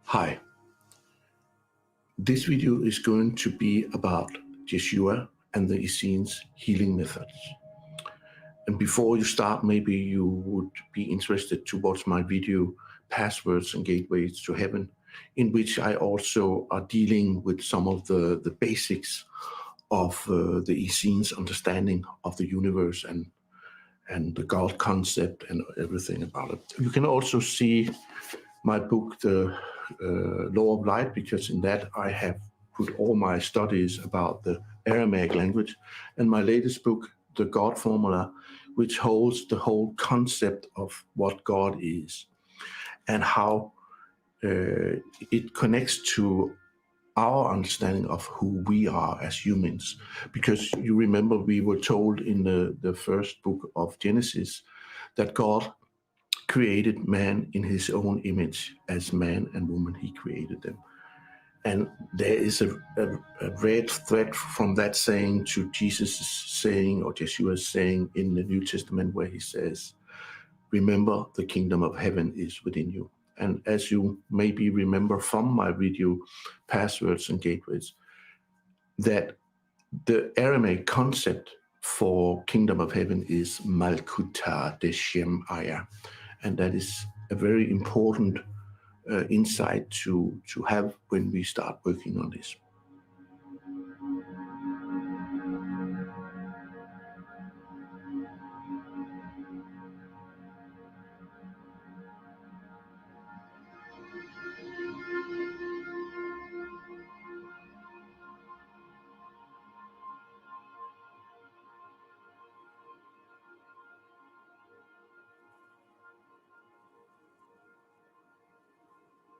Hi, this video is going to be about Yeshua and the Essenes healing methods. And before you start, maybe you would be interested to watch my video, Passwords and Gateways to Heaven, in which I also are dealing with some of the basics of the Essenes understanding of the universe and the God concept and everything about it. You can also see my book, The Law of Light, because in that I have put all my studies about the Aramaic language, and my latest book, The God Formula, which holds the whole concept of what God is and how it connects to our understanding of who we are as humans. Because you remember we were told in the first book of Genesis that God created man in his own image, as man and woman he created them. And there is a red thread from that saying to Jesus' saying, or Yeshua's saying in the New Testament, where he says, remember the kingdom of heaven is within you. And as you maybe remember from my video, Passwords and Gateways, that the Aramaic concept for kingdom of heaven is Malkuta Deshem Aya. And that is a very important insight to have when we start working on this.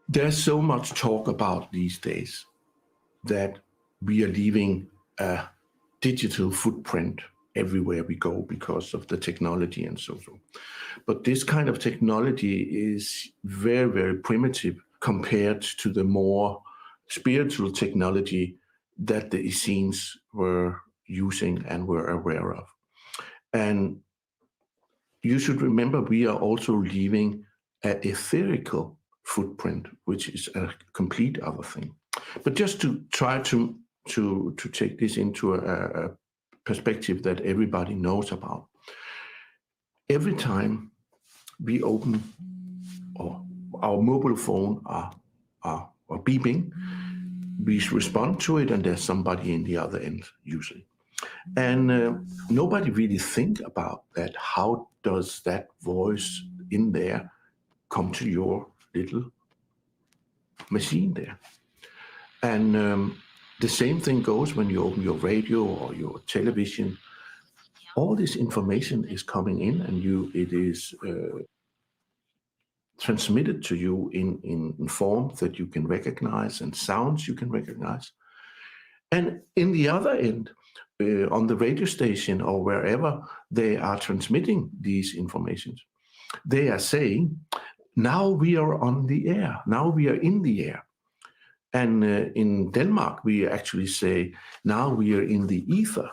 There's so much talk about these days that we are leaving a digital footprint everywhere we go because of the technology and so. But this kind of technology is very, very primitive compared to the more spiritual technology that the Essenes were using and were aware of. And you should remember we are also leaving an etherical footprint, which is a complete other thing. But just to try to take this into a perspective that everybody knows about, every time we open or our mobile phone are beeping, we respond to it, and there's somebody in the other end usually. And nobody really think about that. How does that voice in there come to your little machine there? And the same thing goes when you open your radio or your television. All this information is coming in, and it is transmitted to you in forms that you can recognize and sounds you can recognize. And in the other end, on the radio station or wherever they are transmitting these informations, they are saying, now we are on the air, now we are in the air. And in Denmark, we actually say, now we are in the ether.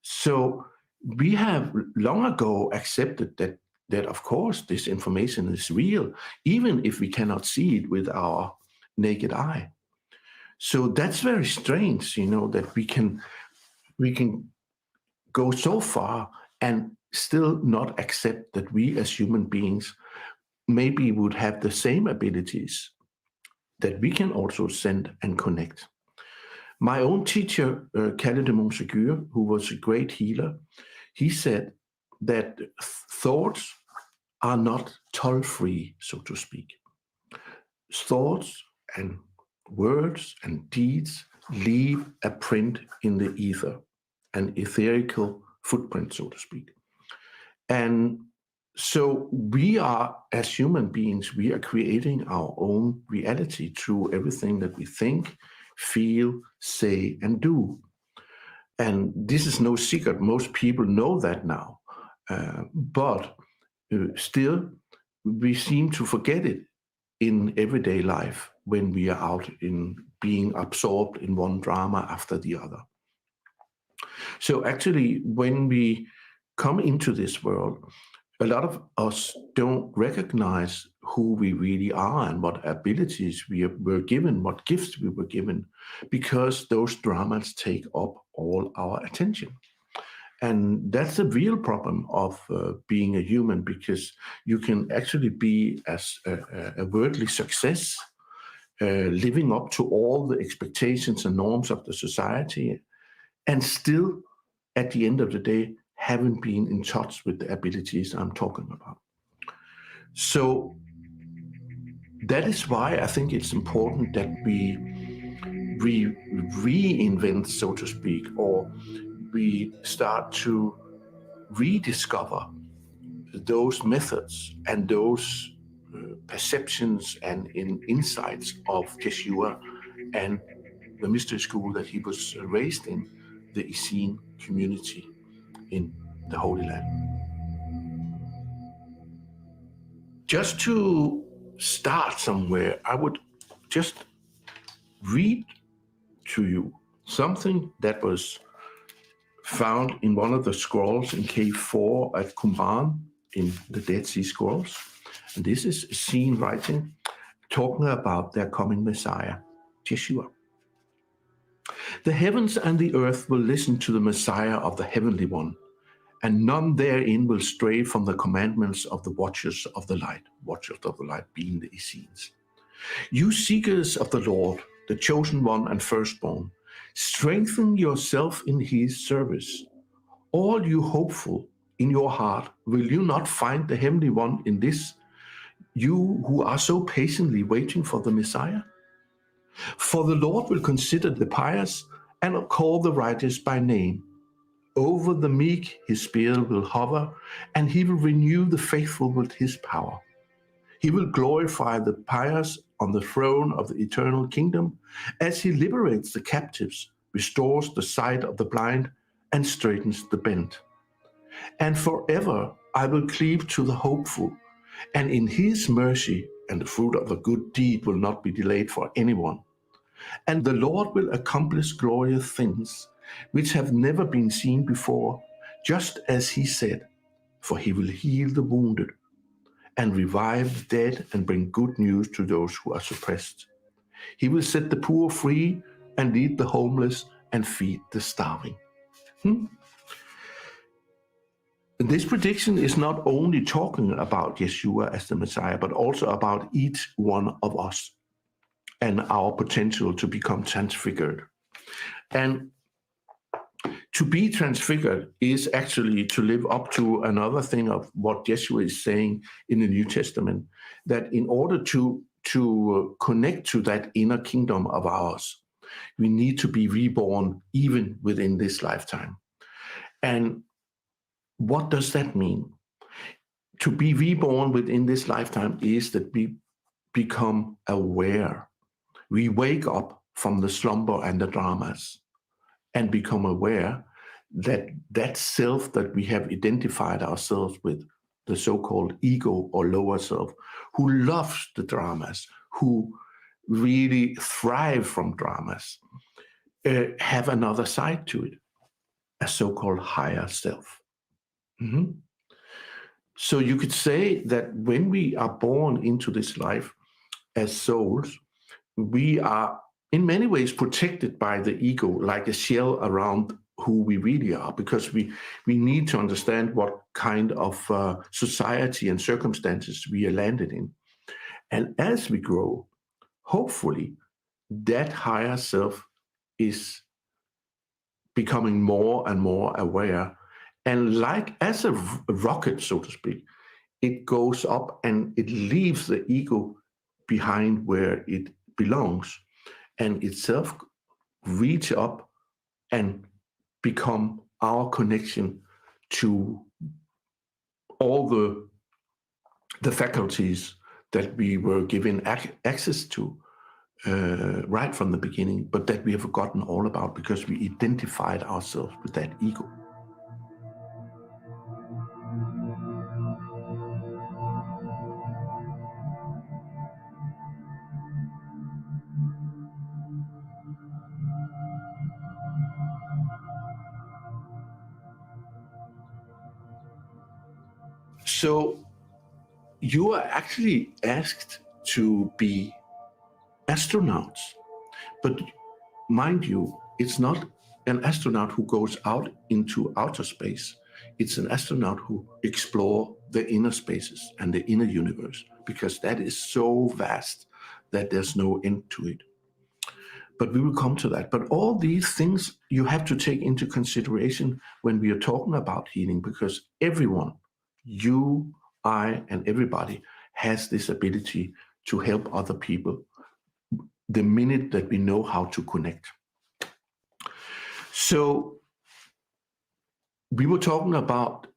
So we have long ago accepted that of course this information is real, even if we cannot see it with our naked eye. So that's very strange, that we can go so far and still not accept that we as human beings maybe would have the same abilities that we can also send and connect. My own teacher, Kalle de Montségur, who was a great healer, he said that thoughts are not toll-free, so to speak. Thoughts and words and deeds leave a print in the ether, an etherical footprint, so to speak. And so we are, as human beings, we are creating our own reality through everything that we think, feel, say, and do. And this is no secret. Most people know that now. But still, we seem to forget it in everyday life when we are out in being absorbed in one drama after the other. So actually, when we come into this world, a lot of us don't recognize who we really are and what abilities we were given, what gifts we were given, because those dramas take up all our attention. And that's a real problem of being a human, because you can actually be as a worldly success, living up to all the expectations and norms of the society, and still, at the end of the day, haven't been in touch with the abilities I'm talking about. So that is why I think it's important that we reinvent, so to speak, or we start to rediscover those methods and those perceptions and insights of Yeshua and the mystery school that he was raised in, the Essene community in the Holy Land. Just to start somewhere, I would just read to you something that was found in one of the scrolls in cave 4 at Qumran in the Dead Sea Scrolls. And this is Essene writing, talking about their coming Messiah, Yeshua. The heavens and the earth will listen to the Messiah of the Heavenly One, and none therein will stray from the commandments of the watchers of the light being the Essenes. You seekers of the Lord, the chosen one and firstborn, strengthen yourself in his service. All you hopeful in your heart, will you not find the Heavenly One in this, you who are so patiently waiting for the Messiah? For the Lord will consider the pious and call the righteous by name. Over the meek his spirit will hover, and he will renew the faithful with his power. He will glorify the pious on the throne of the eternal kingdom, as he liberates the captives, restores the sight of the blind, and straightens the bent. And forever I will cleave to the hopeful, and in his mercy and the fruit of a good deed will not be delayed for anyone. And the Lord will accomplish glorious things which have never been seen before, just as he said, for he will heal the wounded and revive the dead and bring good news to those who are suppressed. He will set the poor free and lead the homeless and feed the starving. This prediction is not only talking about Yeshua as the Messiah, but also about each one of us and our potential to become transfigured. And to be transfigured is actually to live up to another thing of what Yeshua is saying in the New Testament, that in order to connect to that inner kingdom of ours, we need to be reborn even within this lifetime. And what does that mean? To be reborn within this lifetime is that we become aware. We wake up from the slumber and the dramas and become aware that that self that we have identified ourselves with, the so-called ego or lower self, who loves the dramas, who really thrive from dramas, have another side to it, a so-called higher self. So you could say that when we are born into this life as souls, we are in many ways protected by the ego, like a shell around who we really are, because we need to understand what kind of society and circumstances we are landed in. And as we grow, hopefully, that higher self is becoming more and more aware. And like as a rocket, so to speak, it goes up and it leaves the ego behind where it belongs, and itself reach up and become our connection to all the faculties that we were given access to right from the beginning, but that we have forgotten all about because we identified ourselves with that ego. So you are actually asked to be astronauts, but mind you, it's not an astronaut who goes out into outer space. It's an astronaut who explores the inner spaces and the inner universe, because that is so vast that there's no end to it. But we will come to that. But all these things you have to take into consideration when we are talking about healing, because everyone, you, I, and everybody has this ability to help other people the minute that we know how to connect. So we were talking about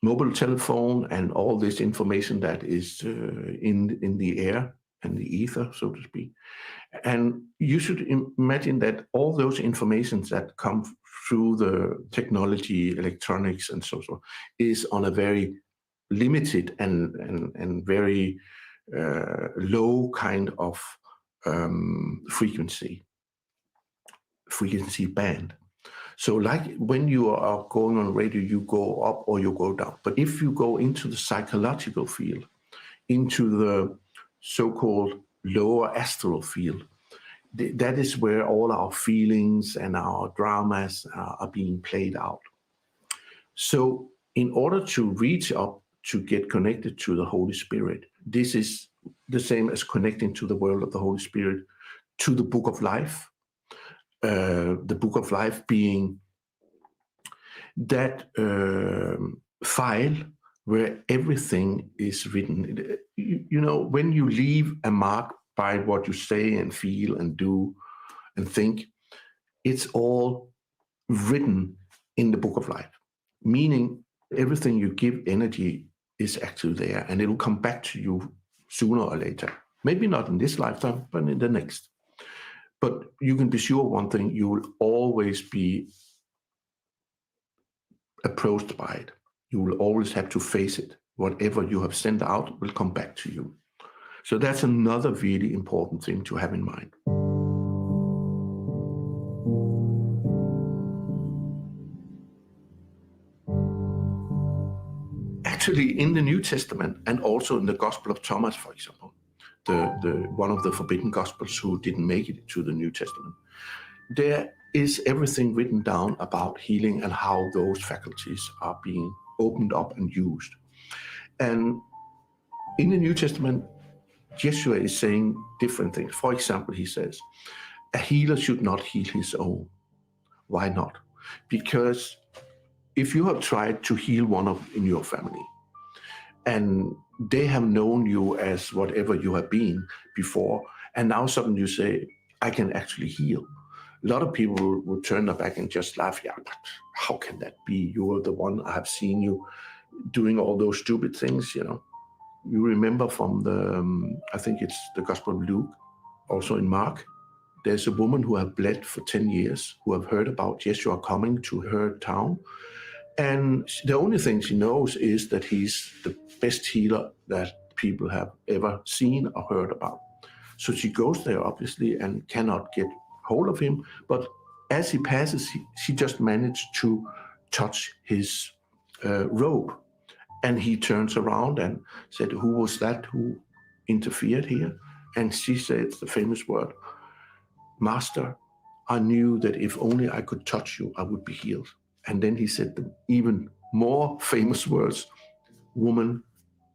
mobile telephone and all this information that is in the air and the ether, so to speak. And you should imagine that all those informations that come through the technology, electronics, and so on, is on a very limited and very low kind of frequency band. So like when you are going on radio, you go up or you go down. But if you go into the psychological field, into the so-called lower astral field, that is where all our feelings and our dramas are being played out. So in order to reach up to get connected to the Holy Spirit, this is the same as connecting to the world of the Holy Spirit, to the Book of Life. The Book of Life being that file where everything is written. You know, when you leave a mark by what you say and feel and do and think, it's all written in the Book of Life, meaning everything you give energy is actually there, and it'll come back to you sooner or later. Maybe not in this lifetime, but in the next. But you can be sure one thing, you will always be approached by it. You will always have to face it. Whatever you have sent out will come back to you. So that's another really important thing to have in mind. Actually, in the New Testament and also in the Gospel of Thomas, for example, the one of the forbidden Gospels who didn't make it to the New Testament, there is everything written down about healing and how those faculties are being opened up and used. And in the New Testament, Yeshua is saying different things. For example, he says, a healer should not heal his own. Why not? Because if you have tried to heal one in your family, and they have known you as whatever you have been before, and now suddenly you say, I can actually heal. A lot of people will turn their back and just laugh. Yeah, but how can that be? You're the one, I have seen you doing all those stupid things, you know. You remember from the, I think it's the Gospel of Luke, also in Mark, there's a woman who have bled for 10 years, who have heard about Yeshua coming to her town. And the only thing she knows is that he's the best healer that people have ever seen or heard about. So she goes there, obviously, and cannot get hold of him. But as he passes, she just managed to touch his robe. And he turns around and said, who was that who interfered here? And she said the famous word, Master, I knew that if only I could touch you, I would be healed. And then he said the even more famous words, woman,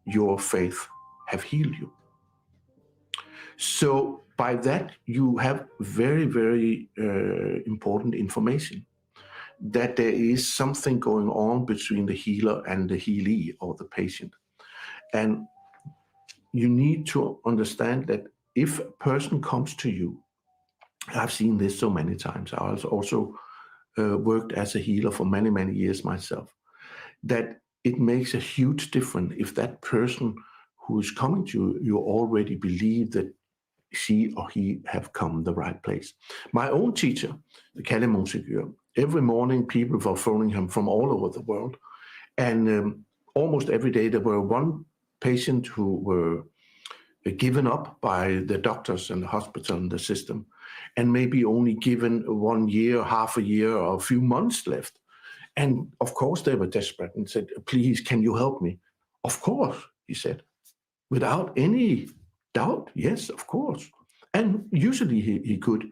your faith have healed you. So by that, you have very, very important information that there is something going on between the healer and the healee or the patient. And you need to understand that if a person comes to you, I've seen this so many times, I also worked as a healer for many, many years myself, that it makes a huge difference if that person who is coming to you, you already believe that she or he have come the right place. My own teacher, the Kepha, every morning people were phoning him from all over the world. And almost every day there were one patient who were given up by the doctors and the hospital and the system, and maybe only given 1 year, half a year, or a few months left. And of course they were desperate and said, please, can you help me? Of course, he said, without any doubt. Yes, of course. And usually he could.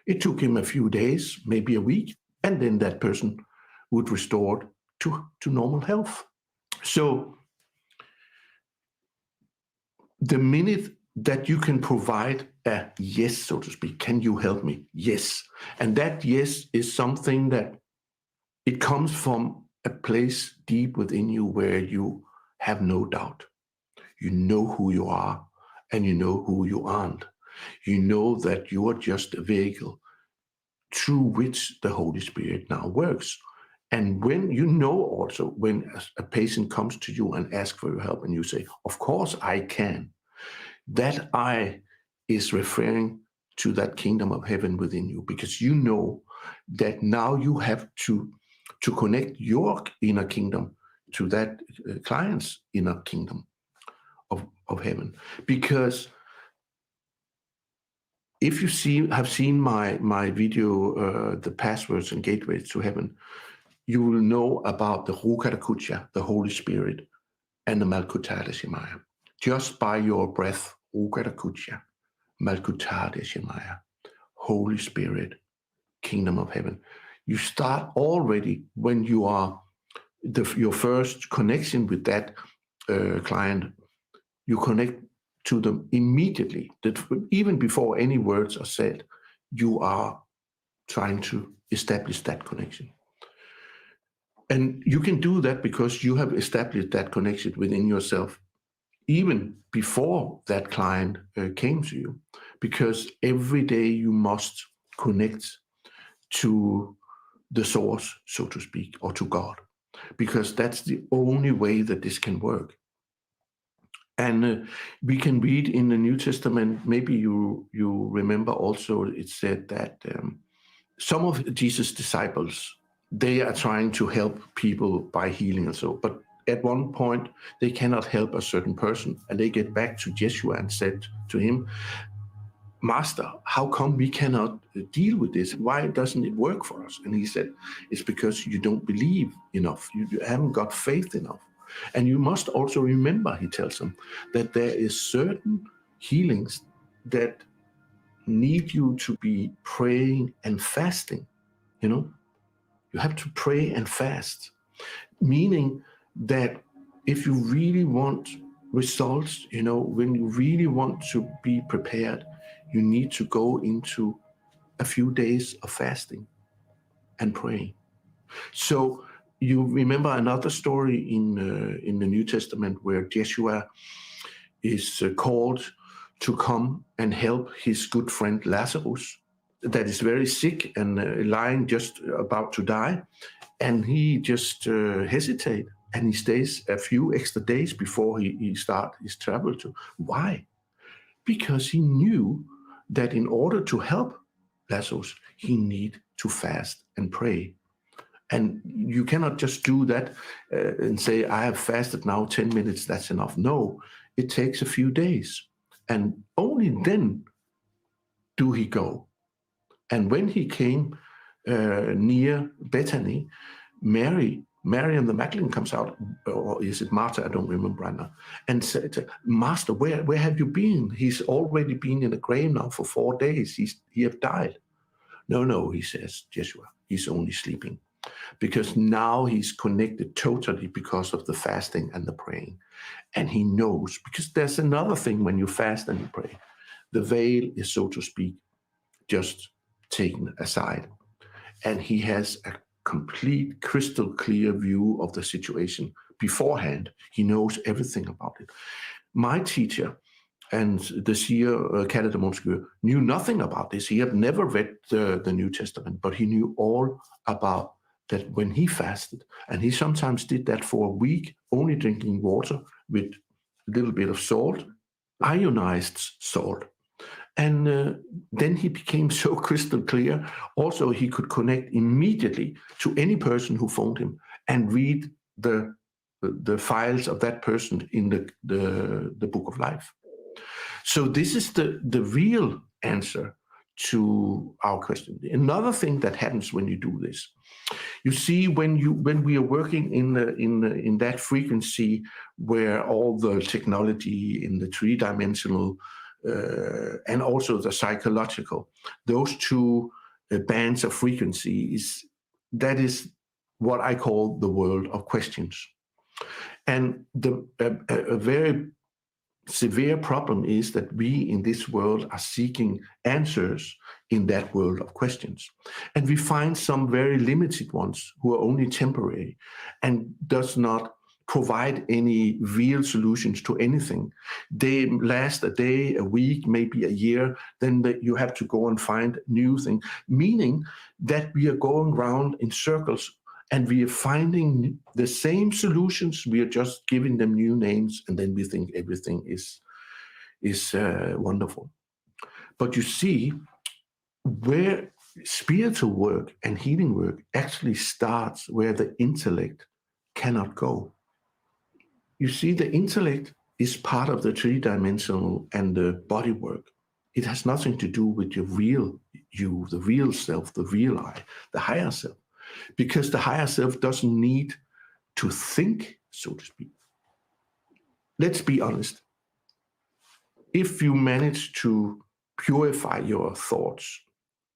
It took him a few days, maybe a week, and then that person would restore to normal health. So the minute that you can provide a yes, so to speak, can you help me? Yes. And that yes is something that it comes from a place deep within you where you have no doubt. You know who you are and you know who you aren't. You know that you are just a vehicle through which the Holy Spirit now works. And when you know also, when a patient comes to you and asks for your help and you say, of course I can, that I is referring to that kingdom of heaven within you, because you know that now you have to connect your inner kingdom to that client's inner kingdom of heaven. Because if you have seen my video, the passwords and gateways to heaven, you will know about the Ruach, the Holy Spirit, and the MINISTRIES. Just by your breath, Ruach, MINISTRIES, Holy Spirit, Kingdom of Heaven. You start already when you are your first connection with that client. You connect to them immediately. That even before any words are said, you are trying to establish that connection. And you can do that because you have established that connection within yourself, even before that client came to you. Because every day you must connect to the source, so to speak, or to God, because that's the only way that this can work. And we can read in the New Testament, maybe you remember also, it said that some of Jesus' disciples, they are trying to help people by healing and so, but at one point they cannot help a certain person, and they get back to Yeshua and said to him, Master, how come we cannot deal with this? Why doesn't it work for us? And he said, it's because you don't believe enough. You haven't got faith enough. And you must also remember, he tells them, that there is certain healings that need you to be praying and fasting. You have to pray and fast, meaning that if you really want results, when you really want to be prepared, you need to go into a few days of fasting and praying. So you remember another story in the New Testament where Yeshua is called to come and help his good friend Lazarus, that is very sick and lying just about to die. And he just hesitates, and he stays a few extra days before he starts his travel to. Why? Because he knew that in order to help Lazarus, he need to fast and pray. And you cannot just do that and say, I have fasted now 10 minutes, that's enough. No, it takes a few days. And only then do he go. And when he came near Bethany, Mary and the Magdalene comes out, or is it Martha? I don't remember right now, and said, Master, where have you been? He's already been in the grave now for 4 days. He have died. No, he says, Yeshua, he's only sleeping. Because now he's connected totally because of the fasting and the praying. And he knows, because there's another thing when you fast and you pray. The veil is, so to speak, just taken aside. And he has a complete crystal clear view of the situation beforehand. He knows everything about it. My teacher and the seer Kepha knew nothing about this. He had never read the New Testament, but he knew all about that when he fasted. And he sometimes did that for a week, only drinking water with a little bit of salt, ionized salt. And then he became so crystal clear. Also, he could connect immediately to any person who phoned him and read the files of that person in the book of life. So this is the real answer to our question. Another thing that happens when you do this, You see, when we are working in that frequency where all the technology in the three-dimensional and also the psychological, those two bands of frequencies, that is what I call the world of questions. And a very severe problem is that we in this world are seeking answers in that world of questions. And we find some very limited ones who are only temporary and does not provide any real solutions to anything. They last a day, a week, maybe a year, then you have to go and find new things, meaning that we are going around in circles and we are finding the same solutions, we are just giving them new names, and then we think everything is wonderful. But you see, where spiritual work and healing work actually starts where the intellect cannot go. You see, the intellect is part of the three-dimensional and the body work. It has nothing to do with your real you, the real self, the real I, the higher self. Because the higher self doesn't need to think, so to speak. Let's be honest. If you manage to purify your thoughts,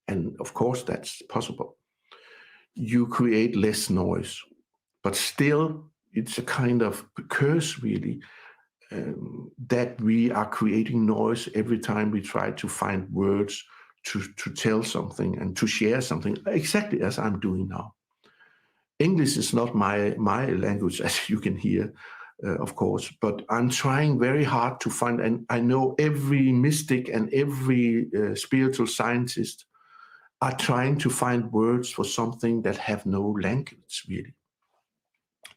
and of course that's possible, you create less noise. But still, it's a kind of curse, really, that we are creating noise every time we try to find words to tell something and to share something, exactly as I'm doing now. English is not my language, as you can hear, of course, but I'm trying very hard to find, and I know every mystic and every spiritual scientist are trying to find words for something that have no language, really.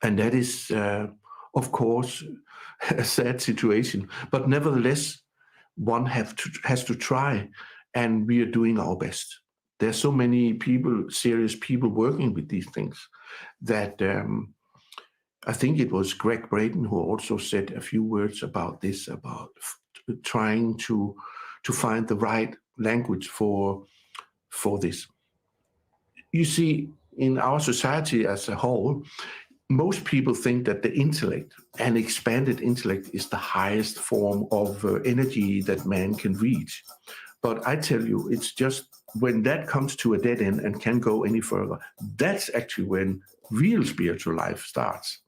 And that is, of course, a sad situation, but nevertheless, one has to try, and we are doing our best. There's so many people, serious people working with these things that I think it was Greg Braden who also said a few words about this, about trying to find the right language for this. You see, in our society as a whole, most people think that the intellect and expanded intellect is the highest form of energy that man can reach. But I tell you, it's just when that comes to a dead end and can't go any further, that's actually when real spiritual life starts.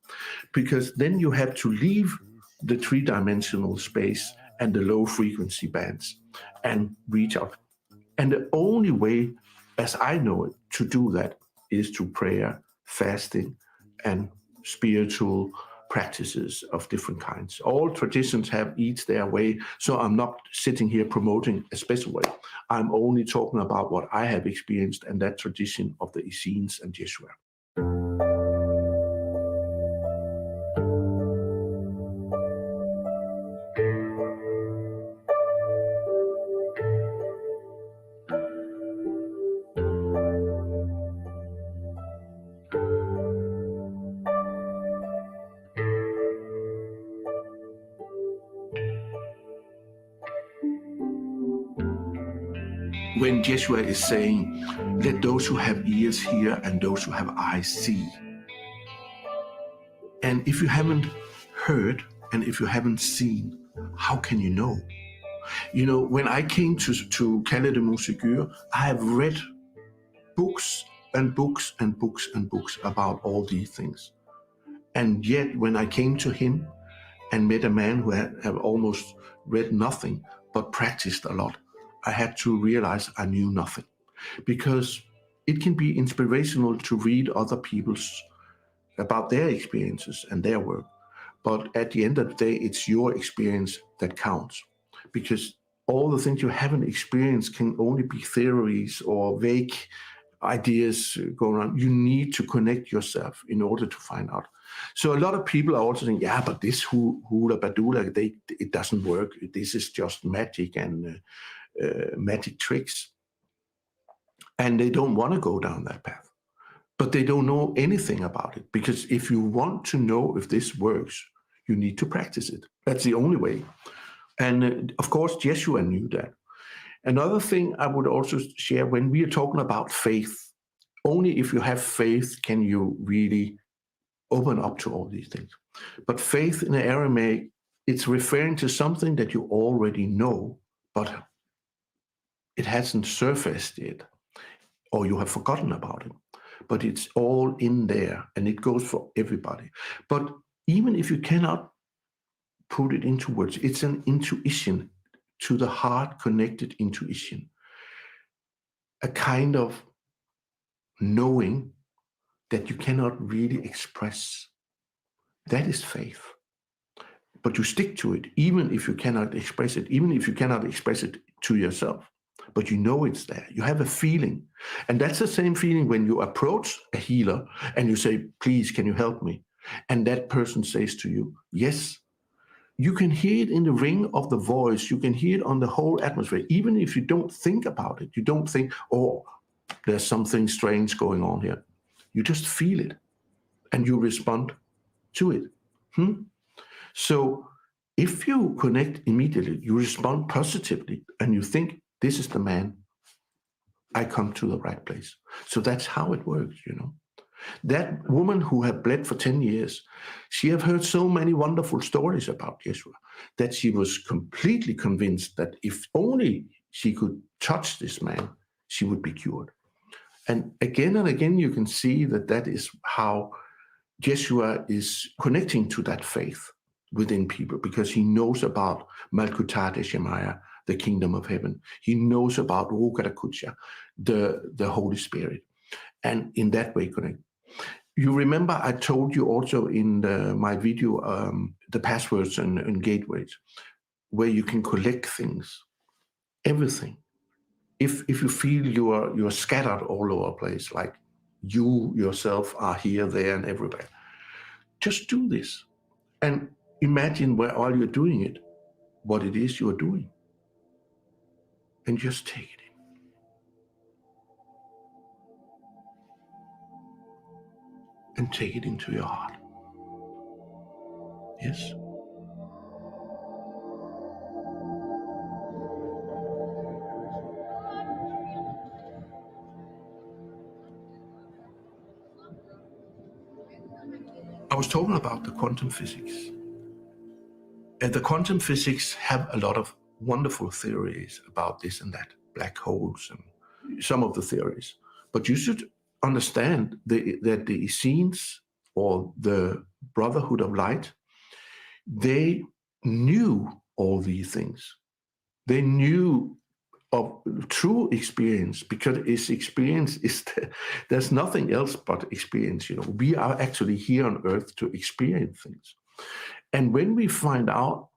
Because then you have to leave the three-dimensional space and the low frequency bands and reach out. And the only way, as I know it, to do that is through prayer, fasting, and spiritual practices of different kinds. All traditions have each their way, so I'm not sitting here promoting a special way. I'm only talking about what I have experienced and that tradition of the Essenes and Yhwh'S. When Yhwh is saying, let those who have ears hear and those who have eyes see. And if you haven't heard and if you haven't seen, how can you know? You know, when I came to Calais de Montségur, I have read books and books and books and books about all these things. And yet when I came to him and met a man who had almost read nothing but practiced a lot, I had to realize I knew nothing, because it can be inspirational to read other people's about their experiences and their work. But at the end of the day, it's your experience that counts, because all the things you haven't experienced can only be theories or vague ideas going on. You need to connect yourself in order to find out. So a lot of people are also saying, yeah, but this hula badula, it doesn't work. This is just magic and magic tricks. And they don't want to go down that path. But they don't know anything about it, because if you want to know if this works, you need to practice it. That's the only way. And of course, Yeshua knew that. Another thing I would also share, when we are talking about faith, only if you have faith can you really open up to all these things. But faith in Aramaic, it's referring to something that you already know, but it hasn't surfaced yet, or you have forgotten about it. But it's all in there, and it goes for everybody. But even if you cannot put it into words, it's an intuition, to the heart connected intuition, a kind of knowing that you cannot really express. That is faith. But you stick to it, even if you cannot express it, even if you cannot express it to yourself. But you know it's there. You have a feeling. And that's the same feeling when you approach a healer and you say, please, can you help me? And that person says to you, yes. You can hear it in the ring of the voice. You can hear it on the whole atmosphere. Even if you don't think about it, you don't think, oh, there's something strange going on here. You just feel it and you respond to it. So if you connect immediately, you respond positively and you think, this is the man, I come to the right place. So that's how it works, you know. That woman who had bled for 10 years, she had heard so many wonderful stories about Yeshua that she was completely convinced that if only she could touch this man, she would be cured. And again, you can see that that is how Yeshua is connecting to that faith within people, because he knows about MALAKIMAC, the kingdom of heaven. He knows about the Holy Spirit. And in that way connect. You remember I told you also in my video, the passwords and gateways, where you can collect things, everything. If you feel you're scattered all over the place, like you yourself are here, there, and everywhere, just do this. And imagine while you're doing it, what it is you're doing. And just take it in. And take it into your heart. Yes? I was talking about the quantum physics. And the quantum physics have a lot of wonderful theories about this and that, black holes and some of the theories. But you should understand that the Essenes, or the Brotherhood of Light, they knew all these things. They knew of true experience, because its experience is, there's nothing else but experience. You know, we are actually here on earth to experience things. And when we find out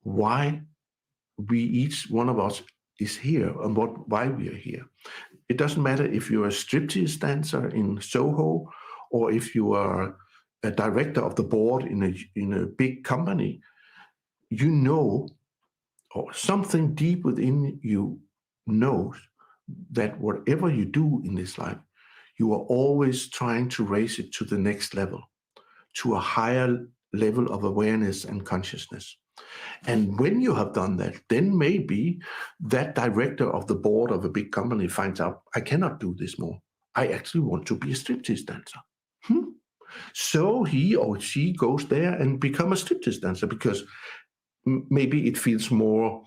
why each one of us is here and why we are here, it doesn't matter if you're a striptease dancer in Soho, or if you are a director of the board in a big company. You know, or something deep within you knows that whatever you do in this life, you are always trying to raise it to the next level, to a higher level of awareness and consciousness. And when you have done that, then maybe that director of the board of a big company finds out, I cannot do this more. I actually want to be a striptease dancer. So he or she goes there and become a striptease dancer, because maybe it feels more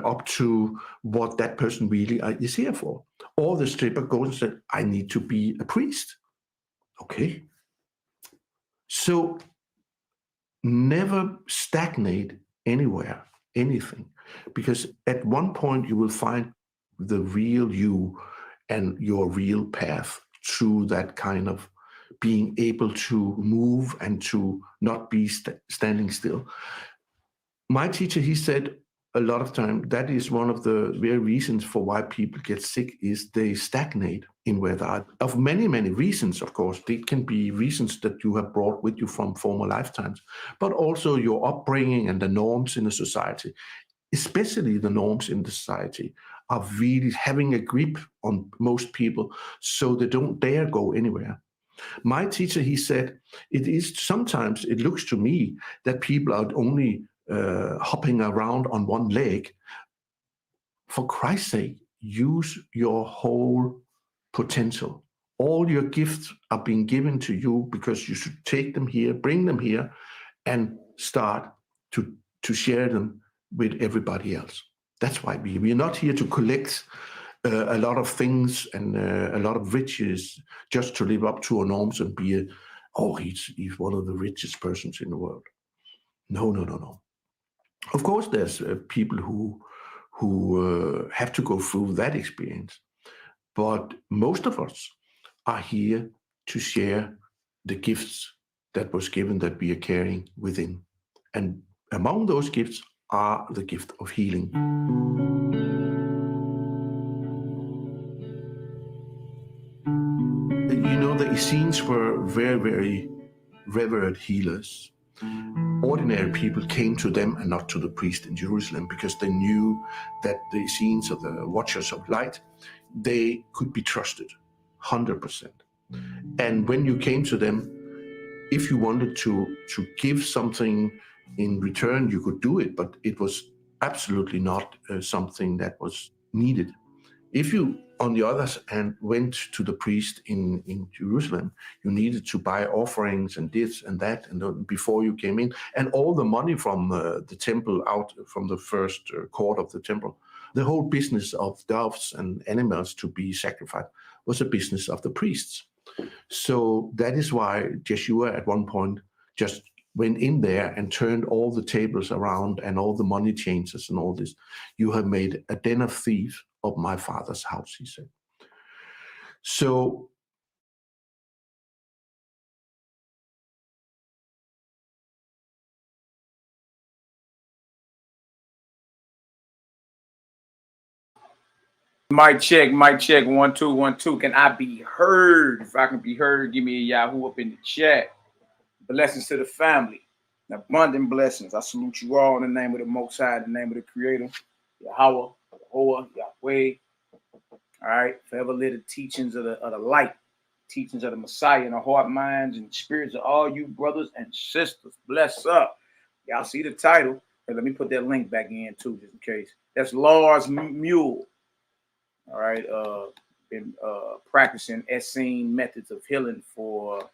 up to what that person really is here for. Or the stripper goes and says, I need to be a priest. Okay. So never stagnate anywhere, anything, because at one point you will find the real you and your real path through that kind of being able to move and to not be standing still. My teacher, he said a lot of time, that is one of the very reasons for why people get sick, is they stagnate in where they are. Of many, many reasons, of course. They can be reasons that you have brought with you from former lifetimes, but also your upbringing and the norms in the society, especially the norms in the society, are really having a grip on most people, so they don't dare go anywhere. My teacher, he said, sometimes it looks to me that people are only hopping around on one leg. For Christ's sake, use your whole potential All your gifts are being given to you because you should take them here, bring them here, and start to share them with everybody else. That's why we're not here to collect a lot of things and a lot of riches just to live up to our norms and be he's one of the richest persons in the world. No. Of course, there's people who have to go through that experience, but most of us are here to share the gifts that was given that we are carrying within. And among those gifts are the gift of healing. You know, the Essenes were very, very revered healers. Ordinary people came to them and not to the priest in Jerusalem because they knew that the Essenes, or the Watchers of Light, they could be trusted 100%. And when you came to them, if you wanted to give something in return, you could do it, but it was absolutely not something that was needed. If you, on the other hand, went to the priest in Jerusalem, you needed to buy offerings and this and that, and before you came in, and all the money from the temple, out from the first court of the temple, the whole business of doves and animals to be sacrificed was a business of the priests. So that is why Yeshua at one point just went in there and turned all the tables around and all the money changers and all this. You have made a den of thieves of my Father's house, he said. So Mic check, 1 2 1 2. Can I be heard? If I can be heard, give me a Yahoo up in the chat. Blessings to the family, abundant blessings. I salute you all in the name of the Most High, in the name of the Creator, Yahweh, Yahweh, Yahweh. All right, forever live the teachings of the light, teachings of the Messiah in the heart, minds, and spirits of all you brothers and sisters. Bless up. Y'all see the title? Hey, let me put that link back in too, just in case. That's Lord's Mule. All right, been practicing Essenes methods of healing for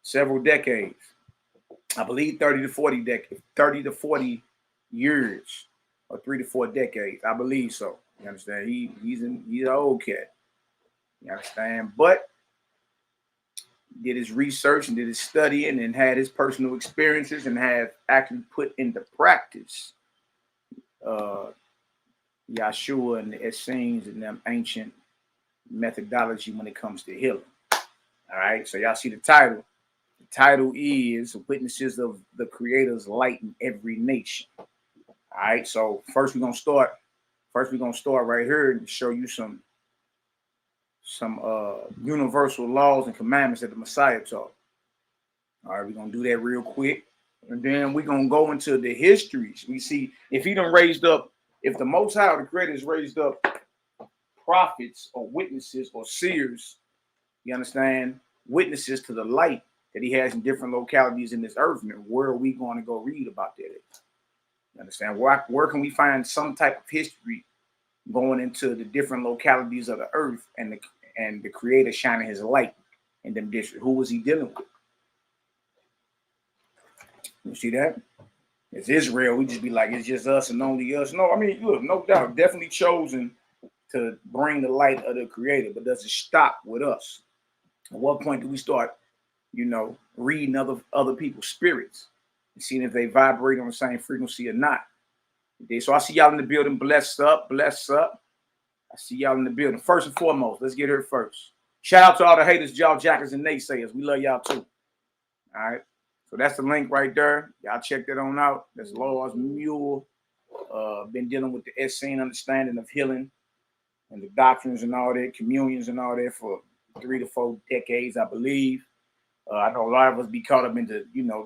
several decades. I believe 30 to 40 years, or 3 to 4 decades. I believe so. You understand? He's an old cat. You understand? But did his research and did his studying and had his personal experiences and have actually put into practice Yahshua and the Essenes and them ancient methodology when it comes to healing. All right, so y'all see the title. The title is Witnesses of the Creator's Light in Every Nation. All right, so first we're gonna start right here and show you some universal laws and commandments that the Messiah taught. All right, we're gonna do that real quick, and then we're gonna go into the histories. We see if he done raised up, if the Most High, the Creator, has raised up prophets or witnesses or seers, you understand, witnesses to the light that he has in different localities in this earth. And where are we going to go read about that? You understand? Where can we find some type of history going into the different localities of the earth and the Creator shining his light in them districts? Who was he dealing with? You see that? It's Israel. We just be like, it's just us and only us. No, I mean, look, no doubt, definitely chosen to bring the light of the Creator, but does it stop with us? At what point do we start, reading other people's spirits and seeing if they vibrate on the same frequency or not? Okay, so I see y'all in the building. Bless up. I see y'all in the building. First and foremost, let's get here first. Shout out to all the haters, jaw jackers, and naysayers. We love y'all too. All right. So that's the link right there. Y'all check that on out. That's Lord's Mule. Been dealing with the Essene understanding of healing and the doctrines and all that, communions and all that for 3 to 4 decades, I believe. I know a lot of us be caught up into,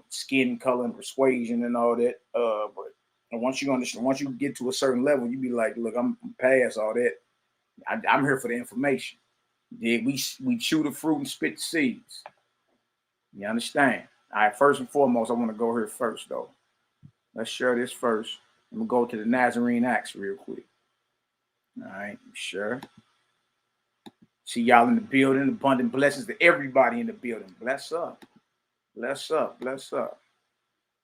skin color and persuasion and all that. But once you understand, once you get to a certain level, you be like, look, I'm past all that. I'm here for the information. We chew the fruit and spit the seeds. You understand? All right, first and foremost, I want to go here first, though. Let's share this first. I'm going to go to the Nazarene Acts real quick. All right, sure. See y'all in the building. Abundant blessings to everybody in the building. Bless up. Bless up. Bless up.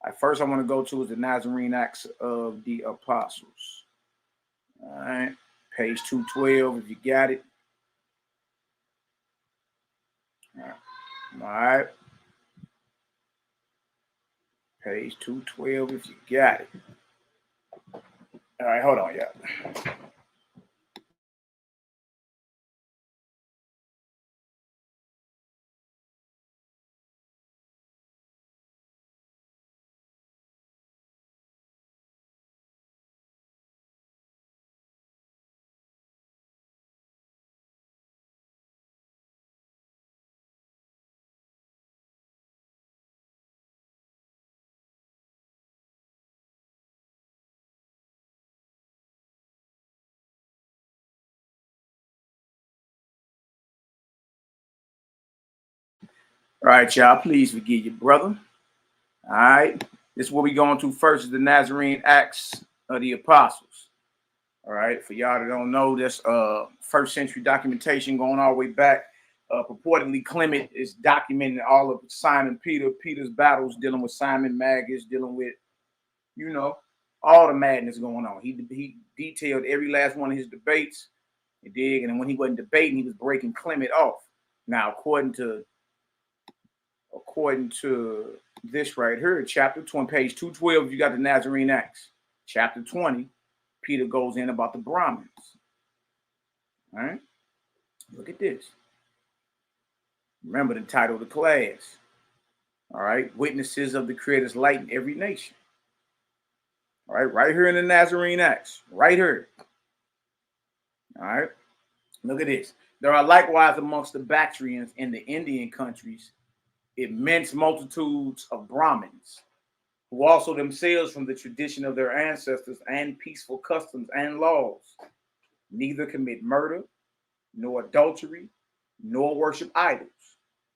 All right, first I want to go to is the Nazarene Acts of the Apostles. All right. Page 212, if you got it. All right. Page 212, if you got it. All right, hold on, y'all. All right, y'all, please forgive your brother. All right, this is what we're going to first is the Nazarene Acts of the Apostles. All right, for y'all that don't know, this first century documentation going all the way back. Purportedly, Clement is documenting all of Peter's battles, dealing with Simon Magus, dealing with, you know, all the madness going on. He detailed every last one of his debates. He did, and then when he wasn't debating, he was breaking Clement off. Now, according to this right here, chapter 20, page 212, you got the Nazarene Acts. Chapter 20, Peter goes in about the Brahmins. All right, look at this. Remember the title of the class. All right, witnesses of the Creator's light in every nation. All right, right here in the Nazarene Acts, right here. All right, look at this. There are likewise amongst the Bactrians in the Indian countries immense multitudes of Brahmins, who also themselves from the tradition of their ancestors and peaceful customs and laws, neither commit murder, nor adultery, nor worship idols,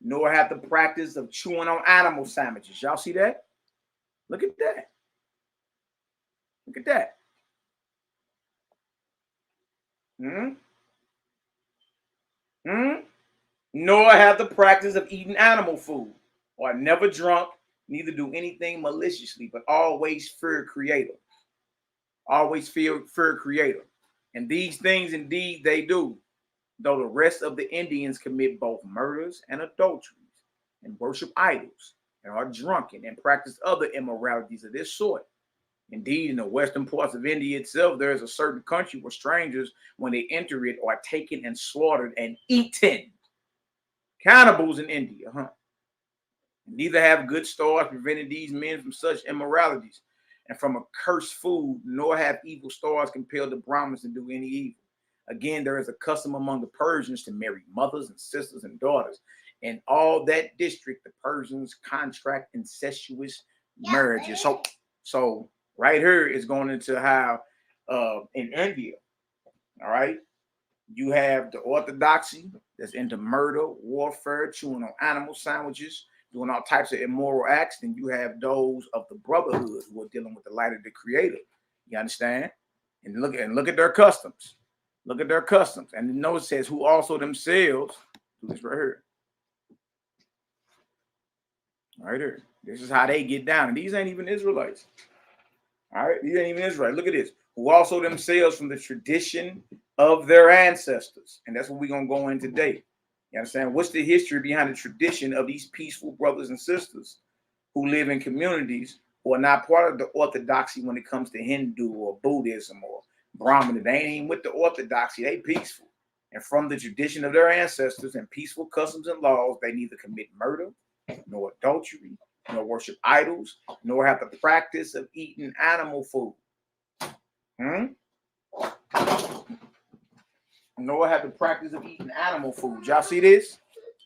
nor have the practice of chewing on animal sandwiches. Y'all see that? Look at that. Look at that. Nor have the practice of eating animal food, or are never drunk, neither do anything maliciously, but always fear Creator. Always fear Creator. And these things indeed they do, though the rest of the Indians commit both murders and adulteries, and worship idols, and are drunken, and practice other immoralities of this sort. Indeed, in the western parts of India itself, there is a certain country where strangers, when they enter it, are taken and slaughtered and eaten. Cannibals in India, huh? Neither have good stars prevented these men from such immoralities and from accursed food, nor have evil stars compelled the Brahmins to do any evil. Again, there is a custom among the Persians to marry mothers and sisters and daughters. In all that district, the Persians contract incestuous marriages. So right here is going into how in India, all right, you have the orthodoxy that's into murder, warfare, chewing on animal sandwiches, doing all types of immoral acts. Then you have those of the brotherhood who are dealing with the light of the Creator. You understand? And look at their customs. Look at their customs. And the note says, who also themselves, do this right here. Right here. This is how they get down. And these ain't even Israelites. All right, these ain't even Israelites. Look at this. Who also themselves from the tradition of their ancestors. And that's what we're going to go in today. You understand? What's the history behind the tradition of these peaceful brothers and sisters who live in communities who are not part of the orthodoxy when it comes to Hindu or Buddhism or Brahmin? They ain't even with the orthodoxy. They peaceful. And from the tradition of their ancestors and peaceful customs and laws, they neither commit murder, nor adultery, nor worship idols, nor have the practice of eating animal food. Nor have the practice of eating animal food. Y'all see this?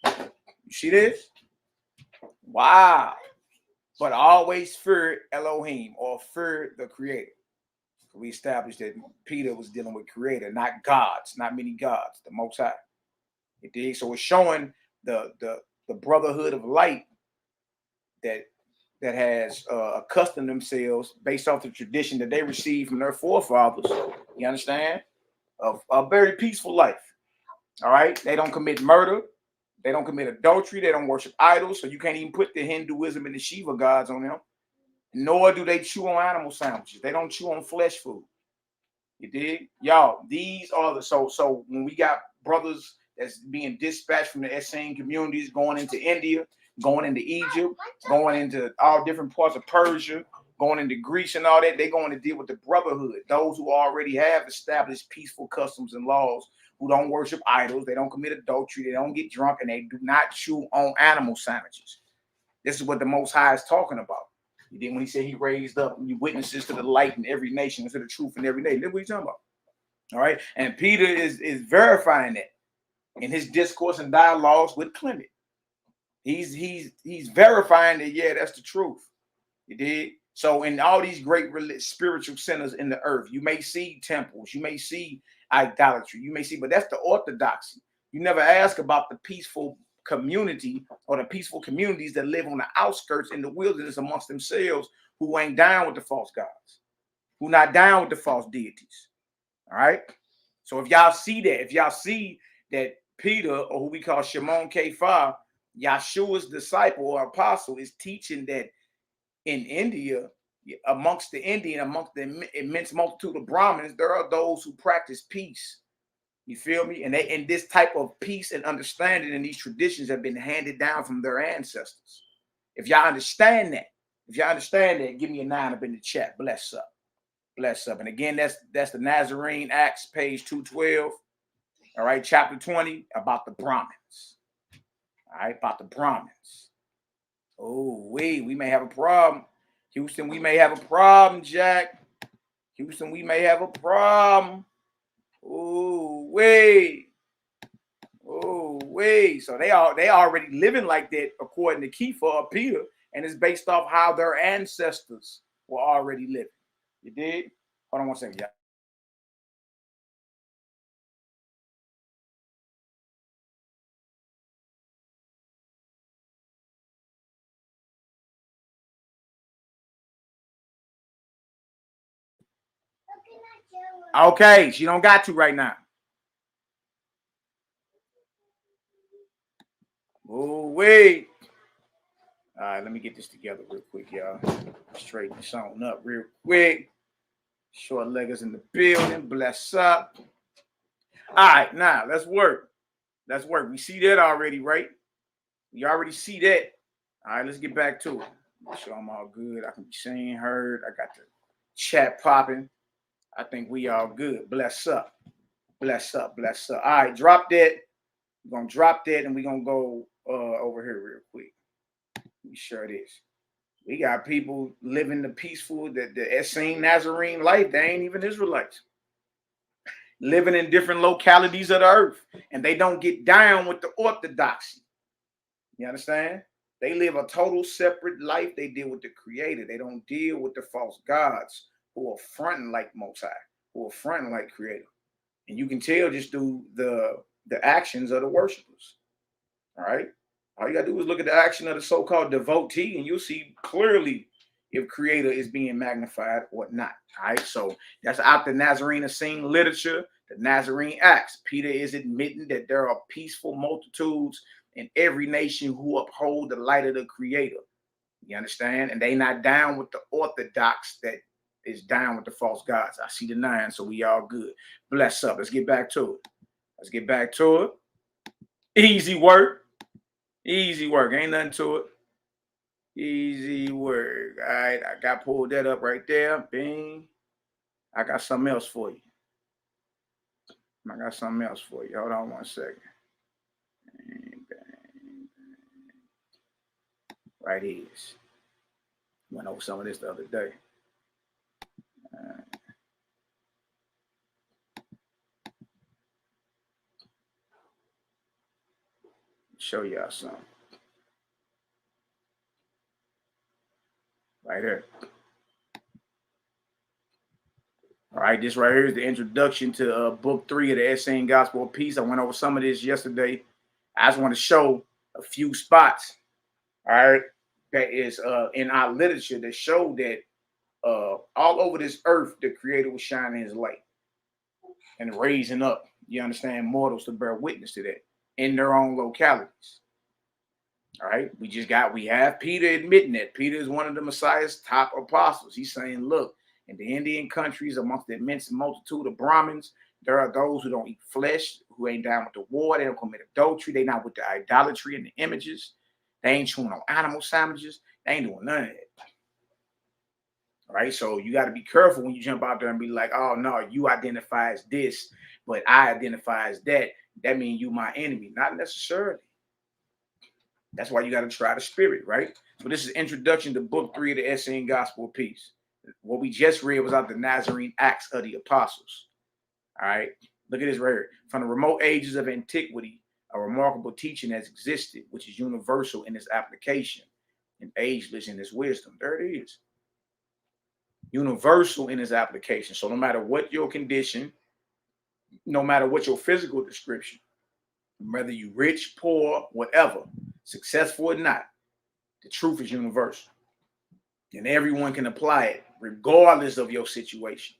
You see this? Wow. But always fear Elohim, or fear the Creator. We established that Peter was dealing with Creator, not gods, not many gods, the Most High. It did. So it's showing the brotherhood of light that has accustomed themselves based off the tradition that they received from their forefathers. You understand? Of a very peaceful life. All right. They don't commit murder. They don't commit adultery. They don't worship idols. So you can't even put the Hinduism and the Shiva gods on them. Nor do they chew on animal sandwiches. They don't chew on flesh food. You dig? Y'all, these are the so when we got brothers that's being dispatched from the Essene communities going into India, going into Egypt, going into all different parts of Persia, going into Greece and all that, they're going to deal with the brotherhood, those who already have established peaceful customs and laws, who don't worship idols, they don't commit adultery, they don't get drunk, and they do not chew on animal sandwiches. This is what the Most High is talking about. Then when he said he raised up witnesses to the light in every nation and to the truth in every nation, that's what he's talking about. All right. And Peter is verifying that in his discourse and dialogues with Clement. He's verifying that, yeah, that's the truth. You did. So in all these great spiritual centers in the earth, you may see temples, you may see idolatry, you may see, but that's the orthodoxy. You never ask about the peaceful community or the peaceful communities that live on the outskirts in the wilderness amongst themselves, who ain't down with the false gods, who not down with the false deities. All right. So if y'all see that, if y'all see that Peter, or who we call Shimon Kepha, Yahshua's disciple or apostle, is teaching that in India, amongst the Indian, amongst the immense multitude of Brahmins, there are those who practice peace. You feel me? And this type of peace and understanding and these traditions have been handed down from their ancestors. If y'all understand that, give me a 9 up in the chat. Bless up. Bless up. And again, that's the Nazarene Acts, page 212. All right, chapter 20, about the Brahmins. All right, about the Brahmins. Oh, we may have a problem. Houston, we may have a problem, Jack. Houston, we may have a problem. Oh, wait. Oh, wait. So they already living like that, according to Kepha or Peter, and it's based off how their ancestors were already living. You did? Hold on one second, y'all. Okay, she don't got to right now. Oh, wait. All right, let me get this together real quick, y'all. Straighten this on up real quick. Short leggers in the building. Bless up. All right, now let's work. Let's work. We see that already, right? We already see that. All right, let's get back to it. Make sure I'm all good. I can be seen, heard. I got the chat popping. I think we all good. Bless up. Bless up. Bless up. All right, drop that. We're going to drop that, and we're going to go over here real quick. Let me share it is. We got people living the peaceful, the Essene Nazarene life. They ain't even Israelites. Living in different localities of the earth. And they don't get down with the orthodoxy. You understand? They live a total separate life. They deal with the Creator. They don't deal with the false gods who are fronting like Most High, who are fronting like Creator. And you can tell just through the actions of the worshipers. All right? All you got to do is look at the action of the so-called devotee, and you'll see clearly if Creator is being magnified or not. All right? So that's out the Nazarene Essene literature, the Nazarene Acts. Peter is admitting that there are peaceful multitudes in every nation who uphold the light of the Creator. You understand? And they not down with the orthodox that is down with the false gods. I see the 9, so we all good. Bless up. Let's get back to it. Let's get back to it. Easy work. Easy work. Ain't nothing to it. Easy work. All right. I got pulled that up right there. Bing. I got something else for you. Hold on one second. Right here. Went over some of this the other day. Show y'all something. Right here. All right, this right here is the introduction to book 3 of the Essene Gospel of Peace. I went over some of this yesterday. I just want to show a few spots, all right, that is in our literature that show that all over this earth, the Creator was shining his light. and raising up, you understand, mortals to bear witness to that in their own localities. All right, we have Peter admitting that Peter is one of the Messiah's top apostles. He's saying, look, in the Indian countries, amongst the immense multitude of Brahmins, there are those who don't eat flesh, who ain't down with the war, they don't commit adultery, they not with the idolatry and the images, they ain't chewing on animal sandwiches, they ain't doing none of that. All right, so you got to be careful when you jump out there and be like, oh no, you identify as this, but I identify as that. That means you my enemy. Not necessarily. That's why you got to try the spirit, right? So this is introduction to book 3 of the Essenes Gospel of Peace. What we just read was out the Nazarene Acts of the Apostles. All right, look at this right here. From the remote ages of antiquity, a remarkable teaching has existed, which is universal in its application and ageless in its wisdom. There it is. Universal in its application. So no matter what your condition, no matter what your physical description, whether you rich, poor, whatever, successful or not, the truth is universal. And everyone can apply it regardless of your situation.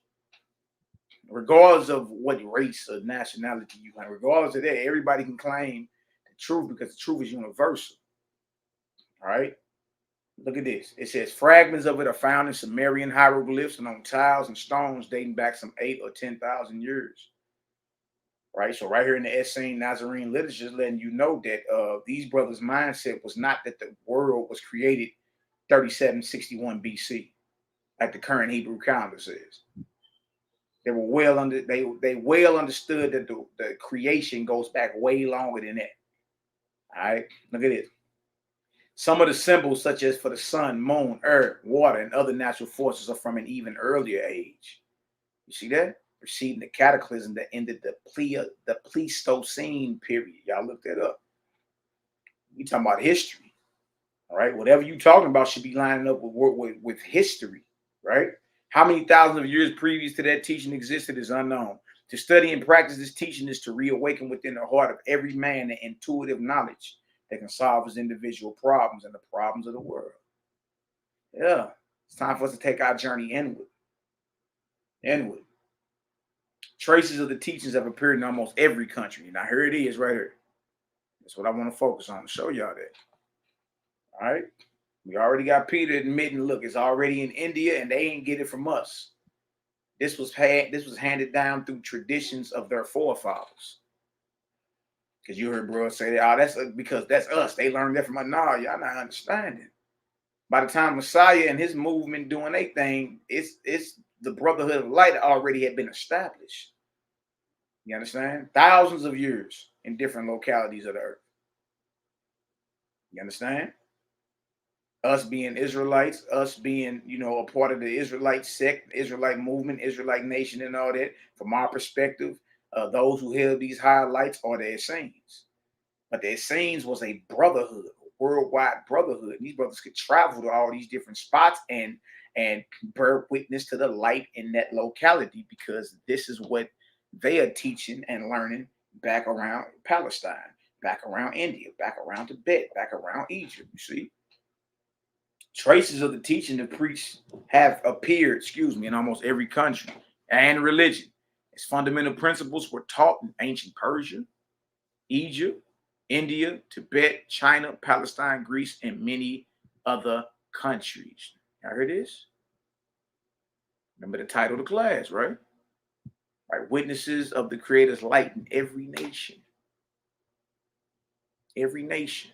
Regardless of what race or nationality you have, regardless of that, everybody can claim the truth because the truth is universal. All right? Look at this. It says fragments of it are found in Sumerian hieroglyphs and on tiles and stones dating back some 8,000 or 10,000 years. Right? So right here in the Essenes Nazarene literature, just letting you know that these brothers' mindset was not that the world was created 3761 BC, like the current Hebrew calendar says. They were they well understood that the creation goes back way longer than that. All right, look at this. Some of the symbols, such as for the sun, moon, earth, water, and other natural forces, are from an even earlier age. You see that? Preceding the cataclysm that ended the Pleistocene period. Y'all look that up. We talking about history. All right, whatever you talking about should be lining up with history, right? How many thousands of years previous to that teaching existed is unknown. To study and practice this teaching is to reawaken within the heart of every man the intuitive knowledge that can solve his individual problems and the problems of the world. Yeah, it's time for us to take our journey inward. Inward. Traces of the teachings have appeared in almost every country. Now here it is right here. That's what I want to focus on to show y'all that. All right. We already got Peter admitting, look, it's already in India and they ain't get it from us. This was handed down through traditions of their forefathers. Because you heard bro say that, oh, that's because that's us. They learned that from us. No, y'all not understanding. By the time Messiah and his movement doing their thing, it's the Brotherhood of Light already had been established. You understand? Thousands of years in different localities of the earth. You understand? Us being Israelites, us being, a part of the Israelite sect, Israelite movement, Israelite nation and all that, from our perspective, those who held these highlights are the Essenes. But the Essenes was a brotherhood, a worldwide brotherhood. And these brothers could travel to all these different spots and bear witness to the light in that locality, because this is what they are teaching and learning back around Palestine, back around India, back around Tibet, back around Egypt, you see? Traces of the teaching of priests have appeared, in almost every country and religion. Its fundamental principles were taught in ancient Persia, Egypt, India, Tibet, China, Palestine, Greece, and many other countries. Now here it is. Remember the title of the class, right? Right, witnesses of the Creator's light in every nation. Every nation.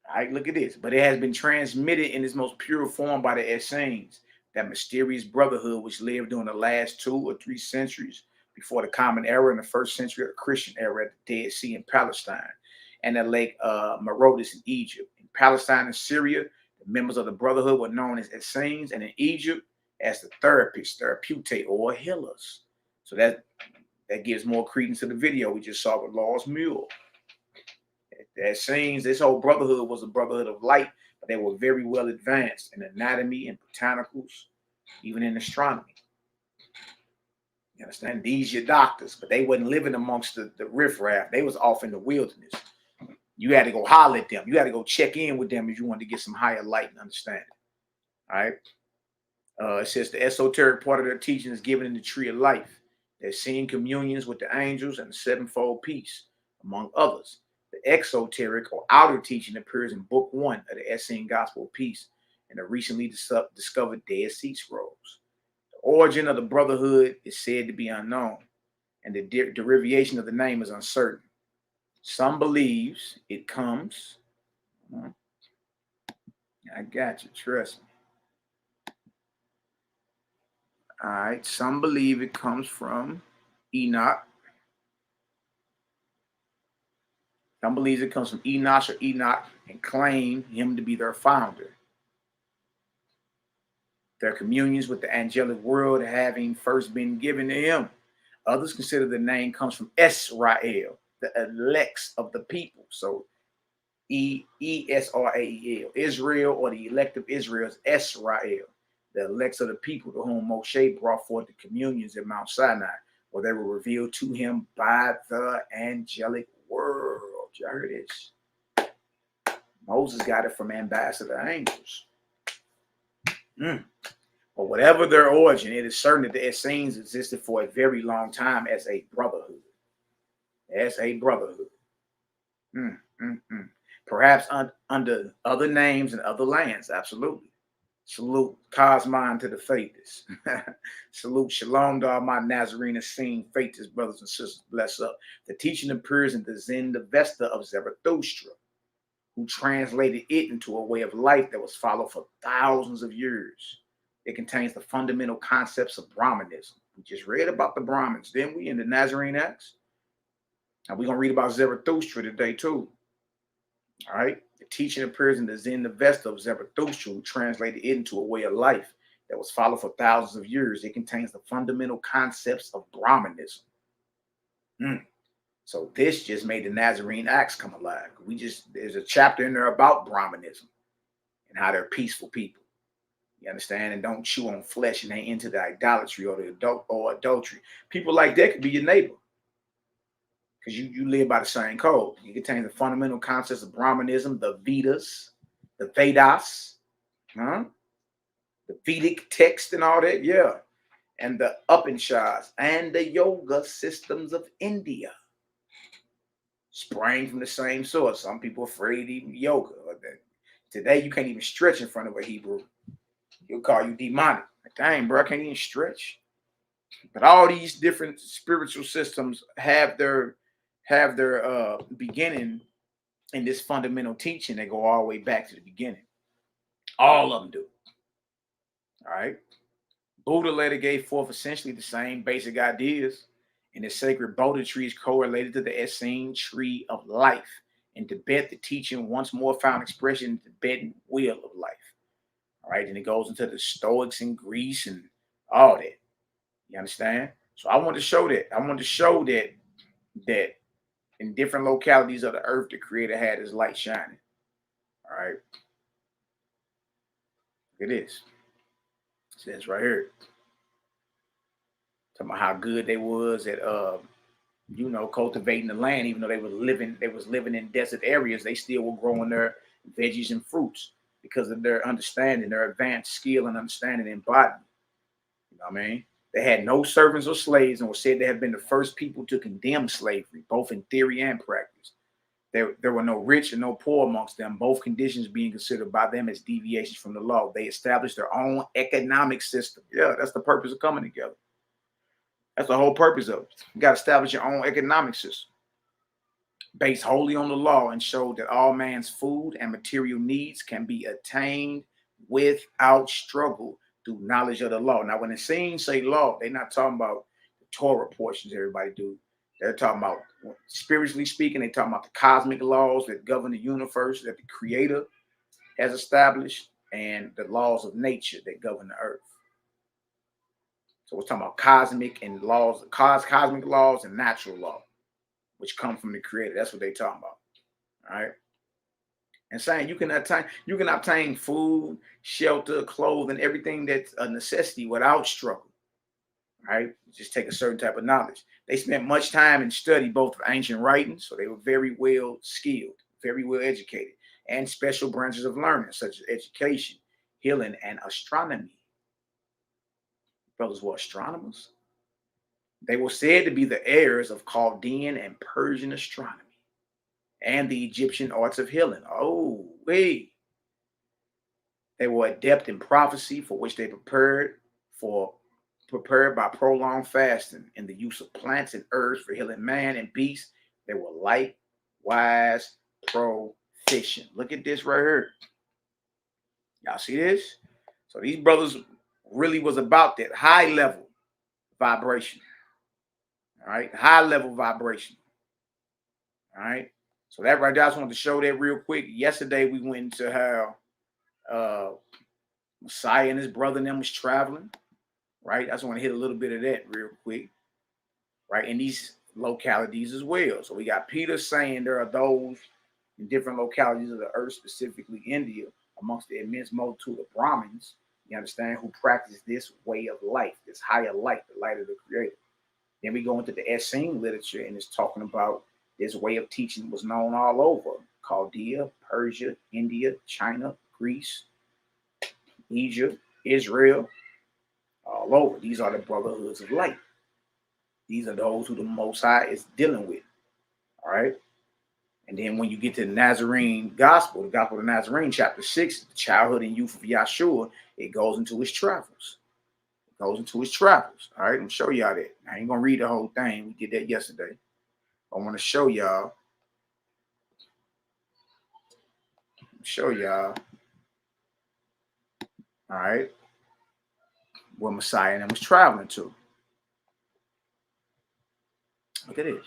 All right, look at this. But it has been transmitted in its most pure form by the Essenes, that mysterious brotherhood which lived during the last 2 or 3 centuries before the Common Era in the 1st century of the Christian era at the Dead Sea in Palestine and the Lake Merodis in Egypt. In Palestine and Syria, the members of the brotherhood were known as Essenes, and in Egypt as the therapists, therapeutic, or healers. So that gives more credence to the video we just saw with Law's Mule. The Essenes, this whole brotherhood was a brotherhood of light, but they were very well advanced in anatomy and botanicals, even in astronomy. You understand? These your doctors, but they wasn't living amongst the riffraff. They was off in the wilderness. You had to go holler at them. You had to go check in with them if you wanted to get some higher light and understanding. All right. It says the esoteric part of their teaching is given in the tree of life. They're seeing communions with the angels and the sevenfold peace, among others. The exoteric or outer teaching appears in Book 1 of the Essenes Gospel of Peace and the recently discovered Dead Sea Scrolls. The origin of the brotherhood is said to be unknown, and the derivation of the name is uncertain. Some believes it comes. I got you, trust me. All right, some believe it comes from Enoch. Some believe it comes from Enosh or Enoch and claim him to be their founder. Their communions with the angelic world having first been given to him. Others consider the name comes from Israel, the elects of the people. So Esrael, Israel, or the elect of Israel is Israel, the elects of the people to whom Moshe brought forth the communions at Mount Sinai, where they were revealed to him by the angelic world. Y'all heard this? Moses got it from ambassador angels. But whatever their origin, it is certain that the Essenes existed for a very long time as a brotherhood. As a brotherhood. Perhaps under other names and other lands, absolutely. Salute Cosmine to the faithists. Salute Shalom to all my Nazarene Essene faithists, brothers and sisters. Bless up. The teaching appears in the Zen Vesta of Zarathustra, who translated it into a way of life that was followed for thousands of years. It contains the fundamental concepts of Brahmanism. We just read about the Brahmins, didn't we, in the Nazarene Acts? Now we're going to read about Zarathustra today, too. All right. The teaching appears in the Zen Vesta of Zarathustra, who translated it into a way of life that was followed for thousands of years. It contains the fundamental concepts of Brahmanism. So this just made the Nazarene Acts come alive. There's a chapter in there about Brahmanism and how they're peaceful people. You understand? And don't chew on flesh and ain't into the idolatry or the adultery. People like that could be your neighbor, because you live by the same code. It contains the fundamental concepts of Brahmanism, the Vedas, the Vedas, the Vedic text and all that, yeah. And the Upanishads and the yoga systems of India. Sprang from the same source. Some people afraid of even yoga. Today, you can't even stretch in front of a Hebrew. He'll call you demonic. Like, dang, bro, I can't even stretch. But all these different spiritual systems have their beginning in this fundamental teaching. They go all the way back to the beginning. All of them do. All right. Buddha later gave forth essentially the same basic ideas, and the sacred Bodhi tree is correlated to the Essene tree of life. In Tibet, the teaching once more found expression in the Tibetan wheel of life. All right. And it goes into the Stoics in Greece and all that. You understand? So I want to show that. I want to show that in different localities of the earth, the Creator had his light shining. All right. Look at this. It says right here. Talking about how good they was at cultivating the land, even though they was living in desert areas, they still were growing their veggies and fruits because of their understanding, their advanced skill and understanding in botany. You know what I mean? They had no servants or slaves and were said to have been the first people to condemn slavery, both in theory and practice. There were no rich and no poor amongst them, both conditions being considered by them as deviations from the law. They established their own economic system. Yeah, that's the purpose of coming together. That's the whole purpose of it. You got to establish your own economic system based wholly on the law, and show that all man's food and material needs can be attained without struggle through knowledge of the law. Now, when the Essenes say law, they're not talking about the Torah portions everybody do. They're talking about, spiritually speaking, they're talking about the cosmic laws that govern the universe that the Creator has established, and the laws of nature that govern the earth. So we're talking about cosmic laws and natural law, which come from the Creator. That's what they're talking about. All right. And saying you can obtain food, shelter, clothing, everything that's a necessity without struggle. Right? Just take a certain type of knowledge. They spent much time and study both of ancient writings, so they were very well skilled, very well educated, and special branches of learning such as education, healing, and astronomy. Brothers were astronomers. They were said to be the heirs of Chaldean and Persian astronomy and the Egyptian arts of healing. Oh, wait. They were adept in prophecy, for which they prepared by prolonged fasting and the use of plants and herbs for healing man and beast. They were likewise proficient. Look at this right here. Y'all see this? So these brothers really was about that high level vibration. All right, high level vibration. All right. So that right there, I just wanted to show that real quick. Yesterday we went into how Messiah and his brother and them was traveling. Right. I just want to hit a little bit of that real quick. Right. In these localities as well. So we got Peter saying there are those in different localities of the earth, specifically India, amongst the immense multitude of Brahmins, you understand, who practice this way of life, this higher light, the light of the Creator. Then we go into the Essenes literature, and it's talking about this way of teaching was known all over: Chaldea, Persia, India, China, Greece, Egypt, Israel, all over. These are the brotherhoods of light. These are those who the Most High is dealing with. All right. And then when you get to the Nazarene gospel, the gospel of Nazarene, chapter 6, the childhood and youth of Yahshua, it goes into his travels. It goes into his travels. All right. I'm going to show y'all that. I ain't going to read the whole thing. We did that yesterday. I want to show y'all. All right. Where Messiah and them was traveling to. Look at this.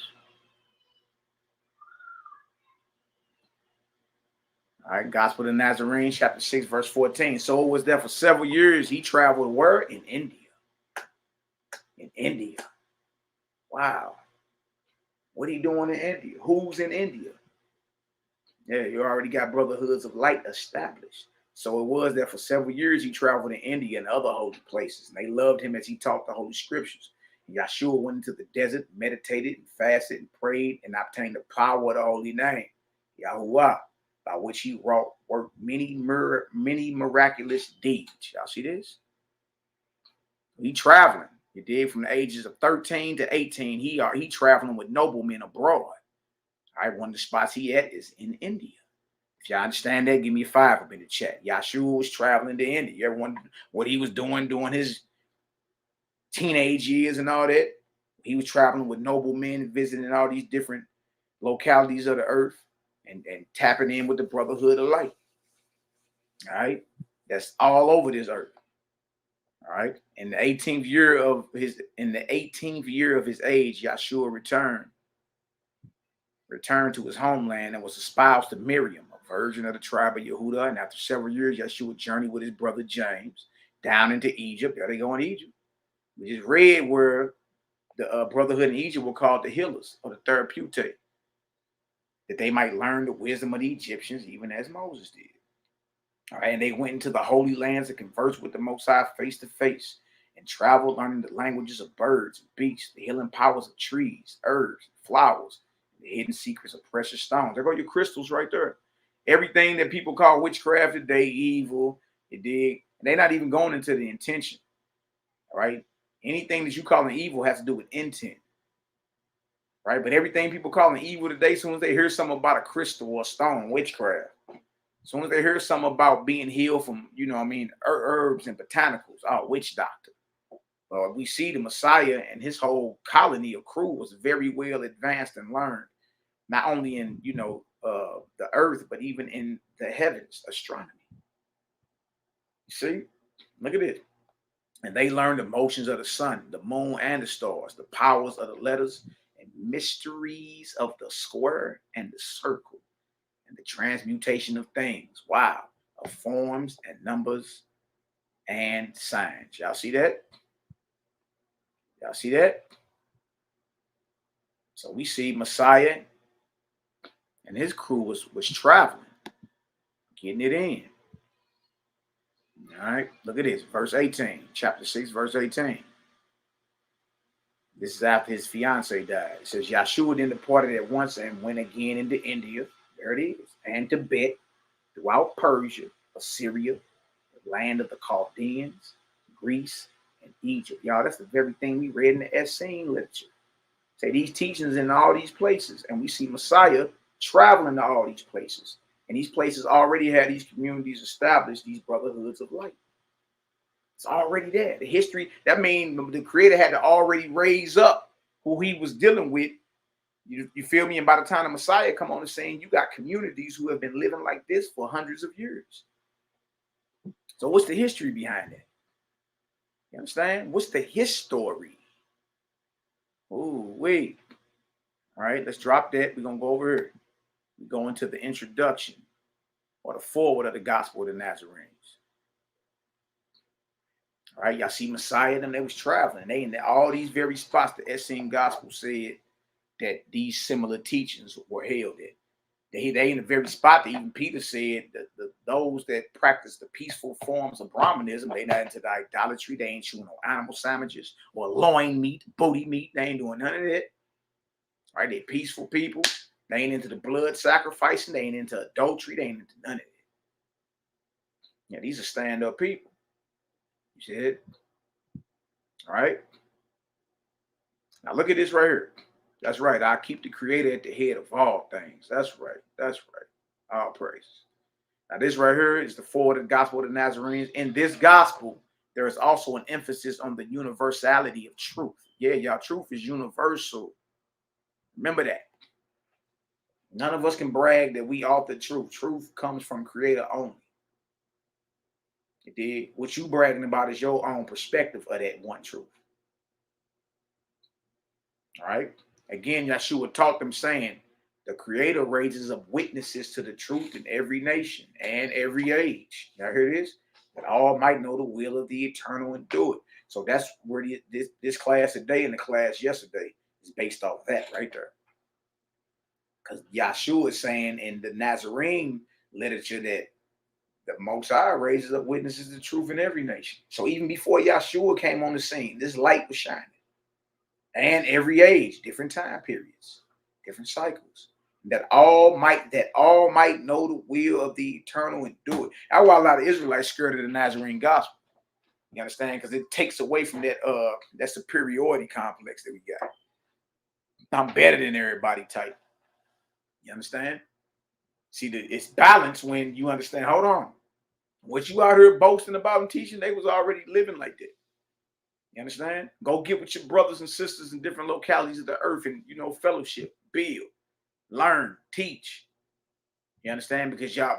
All right, Gospel of Nazarene, chapter 6, verse 14. So it was there for several years. He traveled where? In India. In India. Wow. What are you doing in India? Who's in India? Yeah, you already got brotherhoods of light established. So it was there for several years. He traveled in India and other holy places. And they loved him as he taught the holy scriptures. And Yahshua went into the desert, meditated and fasted and prayed and obtained the power of the holy name, YAH'WH, by which he worked many miraculous deeds. Y'all see this? He traveling. He did from the ages of 13 to 18. He traveling with noblemen abroad. All right, one of the spots he at is in India. If y'all understand that, give me a 5 up in the chat. Yahshua was traveling to India. You ever wonder what he was doing during his teenage years and all that? He was traveling with noblemen, visiting all these different localities of the earth and tapping in with the brotherhood of light. All right, that's all over this earth. All right, in the 18th year of his age, Yahshua returned to his homeland and was espoused to Miriam, a virgin of the tribe of Yehuda. And after several years, Yahshua journeyed with his brother James down into Egypt. There they go in Egypt. We just read where the brotherhood in Egypt were called the healers or the therapeutic, that they might learn the wisdom of the Egyptians, even as Moses did. All right, and they went into the holy lands and conversed with the Most High face to face and traveled, learning the languages of birds and beasts, the healing powers of trees, herbs, flowers, the hidden secrets of precious stones. There go your crystals right there. Everything that people call witchcraft today, evil, they're not even going into the intention. All right, anything that you call an evil has to do with intent. Right, but everything people call an evil today, as soon as they hear something about a crystal or a stone, witchcraft. As soon as they hear something about being healed from, herbs and botanicals, witch doctor. We see the Messiah and his whole colony of crew was very well advanced and learned, not only in, the earth, but even in the heavens, astronomy. You see, look at it. And they learned the motions of the sun, the moon, and the stars, the powers of the letters and mysteries of the square and the circle, and the transmutation of things. Wow. Of forms and numbers and signs. Y'all see that? Y'all see that? So we see Messiah and his crew was traveling, getting it in. All right. Look at this. Verse 18. Chapter 6, verse 18. This is after his fiance died. It says, Yahshua then departed at once and went again into India. There it is. And Tibet, throughout Persia, Assyria, the land of the Chaldeans, Greece, in Egypt. Y'all, that's the very thing we read in the Essenes literature. Say these teachings in all these places, and we see Messiah traveling to all these places. And these places already had these communities established, these brotherhoods of light. It's already there. The history, that means the Creator had to already raise up who he was dealing with. You feel me? And by the time the Messiah come on the scene, you got communities who have been living like this for hundreds of years. So what's the history behind that? You understand? What's the history? Oh, wait. All right, let's drop that. We're going to go over here. We go into the introduction or the forward of the gospel of the Nazarenes. All right, y'all see Messiah and they was traveling. They in all these very spots the Essene gospel said that these similar teachings were held at. They in the very spot that even Peter said that those that practice the peaceful forms of Brahmanism, they not into the idolatry. They ain't chewing no animal sandwiches or loin meat, booty meat. They ain't doing none of that. All right, they peaceful people. They ain't into the blood sacrificing. They ain't into adultery. They ain't into none of that. Yeah, these are stand-up people. You see it? All right. Now look at this right here. That's right. I keep the Creator at the head of all things. That's right. That's right. All praise. Now this right here is the forward of the gospel of the Nazarenes. In this gospel, there is also an emphasis on the universality of truth. Yeah, y'all, truth is universal. Remember that. None of us can brag that we author truth. Truth comes from Creator only. You did. What you bragging about is your own perspective of that one truth. All right. Again, Yeshua taught them saying, the Creator raises up witnesses to the truth in every nation and every age. Y'all hear this? That all might know the will of the eternal and do it. So that's where this class today and the class yesterday is based off that right there. Because Yeshua is saying in the Nazarene literature that the Most High raises up witnesses to the truth in every nation. So even before Yeshua came on the scene, this light was shining. And every age, different time periods, different cycles. That all might know the will of the eternal and do it. That's why a lot of Israelites scared of the Nazarene gospel. You understand? Because it takes away from that superiority complex that we got. I'm better than everybody type. You understand? See, it's balanced when you understand. Hold on. What you out here boasting about and teaching, they was already living like that. You understand? Go get with your brothers and sisters in different localities of the earth and, fellowship, build, learn, teach. You understand?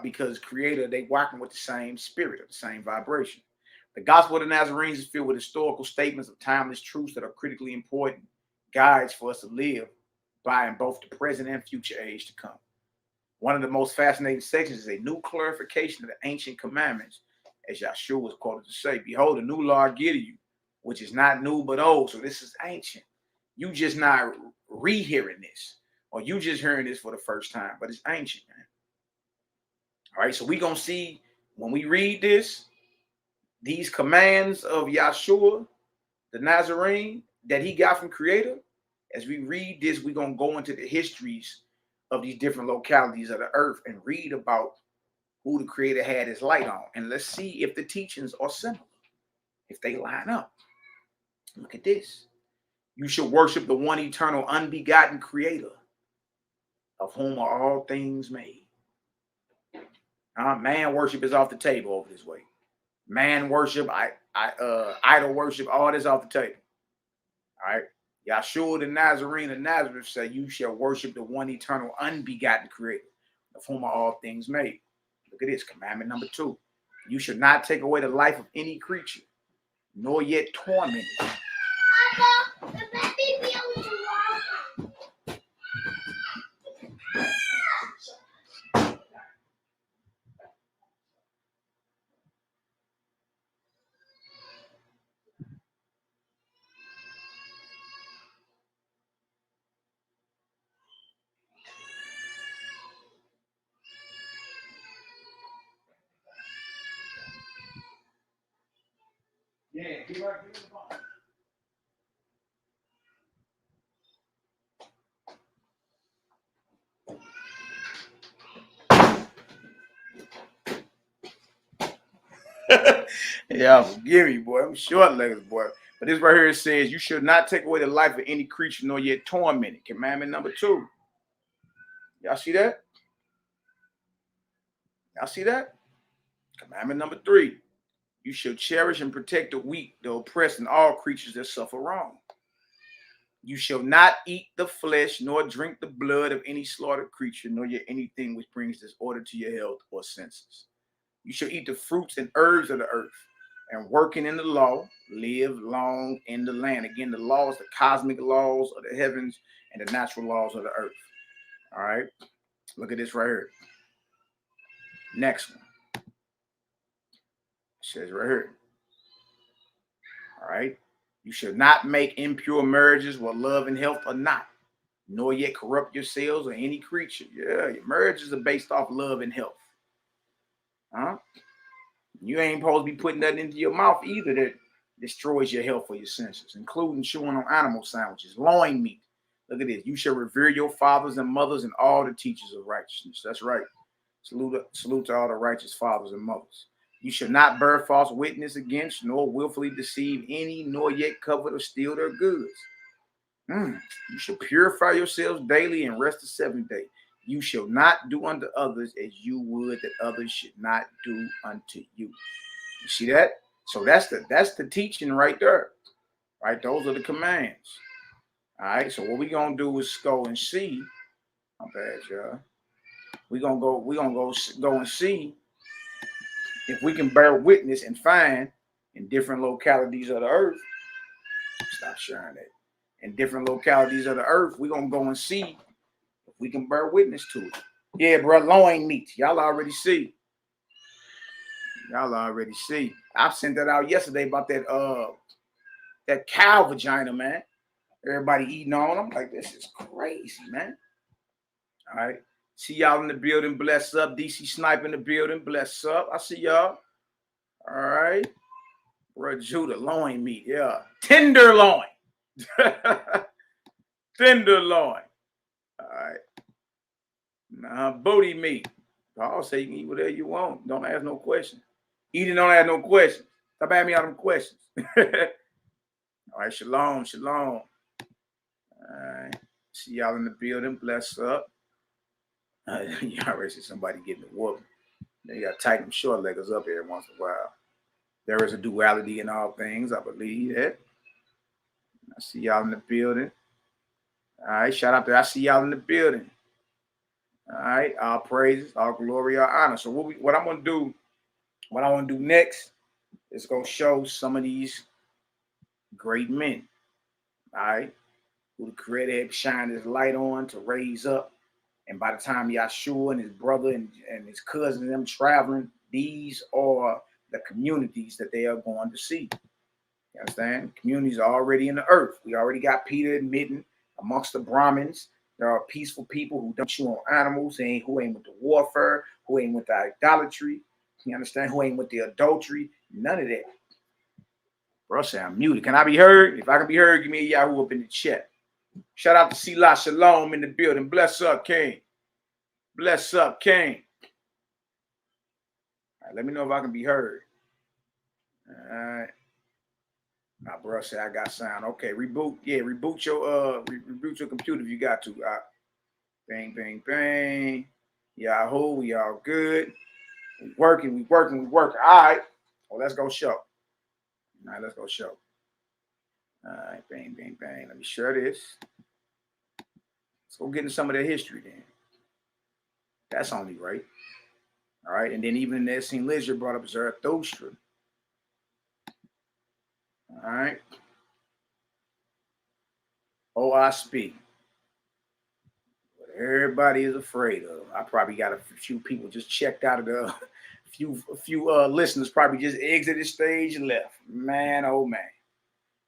Because Creator, they working with the same spirit, the same vibration. The gospel of the Nazarenes is filled with historical statements of timeless truths that are critically important guides for us to live by in both the present and future age to come. One of the most fascinating sections is a new clarification of the ancient commandments, as Yeshua was quoted to say, behold, a new law I give to you, which is not new but old. So this is ancient. You just not rehearing this, or you just hearing this for the first time, but it's ancient, man. All right, so we're going to see when we read this, these commands of Yeshua, the Nazarene, that he got from Creator. As we read this, we're going to go into the histories of these different localities of the earth and read about who the Creator had his light on. And let's see if the teachings are similar, if they line up. Look at this. You should worship the one eternal, unbegotten Creator, of whom are all things made. Man worship is off the table over this way. Man worship, idol worship, all this off the table. All right. Yeshua the Nazarene of Nazareth said, you shall worship the one eternal, unbegotten Creator, of whom are all things made. Look at this, commandment number 2. You should not take away the life of any creature, nor yet torment it. Yeah, be right here. Yeah, forgive me, boy. I'm short legs, boy. But this right here, it says, you should not take away the life of any creature, nor yet torment it. Commandment number 2. Y'all see that? Y'all see that? Commandment number 3. You shall cherish and protect the weak, the oppressed, and all creatures that suffer wrong. You shall not eat the flesh, nor drink the blood of any slaughtered creature, nor yet anything which brings disorder to your health or senses. You shall eat the fruits and herbs of the earth, and working in the law, live long in the land. Again, the laws, the cosmic laws of the heavens and the natural laws of the earth. All right. Look at this right here. Next one. It says right here. All right. You shall not make impure marriages where love and health are not, nor yet corrupt yourselves or any creature. Yeah, your marriages are based off love and health. Huh? You ain't supposed to be putting nothing into your mouth either that destroys your health or your senses, including chewing on animal sandwiches, loin meat. Look at this. You shall revere your fathers and mothers and all the teachers of righteousness. That's right. Salute to all the righteous fathers and mothers. You shall not bear false witness against, nor willfully deceive any, nor yet covet or steal their goods. You shall purify yourselves daily and rest the 7th day. You shall not do unto others as you would that others should not do unto you. You see that? So that's the teaching right there. Right? Those are the commands. All right. So what we're gonna do is go and see. My bad, y'all. We're gonna go and see if we can bear witness and find in different localities of the earth. Stop sharing that. In different localities of the earth, we're gonna go and see if we can bear witness to it. Yeah, bro, loin meat. Y'all already see. Y'all already see. I sent that out yesterday about that cow vagina, man. Everybody eating on. I'm like, this is crazy, man. All right. See y'all in the building. Bless up. DC Snipe in the building. Bless up. I see y'all. All right. Bro, Judah, loin meat. Yeah. Tenderloin. Tenderloin. All right. Nah, booty meat. Paul say you can eat whatever you want. Don't ask no questions. Eat it, don't ask no questions. Stop asking me all them questions. All right, shalom, shalom. All right. See y'all in the building. Bless up. You already see somebody getting the whoop. They got to tighten them short leggers up every once in a while. There is a duality in all things, I believe that. I see y'all in the building. All right, shout out there. I see y'all in the building. All right, all praises, all glory, all honor. So what I want to do next is going to show some of these great men, all right, who the Creator had shined his light on to raise up. And by the time Yahshua and his brother and his cousin and them traveling, these are the communities that they are going to see. You understand? Communities are already in the earth. We already got Peter admitting amongst the Brahmins, there are peaceful people who don't chew on animals, who ain't with the warfare, who ain't with the idolatry. You understand? Who ain't with the adultery? None of that. Bro, say I'm muted. Can I be heard? If I can be heard, give me a Yahoo up in the chat. Shout out to Selah Shalom in the building. Bless up, King. Bless up, King. All right, let me know if I can be heard. All right. My bro said I got sound. Okay, reboot. Yeah, reboot your computer if you got to. Bang, bang, bang. Yahoo, we all good. We working. All right. Well, let's go show. All right, let's go show. All right, bang, bang, bang. Let me share this. Let's go get into some of their history then. That's only right. All right, and then even in the Essenes literature brought up Zarathustra. All right. Oh, I speak. What everybody is afraid of. I probably got a few people just checked out of the few listeners probably just exited stage and left. Man, oh man.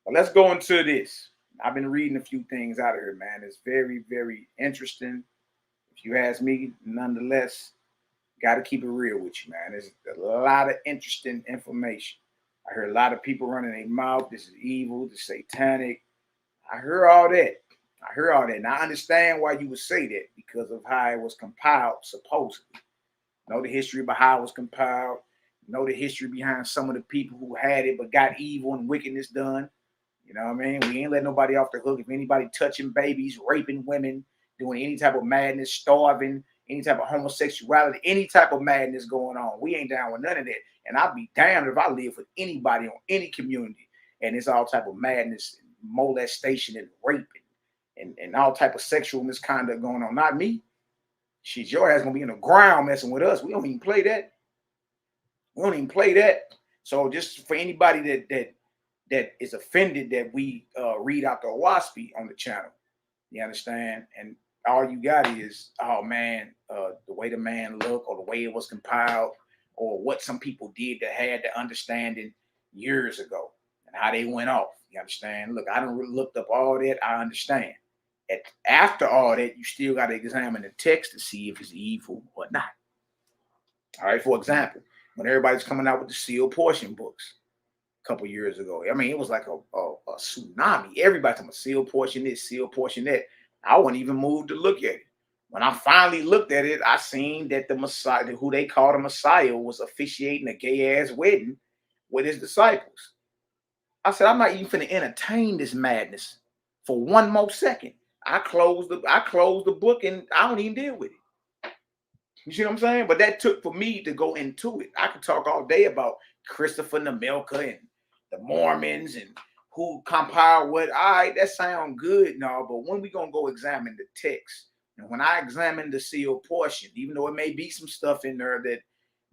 But let's go into this. I've been reading a few things out of here, man. It's very, very interesting. If you ask me, nonetheless, got to keep it real with you, man. There's a lot of interesting information. I heard a lot of people running their mouth. This is evil. This is satanic. I heard all that. And I understand why you would say that because of how it was compiled, supposedly. Know the history about how it was compiled. know the history behind some of the people who had it but got evil and wickedness done. You know what I mean? We ain't let nobody off the hook. If anybody touching babies, raping women, doing any type of madness, starving, any type of homosexuality, any type of madness going on, we ain't down with none of that. And I'd be damned if I live with anybody on any community and it's all type of madness, molestation, and rape, and all type of sexual misconduct going on. Not me. Shit, your ass gonna be in the ground messing with us. We don't even play that. We don't even play that. So just for anybody that is offended that we read out the WASP on the channel, you understand? And all you got is, oh man, the way the man looked, or the way it was compiled, or what some people did that had the understanding years ago and how they went off. You understand? Look, I done looked up all that. I understand. After all that, you still got to examine the text to see if it's evil or not. All right. For example, when everybody's coming out with the sealed portion books a couple years ago, I mean, it was like a tsunami. Everybody talking about sealed portion this, sealed portion that. I wasn't even moved to look at it. When I finally looked at it, I seen that the Messiah, who they called the Messiah, was officiating a gay-ass wedding with his disciples. I said, I'm not even finna entertain this madness for one more second. I closed the book and I don't even deal with it. You see what I'm saying? But that took for me to go into it. I could talk all day about Christopher Nemelka and the Mormons and who compiled what. All right, that sound good, no, but when we gonna go examine the text? And when I examine the sealed portion, even though it may be some stuff in there that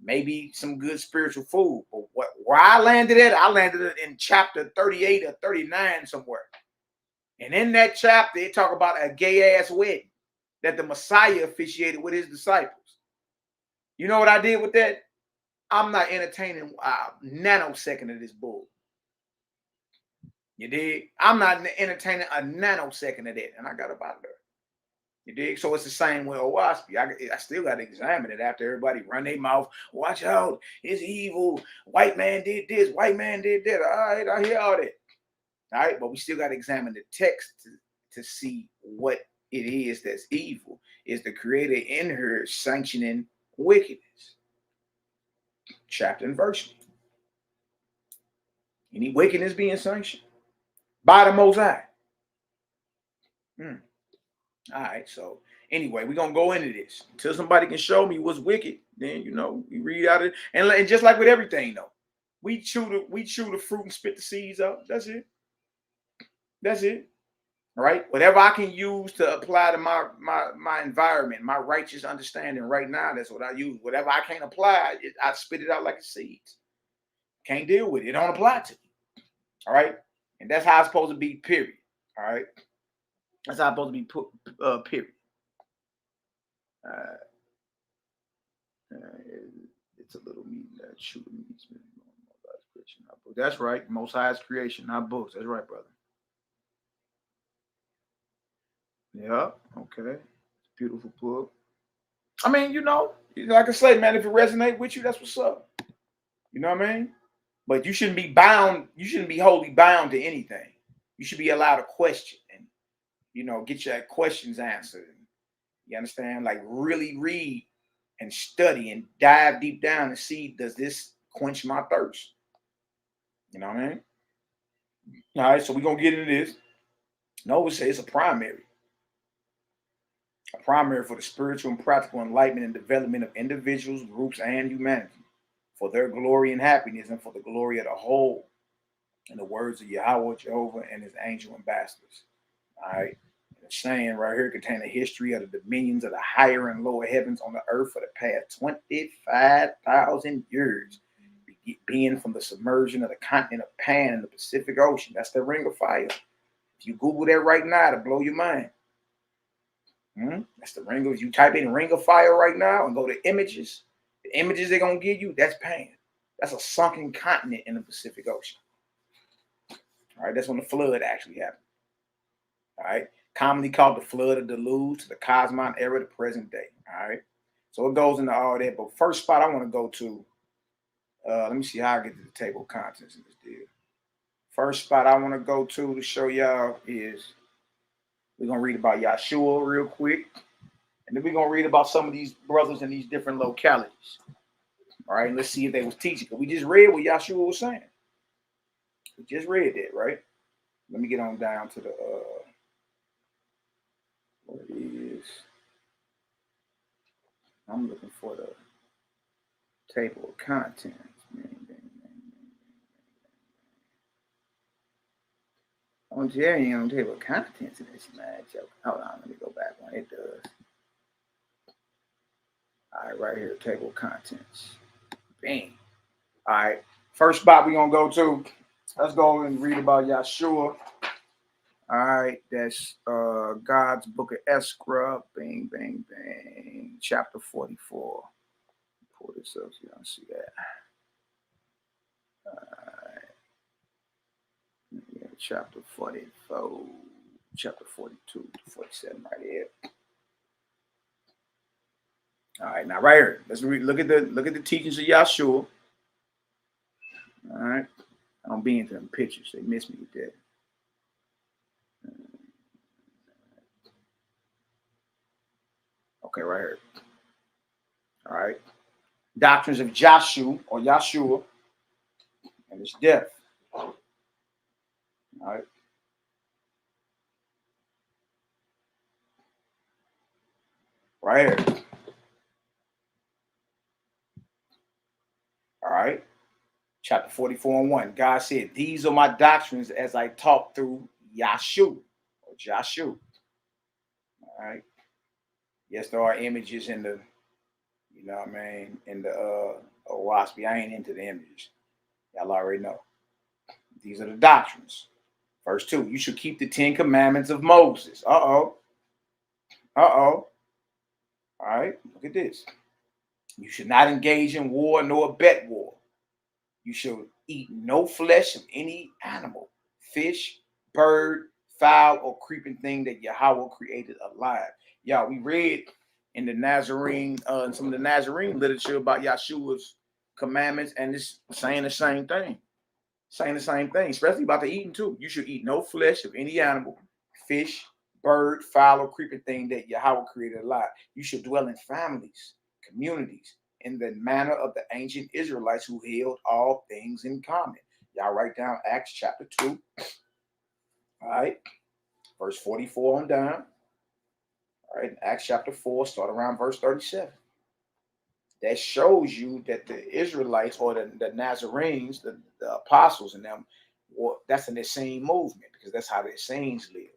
may be some good spiritual food, but where I landed in chapter 38 or 39 somewhere. And in that chapter, they talk about a gay-ass wedding that the Messiah officiated with his disciples. You know what I did with that? I'm not entertaining a nanosecond of this bull. You dig? I'm not entertaining a nanosecond of that. And I got about there. You dig? So it's the same with WASP. I still got to examine it after everybody run their mouth. Watch out. It's evil. White man did this. White man did that. All right. I hear all that. All right, but we still got to examine the text to see what it is that's evil. Is the Creator in her sanctioning wickedness? Chapter and verse. Any wickedness being sanctioned by the Most High? All right, so anyway, we're gonna go into this until somebody can show me what's wicked. Then we read out it, and just like with everything, though, we chew the fruit and spit the seeds out. That's it. That's it. All right. Whatever I can use to apply to my environment, my righteous understanding right now, that's what I use. Whatever I can't apply, I spit it out like a seed. Can't deal with it. It don't apply to me. All right. And that's how it's supposed to be, period. All right. That's how it's supposed to be put, period. It's a little meeting that shooting meets me. That's right. Most High's creation, not books. That's right, brother. Yeah, okay. Beautiful book. I mean, like I say, man, if it resonates with you, that's what's up. You know what I mean? But you shouldn't be bound. You shouldn't be wholly bound to anything. You should be allowed to question and, get your questions answered. You understand? Like really read and study and dive deep down and see, does this quench my thirst? You know what I mean? All right, so we're going to get into this. Nova says it's a primary for the spiritual and practical enlightenment and development of individuals, groups, and humanity, for their glory and happiness, and for the glory of the whole, in the words of Yahweh, Jehovah, and his angel ambassadors. All right. And the saying right here contains a history of the dominions of the higher and lower heavens on the earth for the past 25,000 years, being from the submersion of the continent of Pan in the Pacific Ocean. That's the ring of fire. If you Google that right now, it'll blow your mind. That's the ring of. You type in ring of fire right now and go to images. The images they're gonna give you, that's Pan. That's a sunken continent in the Pacific Ocean. All right, that's when the flood actually happened. All right, commonly called the flood of deluge, to the Cosmon era, the present day. All right, so it goes into all that. But first spot I want to go to. Let me see how I get to the table of contents in this deal. First spot I want to go to show y'all is. We're going to read about Yahshua real quick. And then we're going to read about some of these brothers in these different localities. All right, let's see if they was teaching. We just read what Yahshua was saying. We just read that, right? Let me get on down to the what it is. I'm looking for the table of contents. Oh, Jerry on the table of contents in this matchup. Hold on, let me go back one. It does. All right, right here, table of contents. Bang. All right, first spot we're gonna go to. Let's go and read about Yahshua. All right, that's God's book of Esra. Bang, bang, bang. Chapter 44. Pull this up so y'all see that. All right. Yeah, chapter 44, chapter 42 to 47 right here. All right, now right here, let's look at the teachings of Yahshua. All right, I don't be into them pictures; they miss me with that. Okay, right here. All right, doctrines of Joshua or Yahshua and his death. All right. Right here. All right. Chapter 44 and 1. God said, these are my doctrines as I talk through Yahshua or Joshua. All right. Yes, there are images in the, you know what I mean, in the WASP. I ain't into the images. Y'all already know. These are the doctrines. Verse 2. You should keep the 10 commandments of Moses. Uh-oh. Uh-oh. All right. Look at this. You should not engage in war nor abet war. You shall eat no flesh of any animal, fish, bird, fowl, or creeping thing that Yahweh created alive. Y'all, we read in the Nazarene, some of the Nazarene literature about Yahshua's commandments, and it's saying the same thing. Saying the same thing, especially about the eating too. You should eat no flesh of any animal, fish, bird, fowl, or creeping thing that Yahweh created alive. You should dwell in families, communities, in the manner of the ancient Israelites who held all things in common. Y'all write down Acts chapter 2. All right. Verse 44 on down. All right. Acts chapter 4, start around verse 37. That shows you that the Israelites or the Nazarenes, the apostles and them, well, that's in the same movement because that's how the Essenes lived.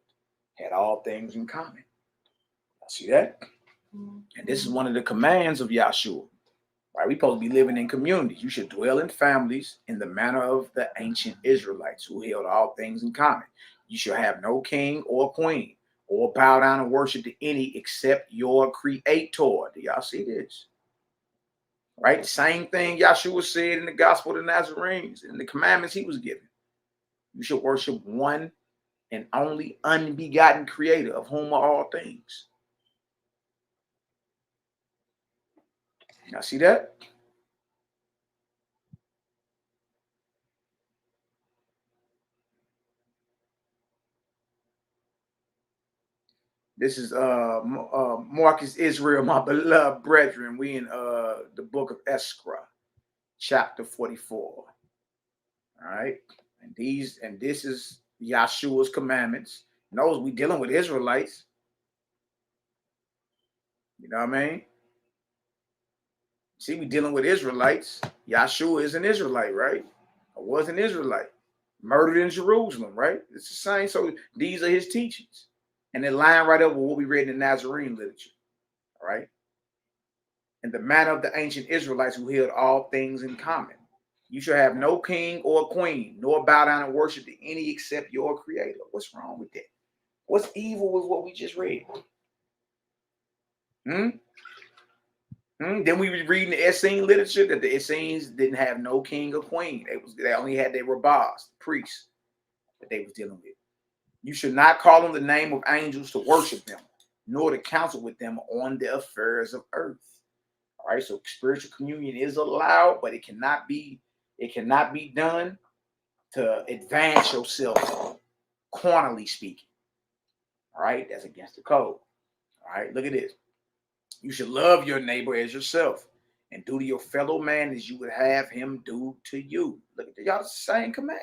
Had all things in common. See that? And this is one of the commands of Yahshua. Right, we supposed to be living in communities. You should dwell in families in the manner of the ancient Israelites who held all things in common. You shall have no king or queen or bow down and worship to any except your creator. Do y'all see this? Right? Same thing Yahshua said in the gospel of the Nazarenes, in the commandments he was given. You should worship one and only unbegotten creator of whom are all things. Y'all see that? This is Marcus Israel, my beloved brethren. We in the book of Esra, chapter 44. All right. And this is Yahshua's commandments. Notice we dealing with Israelites. You know what I mean? See, we dealing with Israelites. Yahshua is an Israelite, right? Or was an Israelite. Murdered in Jerusalem, right? It's the same. So these are his teachings. And they line right up with what we read in the Nazarene literature. All right. In the manner of the ancient Israelites who held all things in common. You shall have no king or queen, nor bow down and worship to any except your creator. What's wrong with that? What's evil with what we just read? Then we were reading the Essene literature that the Essenes didn't have no king or queen. They only had their rabbis, priests, that they was dealing with. You should not call on the name of angels to worship them, nor to counsel with them on the affairs of earth. All right, so spiritual communion is allowed, but it cannot be done to advance yourself, carnally speaking. All right, that's against the code. All right, look at this. You should love your neighbor as yourself. and do to your fellow man as you would have him do to you. Look at y'all, the same commands.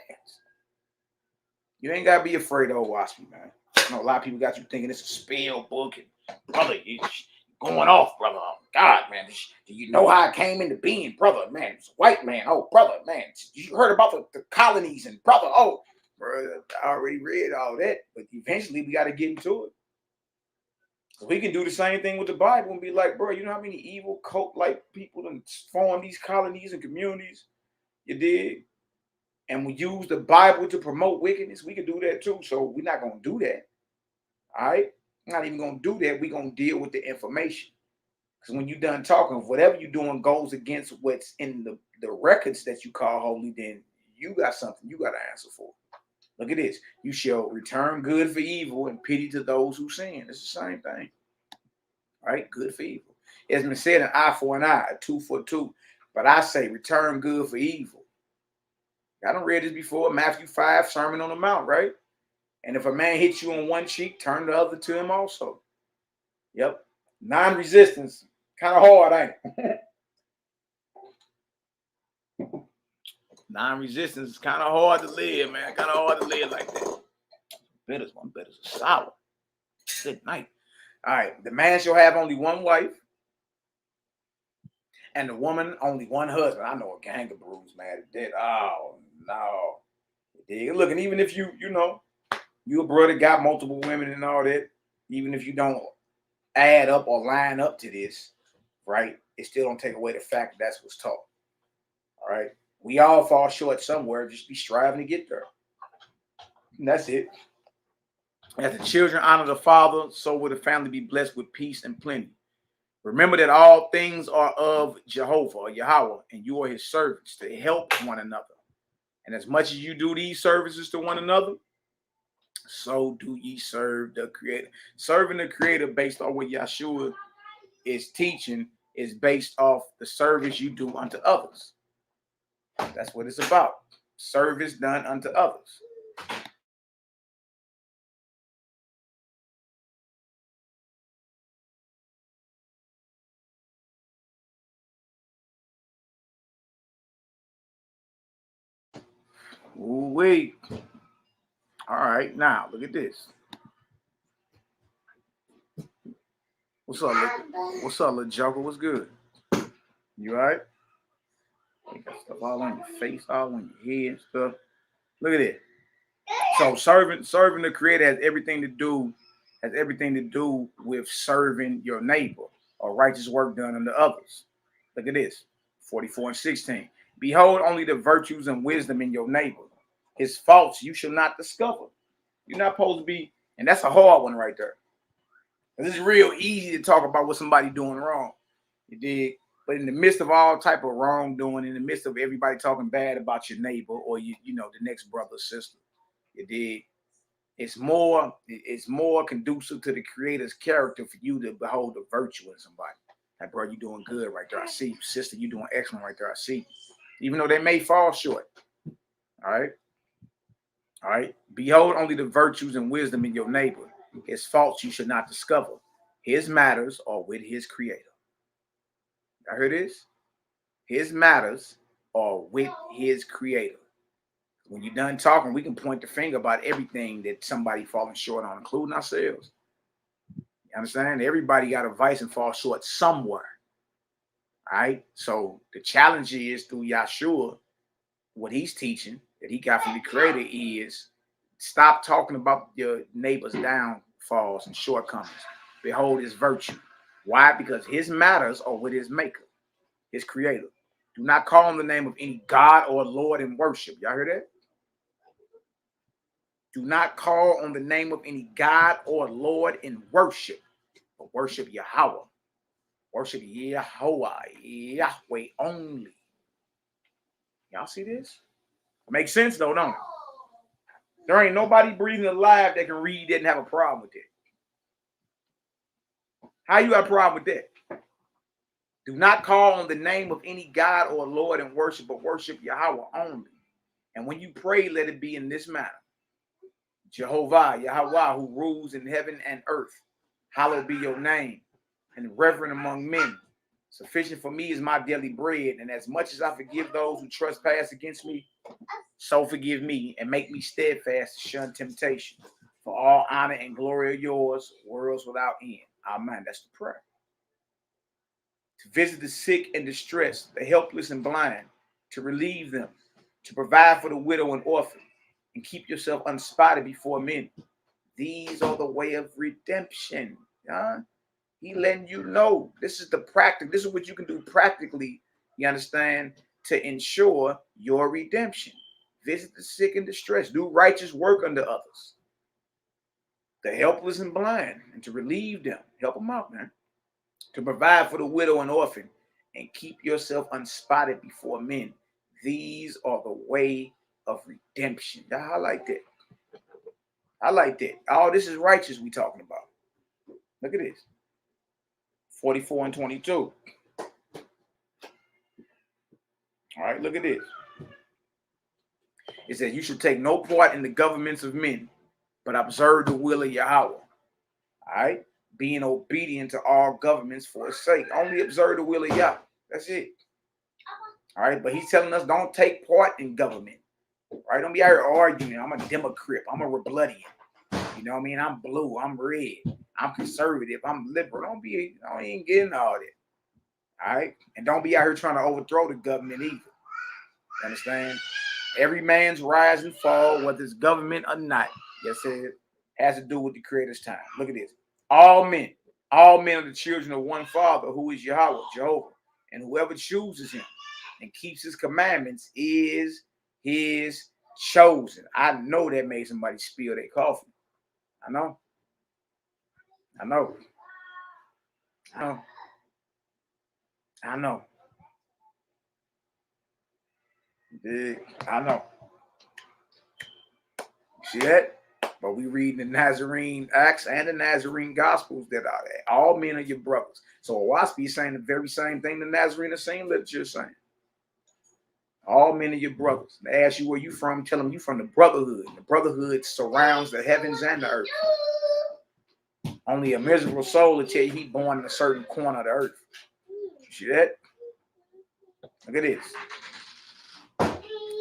You ain't gotta be afraid of watch me, man. I know a lot of people got you thinking it's a spell book, and brother, you going off, brother. Oh, God, man, do you know how I came into being, brother? Man, it's a white man. Oh, brother, man, you heard about the colonies, and brother, oh, brother, I already read all that, but eventually we got to get into it. So we can do the same thing with the Bible and be like, bro, you know how many evil cult-like people that form these colonies and communities? You dig? And we use the Bible to promote wickedness. We can do that too. So we're not going to do that. All right? We're not even going to do that. We're going to deal with the information. Because when you're done talking, whatever you're doing goes against what's in the records that you call holy, then you got something you got to answer for. Look at this. You shall return good for evil and pity to those who sin. It's the same thing. All right? Good for evil. It's been said, an eye for an eye, a tooth for a tooth. But I say return good for evil. I done read this before, Matthew 5, Sermon on the Mount, right? And if a man hits you on one cheek, turn the other to him also. Yep. Non-resistance. Kind of hard, ain't it? Non-resistance is kind of hard to live, man. Kind of hard to live like that. Bitters, one bitters are sour. Good night. All right. The man shall have only one wife, and the woman only one husband. I know a gang of brews, man. Dead. Oh, no. Look, and even if you a brother got multiple women and all that, even if you don't add up or line up to this, right, it still don't take away the fact that that's what's taught. All right. We all fall short somewhere. Just be striving to get there. And that's it. As the children honor the father, so will the family be blessed with peace and plenty. Remember that all things are of Jehovah or Yahweh, and you are his servants to help one another. And as much as you do these services to one another, so do ye serve the Creator. Serving the Creator based on what Yahshua is teaching is based off the service you do unto others. That's what it's about. Service done unto others. Ooh-wee. All right, now look at this. What's up, little Joker? What's good? You all right? You got stuff all on your face, all on your head and stuff. Look at it. So serving the Creator has everything to do with serving your neighbor or righteous work done unto others. Look at this. 44 and 16. Behold only the virtues and wisdom in your neighbor. His faults you shall not discover. You're not supposed to be, and that's a hard one right there. This is real easy to talk about what somebody doing wrong. You dig? But in the midst of all type of wrongdoing, in the midst of everybody talking bad about your neighbor or the next brother or sister, you dig? It's more conducive to the Creator's character for you to behold the virtue in somebody. Like, bro, you doing good right there. I see you. Sister, you doing excellent right there. I see you. Even though they may fall short. All right. All right. Behold only the virtues and wisdom in your neighbor. His faults you should not discover. His matters are with his Creator. I heard this? His matters are with his Creator. When you're done talking, we can point the finger about everything that somebody falling short on, including ourselves. You understand? Everybody got a vice and fall short somewhere. All right? So the challenge is through Yahshua, what he's teaching that he got from the Creator is stop talking about your neighbor's downfalls and shortcomings. Behold his virtue. Why? Because his matters are with his maker, his Creator. Do not call on the name of any God or Lord in worship. Y'all heard that? Do not call on the name of any God or Lord in worship, but worship Yahweh. Worship Yahweh only. Y'all see this? Makes sense though, don't it? There ain't nobody breathing alive that can read that and have a problem with it. How you got a problem with that? Do not call on the name of any God or Lord in worship, but worship Yahweh only. And when you pray, let it be in this manner. Jehovah, Yahweh, who rules in heaven and earth, hallowed be your name, and reverend among men. Sufficient for me is my daily bread, and as much as I forgive those who trespass against me, so forgive me, and make me steadfast to shun temptation. For all honor and glory are yours, worlds without end. Amen. That's the prayer. To visit the sick and distressed, the helpless and blind, to relieve them, to provide for the widow and orphan, and keep yourself unspotted before men. These are the way of redemption. He letting you know this is the practice. This is what you can do practically, you understand, to ensure your redemption. Visit the sick and distressed. Do righteous work unto others. The helpless and blind, and to relieve them. Help them out, man. To provide for the widow and orphan, and keep yourself unspotted before men. These are the way of redemption. I like that. I like that. All this is righteous we talking about. Look at this. 44 and 22. All right, look at this. It says, you should take no part in the governments of men, but observe the will of Yahweh. All right? Being obedient to all governments for his sake. Only observe the will of Yah. That's it. All right? But he's telling us don't take part in government. All right? Don't be out here arguing. I'm a Democrat. I'm a Republican. You know what I mean? I'm blue. I'm red. I'm conservative. I'm liberal. Don't even get into all that. All right? And don't be out here trying to overthrow the government either. You understand? Every man's rise and fall, whether it's government or not, yes, it has to do with the Creator's time. Look at this. All men are the children of one Father, who is Yahweh, Jehovah. And whoever chooses him and keeps his commandments is his chosen. I know that made somebody spill their coffee. I know. I know. See that? But we read the Nazarene Acts and the Nazarene Gospels that are there. All men are your brothers. So YAH'KI is saying the very same thing the Nazarene is saying, literature is saying. All men are your brothers. They ask you where you from, tell them you from the brotherhood. The brotherhood surrounds the heavens and the earth. Only a miserable soul will tell you he born in a certain corner of the earth. You see that? Look at this.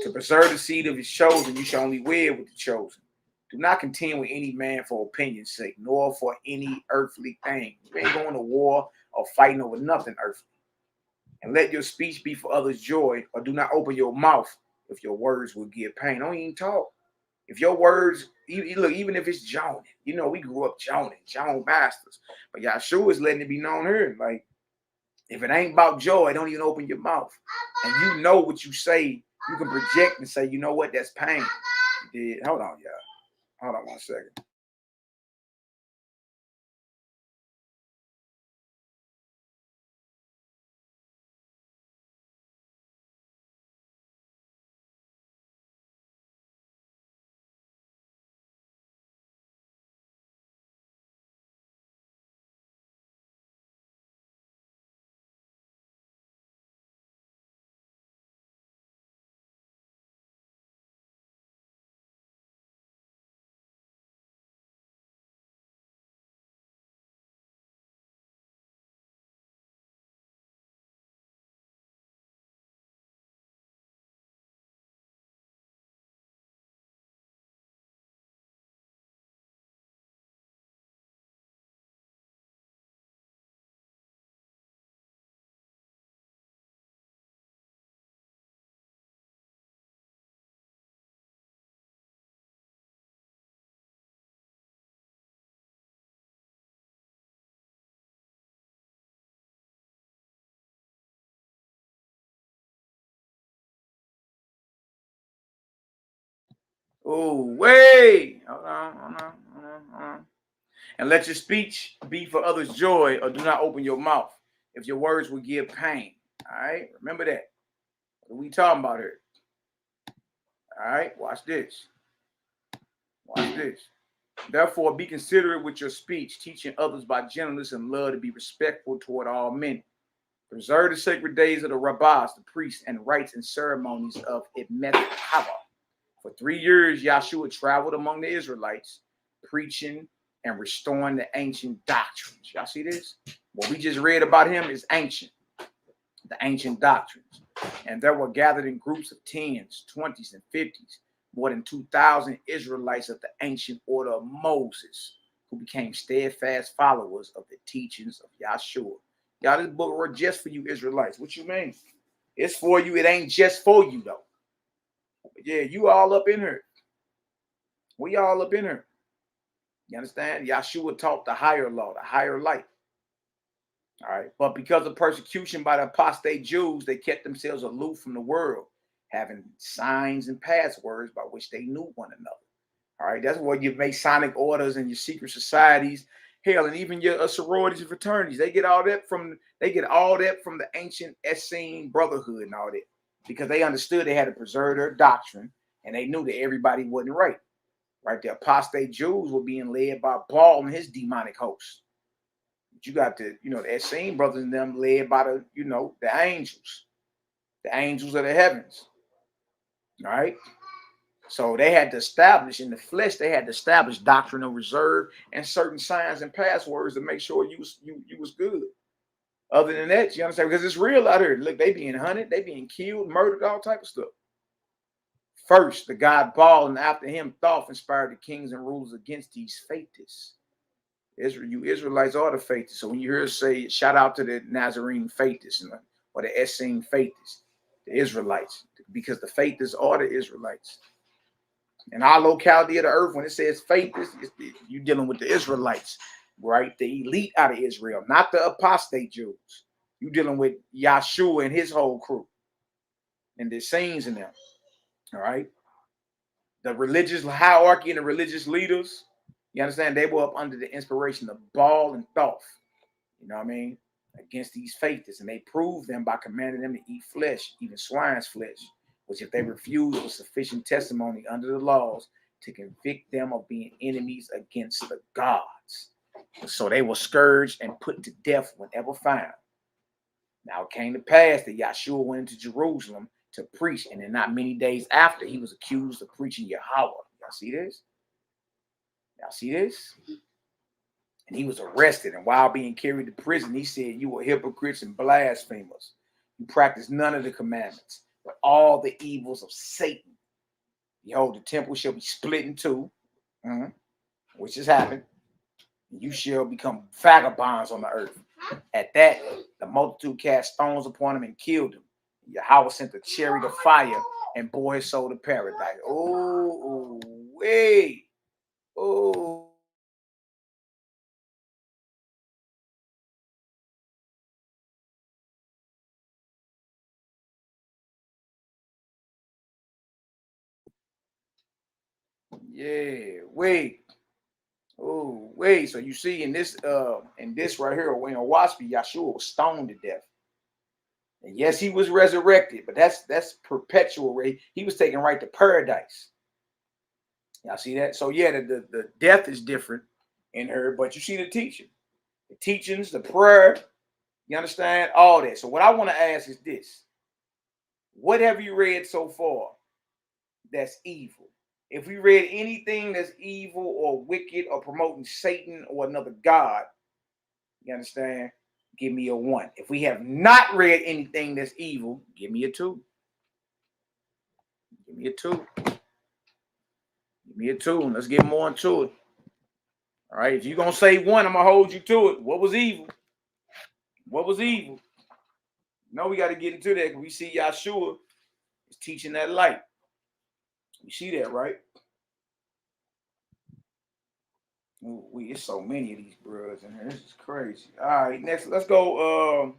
To preserve the seed of his chosen, you shall only wear with the chosen. Do not contend with any man for opinion's sake, nor for any earthly thing. You ain't going to war or fighting over nothing earthly. And let your speech be for others' joy, or do not open your mouth if your words will give pain. Don't even talk. If your words, look, even if it's joning, you know, we grew up joning, John Masters. But Yahshua is letting it be known here. Like, if it ain't about joy, don't even open your mouth. And you know what you say, you can project and say, you know what, that's pain. Hold on, y'all. Hold on 1 second. Oh, wait. Hold on. And let your speech be for others' joy, or do not open your mouth if your words will give pain. All right? Remember that. What are we talking about here? All right? Watch this. Watch this. Therefore, be considerate with your speech, teaching others by gentleness and love to be respectful toward all men. Preserve the sacred days of the rabbis, the priests, and rites and ceremonies of MELCHIZEDEK. For 3 years, Yahshua traveled among the Israelites, preaching and restoring the ancient doctrines. Y'all see this? What we just read about him is ancient. the ancient doctrines. And there were gathered in groups of 10s, 20s, and 50s, more than 2,000 Israelites of the ancient order of Moses, who became steadfast followers of the teachings of Yahshua. Y'all, this book was just for you Israelites. What you mean? It's for you. It ain't just for you, though. But yeah, you all up in here. We all up in here. You understand? Yahshua taught the higher law, the higher light. All right. But because of persecution by the apostate Jews, they kept themselves aloof from the world, having signs and passwords by which they knew one another. All right. That's why your Masonic orders and your secret societies, hell, and even your sororities and fraternities, they get all that from the ancient Essene brotherhood and all that, because they understood they had to preserve their doctrine, and they knew that everybody wasn't right. Right. The apostate Jews were being led by Baal and his demonic hosts. You got the Essene brothers and them led by the angels of the heavens. All right. So they had to establish in the flesh, they had to establish doctrine of reserve and certain signs and passwords to make sure you was good. Other than that, you understand? Because it's real out here. Look, they being hunted, they being killed, murdered, all type of stuff. First, the god Baal, and after him, Thoth inspired the kings and rulers against these faithists. You Israelites are the faithists. So when you hear us say, shout out to the Nazarene faithists or the Essene faithists, the Israelites, because the faithists are the Israelites. In our locality of the earth, when it says faithists, you're dealing with the Israelites, right? The elite out of Israel, not the apostate Jews. You're dealing with Yahshua and his whole crew and the Essenes in them. All right. The religious hierarchy and the religious leaders, you understand, they were up under the inspiration of Baal and Thoth, you know what I mean, against these faithists. And they proved them by commanding them to eat flesh, even swine's flesh, which if they refused was sufficient testimony under the laws to convict them of being enemies against the gods. So they were scourged and put to death whenever found. Now it came to pass that Yahshua went into Jerusalem to preach, and then not many days after, he was accused of preaching Yahweh. Y'all see this? Y'all see this? And he was arrested, and while being carried to prison, he said, "You are hypocrites and blasphemers. You practice none of the commandments, but all the evils of Satan. Behold, the temple shall be split in two," which has happened. "And you shall become vagabonds on the earth." At that, the multitude cast stones upon him and killed him. Yahweh sent a chariot of fire and bore his soul to paradise. Oh, wait. Oh. Yeah, wait. Oh, wait. So you see in this right here, when Waspi, Yahshua was stoned to death. And yes, he was resurrected, but that's perpetual. He was taken right to paradise. Y'all see that? So yeah, the death is different in her, but you see the teaching. The teachings, the prayer, you understand? All that. So what I want to ask is this. What have you read so far that's evil? If we read anything that's evil or wicked or promoting Satan or another god, you understand? Give me a 1. If we have not read anything that's evil, give me a 2. Give me a 2. Give me a 2. Let's get more into it. All right. If you're going to say 1, I'm going to hold you to it. What was evil? What was evil? No, we got to get into that because we see Yahshua is teaching that light. You see that, right? Ooh, it's so many of these brothers in here. This is crazy. All right, next, let's go.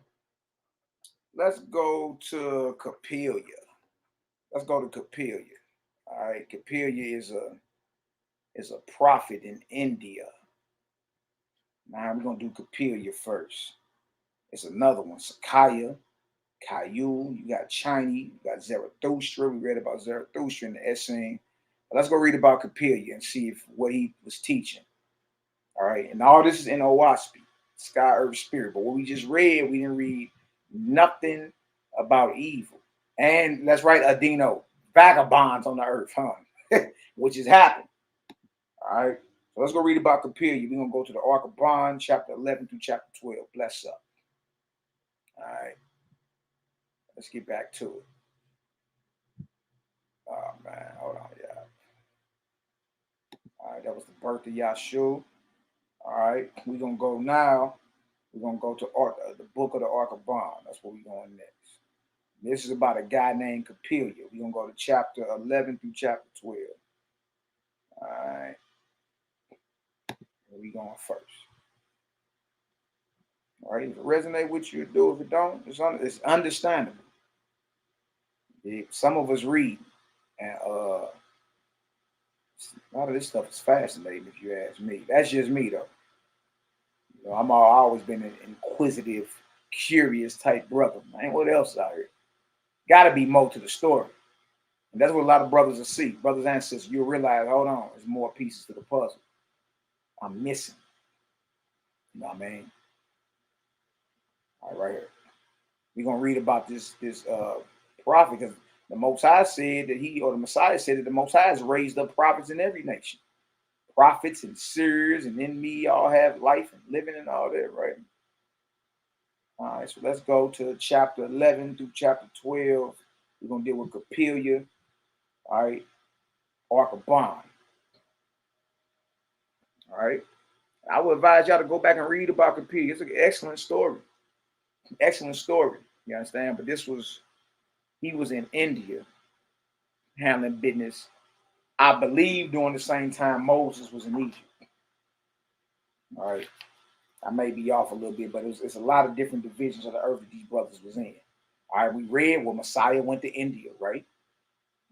Let's go to Capilla. Let's go to Capilla. All right, Capilla is a prophet in India. Now we're gonna do Capilla first. It's another one, Sakaya, Caillou. You got Chinese. You got Zarathustra. We read about Zarathustra in the Essenes. But let's go read about Capilla and see what he was teaching. All right, and all this is in Owaspi, Sky, Earth, Spirit. But what we just read, we didn't read nothing about evil. And let's write Adino, vagabonds on the earth, which has happened. All right, so let's go read about Capilla. We're going to go to the Ark of Bond, chapter 11 through chapter 12. Bless up. All right. Let's get back to it. Oh man, hold on, y'all. All right, that was the birth of Yahshua. All right, we're gonna go now. We're gonna go to the book of the Ark of Bond. That's where we're going next. This is about a guy named Kepha. We're gonna go to chapter 11 through chapter 12. All right, where we going first? All right, if it resonate with you, do. If it don't, it's understandable. Some of us read, and a lot of this stuff is fascinating. If you ask me, that's just me though. You know, I've always been an inquisitive, curious type brother. Man, what else out here? Got to be more to the story, and that's what a lot of brothers will see. Brothers and sisters, you'll realize, hold on, there's more pieces to the puzzle I'm missing. You know what I mean? All right, right here. We're gonna read about this prophet, because the Most High said that the Messiah said that the Most High has raised up prophets in every nation. Prophets and seers and in me all have life and living and all that, right? All right, so let's go to chapter 11 through chapter 12. We're gonna deal with Kepha. All right, Ark of Bond. All right, I would advise y'all to go back and read about Kepha. It's an excellent story. Excellent story. You understand? But he was in India handling business, I believe, during the same time Moses was in Egypt. All right. I may be off a little bit, but it's a lot of different divisions of the earth that these brothers was in. All right, we read where Messiah went to India, right?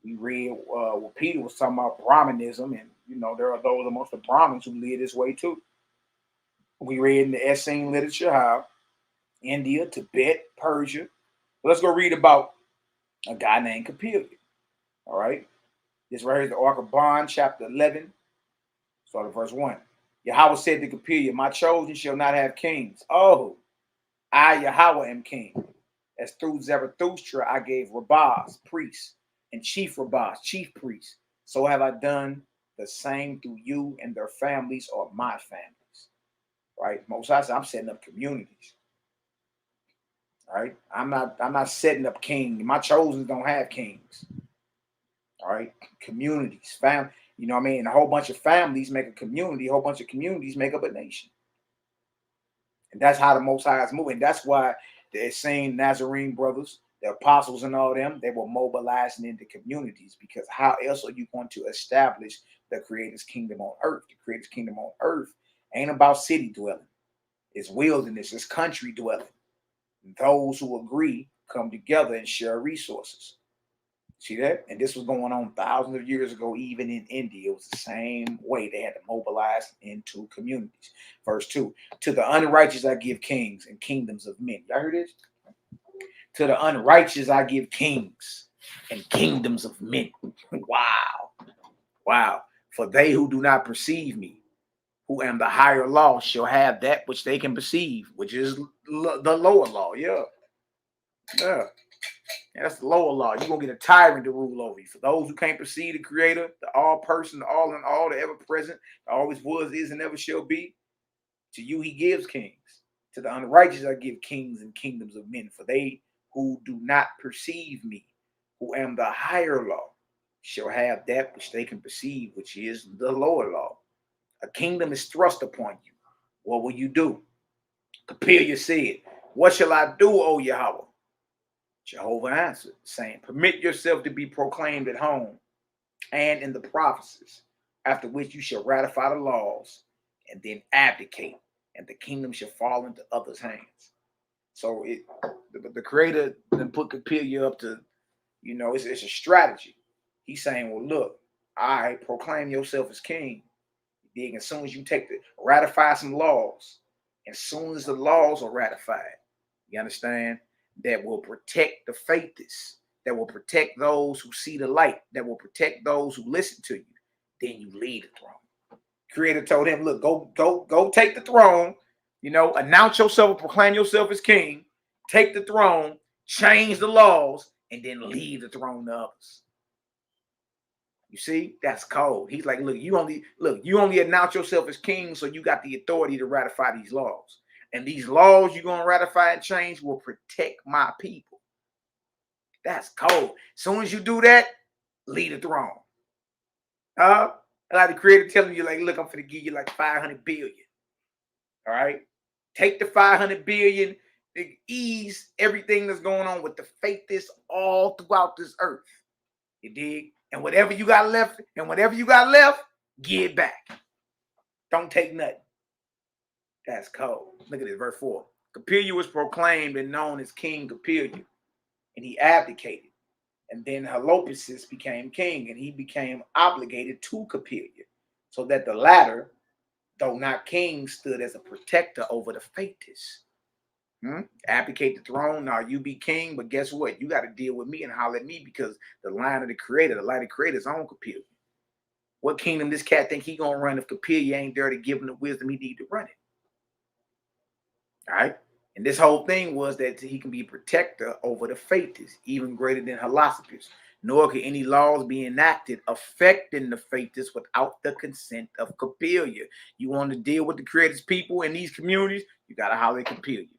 We read where Peter was talking about Brahmanism, and you know there are those amongst the Brahmins who live this way too. We read in the Essenes literature how India, Tibet, Persia. But let's go read about a guy named Kepha. All right, this right here is the Ark of Bond, chapter 11, start at verse 1. Yahweh said to Kepha, my chosen shall not have kings. Oh, I, Yahweh, am king. As through Zarathustra I gave rabbis, priests, and chief rabbis, chief priests. So have I done the same through you and their families or my families. Right? Most I said, I'm setting up communities. Right? I'm not setting up kings. My chosen don't have kings. All right, communities, family. You know what I mean? A whole bunch of families make a community. A whole bunch of communities make up a nation. And that's how the Most High is moving. That's why the Essenes Nazarene brothers, the apostles and all them, they were mobilizing into communities, because how else are you going to establish the Creator's kingdom on earth? The Creator's kingdom on earth ain't about city dwelling. It's wilderness. It's country dwelling. Those who agree come together and share resources. See that? And this was going on thousands of years ago, even in India. It was the same way. They had to mobilize into communities. Verse 2, to the unrighteous I give kings and kingdoms of men. Y'all heard this? To the unrighteous I give kings and kingdoms of men. Wow. Wow. For they who do not perceive me, who am the higher law, shall have that which they can perceive, which is the lower law. Yeah. Yeah. And that's the lower law. You're going to get a tyrant to rule over you. For those who can't perceive the Creator, the all-person, the all-in-all, the ever-present, the always was, is, and never shall be, to you he gives kings. To the unrighteous I give kings and kingdoms of men. For they who do not perceive me, who am the higher law, shall have that which they can perceive, which is the lower law. A kingdom is thrust upon you. What will you do? Kepha said, what shall I do, O Yahweh? Jehovah answered, saying, permit yourself to be proclaimed at home and in the prophecies, after which you shall ratify the laws and then abdicate, and the kingdom shall fall into others' hands. So the Creator then put Kepha up to, you know, it's a strategy. He's saying, well, look, I proclaim yourself as king. Dig, as soon as you ratify some laws, as soon as the laws are ratified, you understand, that will protect the faithless, that will protect those who see the light, that will protect those who listen to you, then you lead the throne. Creator told him, look, go take the throne, you know, announce yourself, proclaim yourself as king, take the throne, change the laws, and then leave the throne to others. You see, that's cold. He's like, look, you only announce yourself as king, so you got the authority to ratify these laws. And these laws you're going to ratify and change will protect my people. That's cold. As soon as you do that, leave the throne. Like the creator telling you, like, look, I'm finna give you like 500 billion. All right? Take the 500 billion, ease everything that's going on with the faithists all throughout this earth. You dig? And whatever you got left, give it back. Don't take nothing. That's cold. Look at this, verse 4. Kepha was proclaimed and known as King Kepha, and he abdicated. And then Helopesis became king, and he became obligated to Kepha, so that the latter, though not king, stood as a protector over the faithists. Abdicate the throne. Now you be king, but guess what? You got to deal with me and holler at me, because the line of the creator, the light of the creator is on Kepha. What kingdom this cat think he gonna run if Kepha ain't there to give him the wisdom he need to run it? All right. And this whole thing was that he can be a protector over the faithists, even greater than Helopesis. Nor can any laws be enacted affecting the faithists without the consent of Kepha. You want to deal with the creator's people in these communities, you gotta holler at Kepha.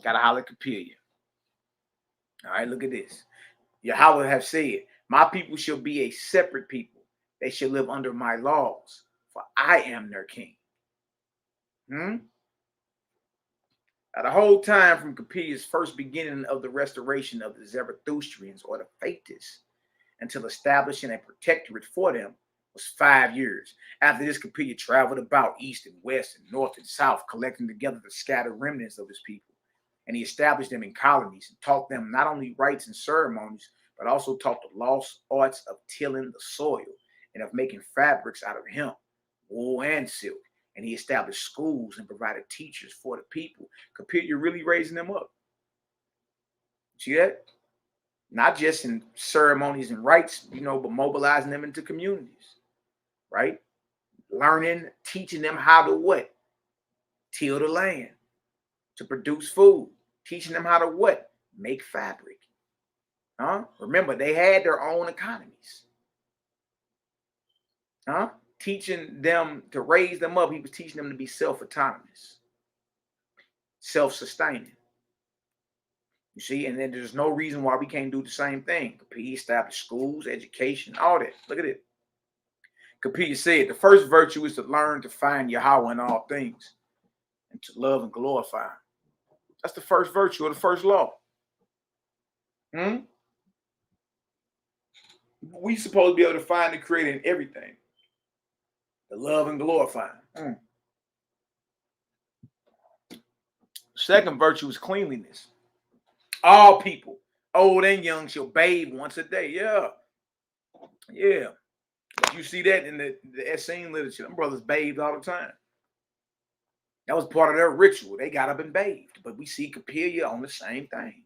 Gotta holler at Kepha. All right, look at this. Yahweh have said, my people shall be a separate people. They shall live under my laws, for I am their king. Now, the whole time from Kepha's first beginning of the restoration of the Zarathustrians, or the faithists, until establishing a protectorate for them, was 5 years. After this, Kepha traveled about east and west and north and south, collecting together the scattered remnants of his people. And he established them in colonies and taught them not only rites and ceremonies, but also taught the lost arts of tilling the soil and of making fabrics out of hemp, wool, and silk. And he established schools and provided teachers for the people. Kepha really raising them up. See that? Not just in ceremonies and rites, but mobilizing them into communities, right? Learning, teaching them how to what? Till the land, to produce food. Teaching them how to what? Make fabric. Remember, they had their own economies. Teaching them to raise them up. He was teaching them to be self-autonomous, self-sustaining. You see, and then there's no reason why we can't do the same thing. Kepha established schools, education, all that. Look at it. Kepha said, the first virtue is to learn to find Yahweh in all things and to love and glorify him. That's the first virtue, or the first law. We supposed to be able to find the creator in everything. To love and glorify him. Second virtue is cleanliness. All people, old and young, shall bathe once a day. Yeah. You see that in the Essenes literature. Them brothers bathed all the time. That was part of their ritual. They got up and bathed. But we see Kepha on the same thing.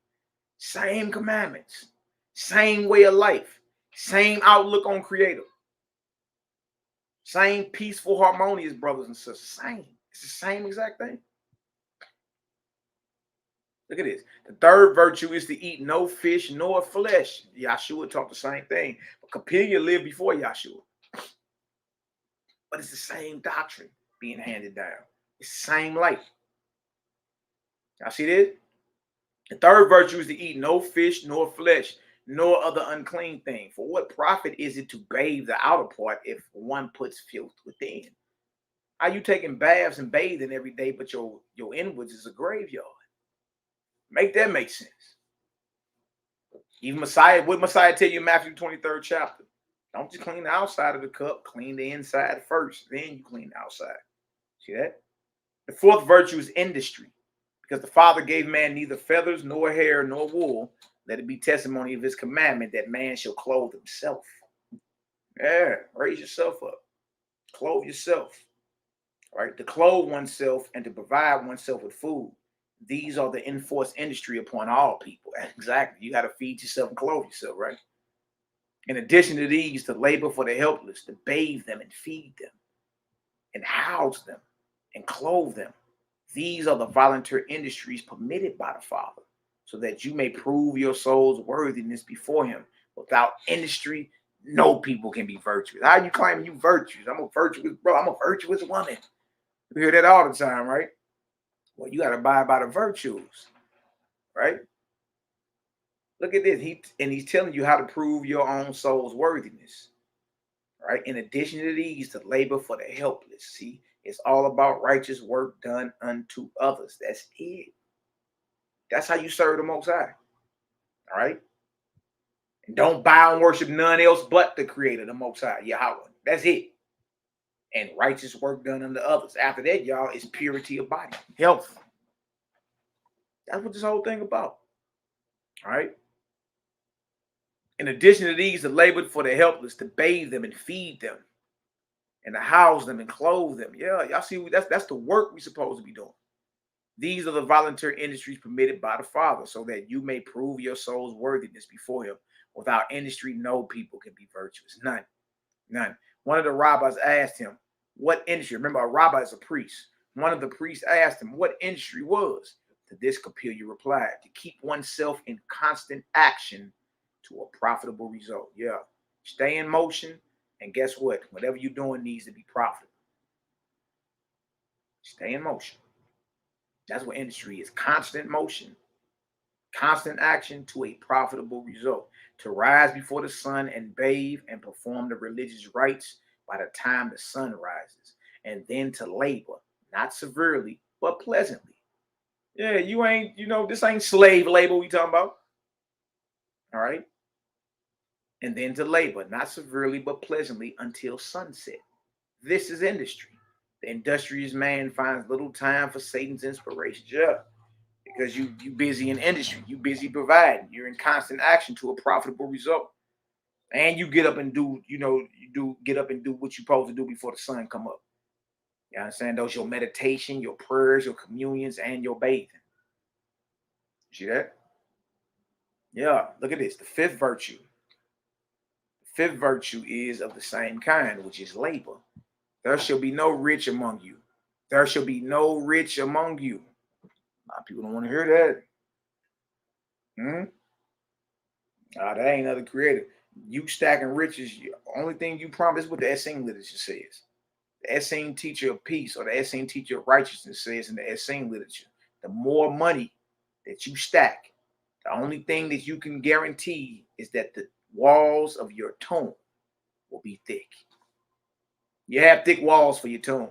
Same commandments. Same way of life. Same outlook on creator. Same peaceful, harmonious brothers and sisters. Same. It's the same exact thing. Look at this. The third virtue is to eat no fish nor flesh. Yahshua taught the same thing. But Kepha lived before Yahshua. But it's the same doctrine being handed down. It's the same light. Y'all see this? The third virtue is to eat no fish nor flesh, nor other unclean thing. For what profit is it to bathe the outer part if one puts filth within? How you taking baths and bathing every day, but your inwards is a graveyard? Make that make sense. Even Messiah, what Messiah tell you in Matthew 23rd chapter? Don't just clean the outside of the cup, clean the inside first, then you clean the outside. See that? The fourth virtue is industry, because the Father gave man neither feathers, nor hair, nor wool. Let it be testimony of his commandment that man shall clothe himself. Yeah, raise yourself up. Clothe yourself. All right? To clothe oneself and to provide oneself with food. These are the enforced industry upon all people. Exactly. You got to feed yourself and clothe yourself, right? In addition to these, to labor for the helpless, to bathe them and feed them, and house them and clothe them. These are the volunteer industries permitted by the Father, so that you may prove your soul's worthiness before him. Without industry, no people can be virtuous. How are you claiming you virtuous? I'm a virtuous bro. I'm a virtuous woman. You hear that all the time, right? Well, you got to abide by the virtues, right? Look at this. He's telling you how to prove your own soul's worthiness. Right? In addition to these, to labor for the helpless. See, it's all about righteous work done unto others. That's it. That's how you serve the Most High. All right? And don't bow and worship none else but the Creator, the Most High, Yahweh. That's it. And righteous work done unto others. After that, y'all, is purity of body, health. That's what this whole thing about. All right? In addition to these, to labor for the helpless, to bathe them and feed them, and to house them and clothe them. Yeah, y'all see, that's the work we're supposed to be doing. These are the voluntary industries permitted by the Father, so that you may prove your soul's worthiness before him. Without industry, no people can be virtuous. None. None. One of the rabbis asked him, what industry? Remember, a rabbi is a priest. One of the priests asked him what industry was. To this, Capillia replied, to keep oneself in constant action to a profitable result. Yeah. Stay in motion, and guess what? Whatever you're doing needs to be profitable. Stay in motion. That's what industry is. Constant motion, constant action to a profitable result. To rise before the sun and bathe and perform the religious rites by the time the sun rises. And then to labor, not severely, but pleasantly. Yeah, you ain't, this ain't slave labor we talking about. All right. And then to labor, not severely, but pleasantly until sunset. This is industry. The industrious man finds little time for Satan's inspirations. Yeah. Because you busy in industry, you busy providing, you're in constant action to a profitable result, and you get up and do, get up and do what you're supposed to do before the sun come up. You understand? Those your meditation, your prayers, your communions, and your bathing. See that? Yeah. Look at this. The fifth virtue. The fifth virtue is of the same kind, which is labor. There shall be no rich among you. There shall be no rich among you. A lot of people don't want to hear that. That ain't other creative. You stacking riches. The only thing you promise is what the Essenes literature says. The Essenes teacher of peace, or the Essenes teacher of righteousness, says in the Essenes literature, the more money that you stack, the only thing that you can guarantee is that the walls of your tomb will be thick. You have thick walls for your tomb.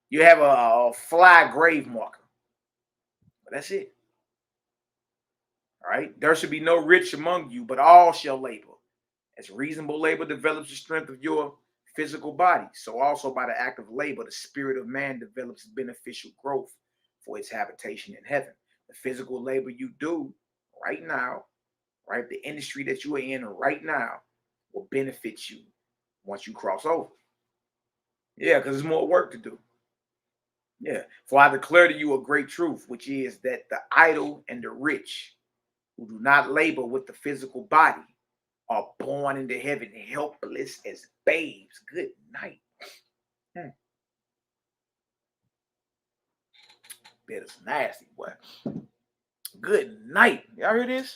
You have a fly grave marker. But that's it. All right. There should be no rich among you, but all shall labor. As reasonable labor develops the strength of your physical body, so also by the act of labor, the spirit of man develops beneficial growth for its habitation in heaven. The physical labor you do right now, right, the industry that you are in right now will benefit you once you cross over. Yeah, because there's more work to do. Yeah. For I declare to you a great truth, which is that the idle and the rich who do not labor with the physical body are born into heaven helpless as babes. Good night. Bet it's nasty, boy. Good night. Y'all hear this?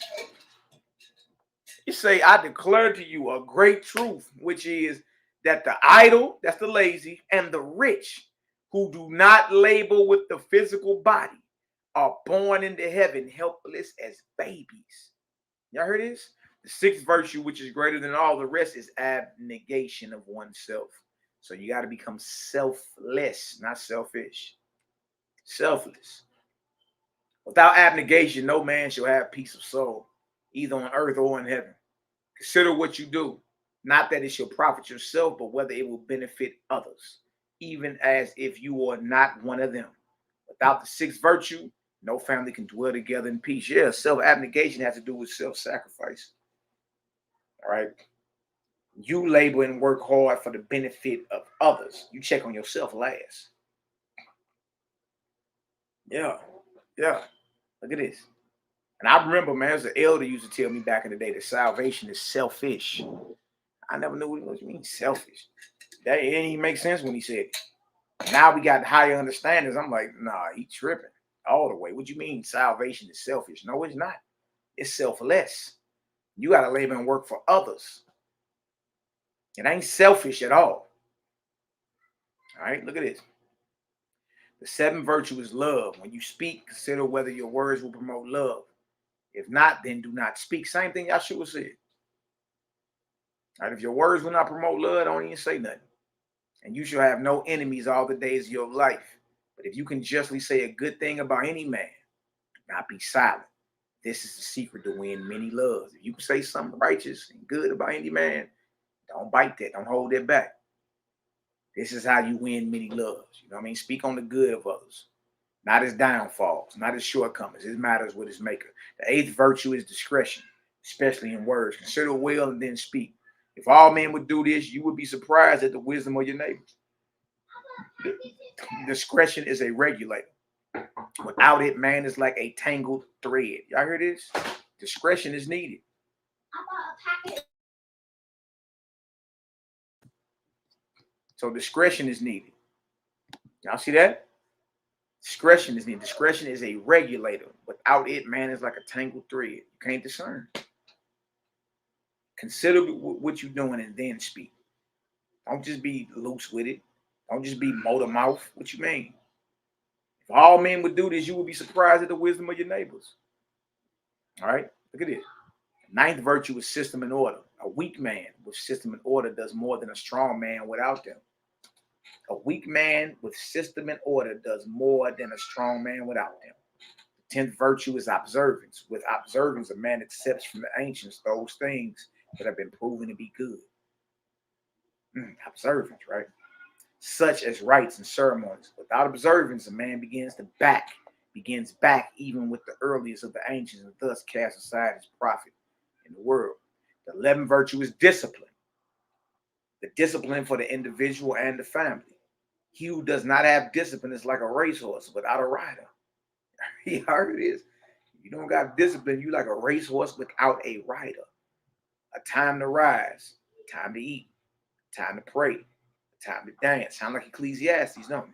You say, I declare to you a great truth, which is that the idle, that's the lazy, and the rich who do not labor with the physical body are born into heaven helpless as babies. Y'all heard this? The sixth virtue, which is greater than all the rest, is abnegation of oneself. So you got to become selfless, not selfish. Selfless. Without abnegation, no man shall have peace of soul, either on earth or in heaven. Consider what you do, not that it shall profit yourself, but whether it will benefit others, even as if you are not one of them. Without the sixth virtue, no family can dwell together in peace. Yeah, self-abnegation has to do with self-sacrifice. All right. You labor and work hard for the benefit of others. You check on yourself last. Yeah. Yeah. Look at this. And I remember, man, as an elder used to tell me back in the day that salvation is selfish. I never knew what you mean, selfish. That didn't even make sense when he said it. Now we got higher understandings. I'm like, nah, he tripping all the way. What you mean salvation is selfish? No, it's not. It's selfless. You got to labor and work for others. It ain't selfish at all. All right, look at this. The seventh virtue is love. When you speak, consider whether your words will promote love. If not, then do not speak. Same thing Yahshua said. All right, if your words will not promote love, don't even say nothing. And you shall have no enemies all the days of your life. But if you can justly say a good thing about any man, do not be silent. This is the secret to win many loves. If you can say something righteous and good about any man, don't bite that. Don't hold that back. This is how you win many loves. You know what I mean? Speak on the good of others, not his downfalls, not his shortcomings. It matters with his maker. The 8th virtue is discretion, especially in words. Consider well and then speak. If all men would do this, you would be surprised at the wisdom of your neighbors. Discretion is a regulator. Without it, man is like a tangled thread. Y'all hear this? Discretion is needed. So discretion is needed. Y'all see that? Discretion is needed. Discretion is a regulator. Without it, man is like a tangled thread. You can't discern. Consider what you're doing and then speak. Don't just be loose with it. Don't just be motor mouth. What you mean? If all men would do this, you would be surprised at the wisdom of your neighbors. All right? Look at this. 9th virtue is system and order. A weak man with system and order does more than a strong man without them. A weak man with system and order does more than a strong man without them. The 10th virtue is observance. With observance, a man accepts from the ancients those things that have been proven to be good. Observance, right? Such as rites and ceremonies. Without observance, a man begins back even with the earliest of the ancients, and thus casts aside his profit in the world. The 11th virtue is discipline. The discipline for the individual and the family. He who does not have discipline is like a racehorse without a rider. You heard it is. You don't got discipline, you like a racehorse without a rider. A time to rise, time to eat, time to pray, time to dance. Sound like Ecclesiastes, don't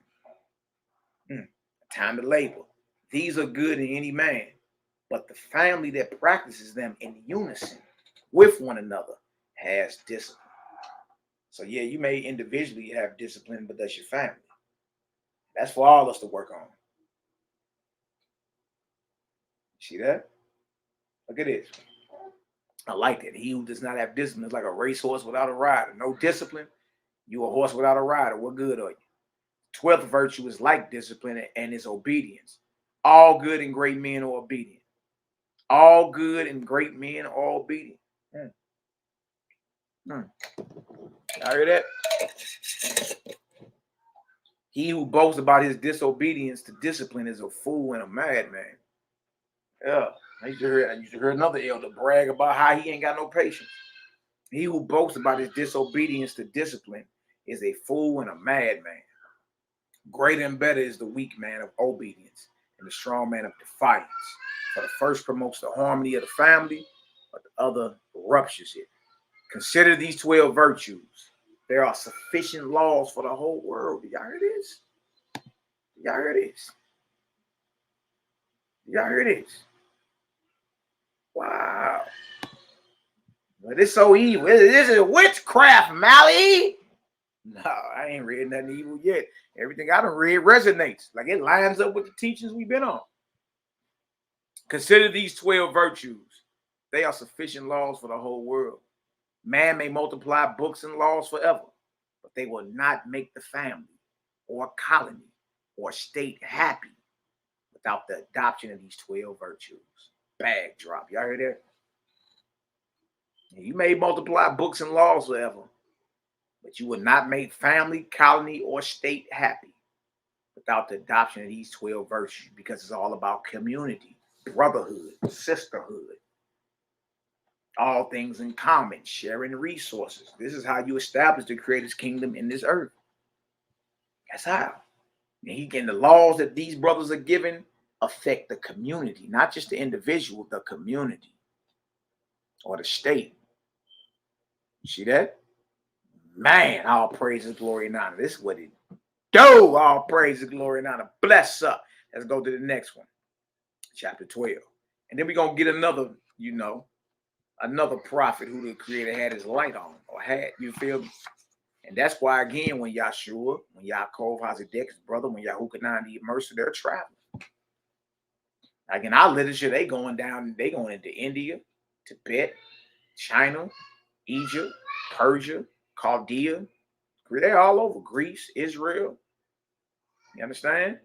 it? Time to labor. These are good in any man, but the family that practices them in unison with one another has discipline. So yeah, you may individually have discipline, but that's your family. That's for all of us to work on. See that? Look at this. I like that. He who does not have discipline is like a racehorse without a rider. No discipline, you a horse without a rider. What good are you? 12th virtue is like discipline and is obedience. All good and great men are obedient. All good and great men are obedient. I hear that? He who boasts about his disobedience to discipline is a fool and a madman. Yeah, I used to hear another elder brag about how he ain't got no patience. He who boasts about his disobedience to discipline is a fool and a madman. Greater and better is the weak man of obedience and the strong man of defiance. For the first promotes the harmony of the family, but the other ruptures it. Consider these 12 virtues. There are sufficient laws for the whole world. Y'all hear this? Y'all hear this? Y'all hear this? Wow. Well, this is so evil. This is witchcraft, Malaki. No, I ain't read nothing evil yet. Everything I done read resonates. Like it lines up with the teachings we've been on. Consider these 12 virtues. They are sufficient laws for the whole world. Man may multiply books and laws forever, but they will not make the family or colony or state happy without the adoption of these 12 virtues. Bag drop. Y'all hear that? You may multiply books and laws forever, but you will not make family, colony, or state happy without the adoption of these 12 virtues, because it's all about community, brotherhood, sisterhood, all things in common, sharing resources. This is how you establish the Creator's kingdom in this earth. That's how. And the laws that these brothers are given affect the community, not just the individual, the community or the state. You see that? Man, all praise, glory, and honor. This is what it do. All praise, glory, and honor. Bless up. Let's go to the next one. Chapter 12. And then we're going to get another, another prophet who the Creator had his light on, or had, you feel me? And that's why, again, when Yahshua, when YAH'KI, HICKMAN, his brother, when YAH'KI, the immerser, they're traveling. Like in our literature, they going into India, Tibet, China, Egypt, Persia, Chaldea. They're all over Greece, Israel. You understand?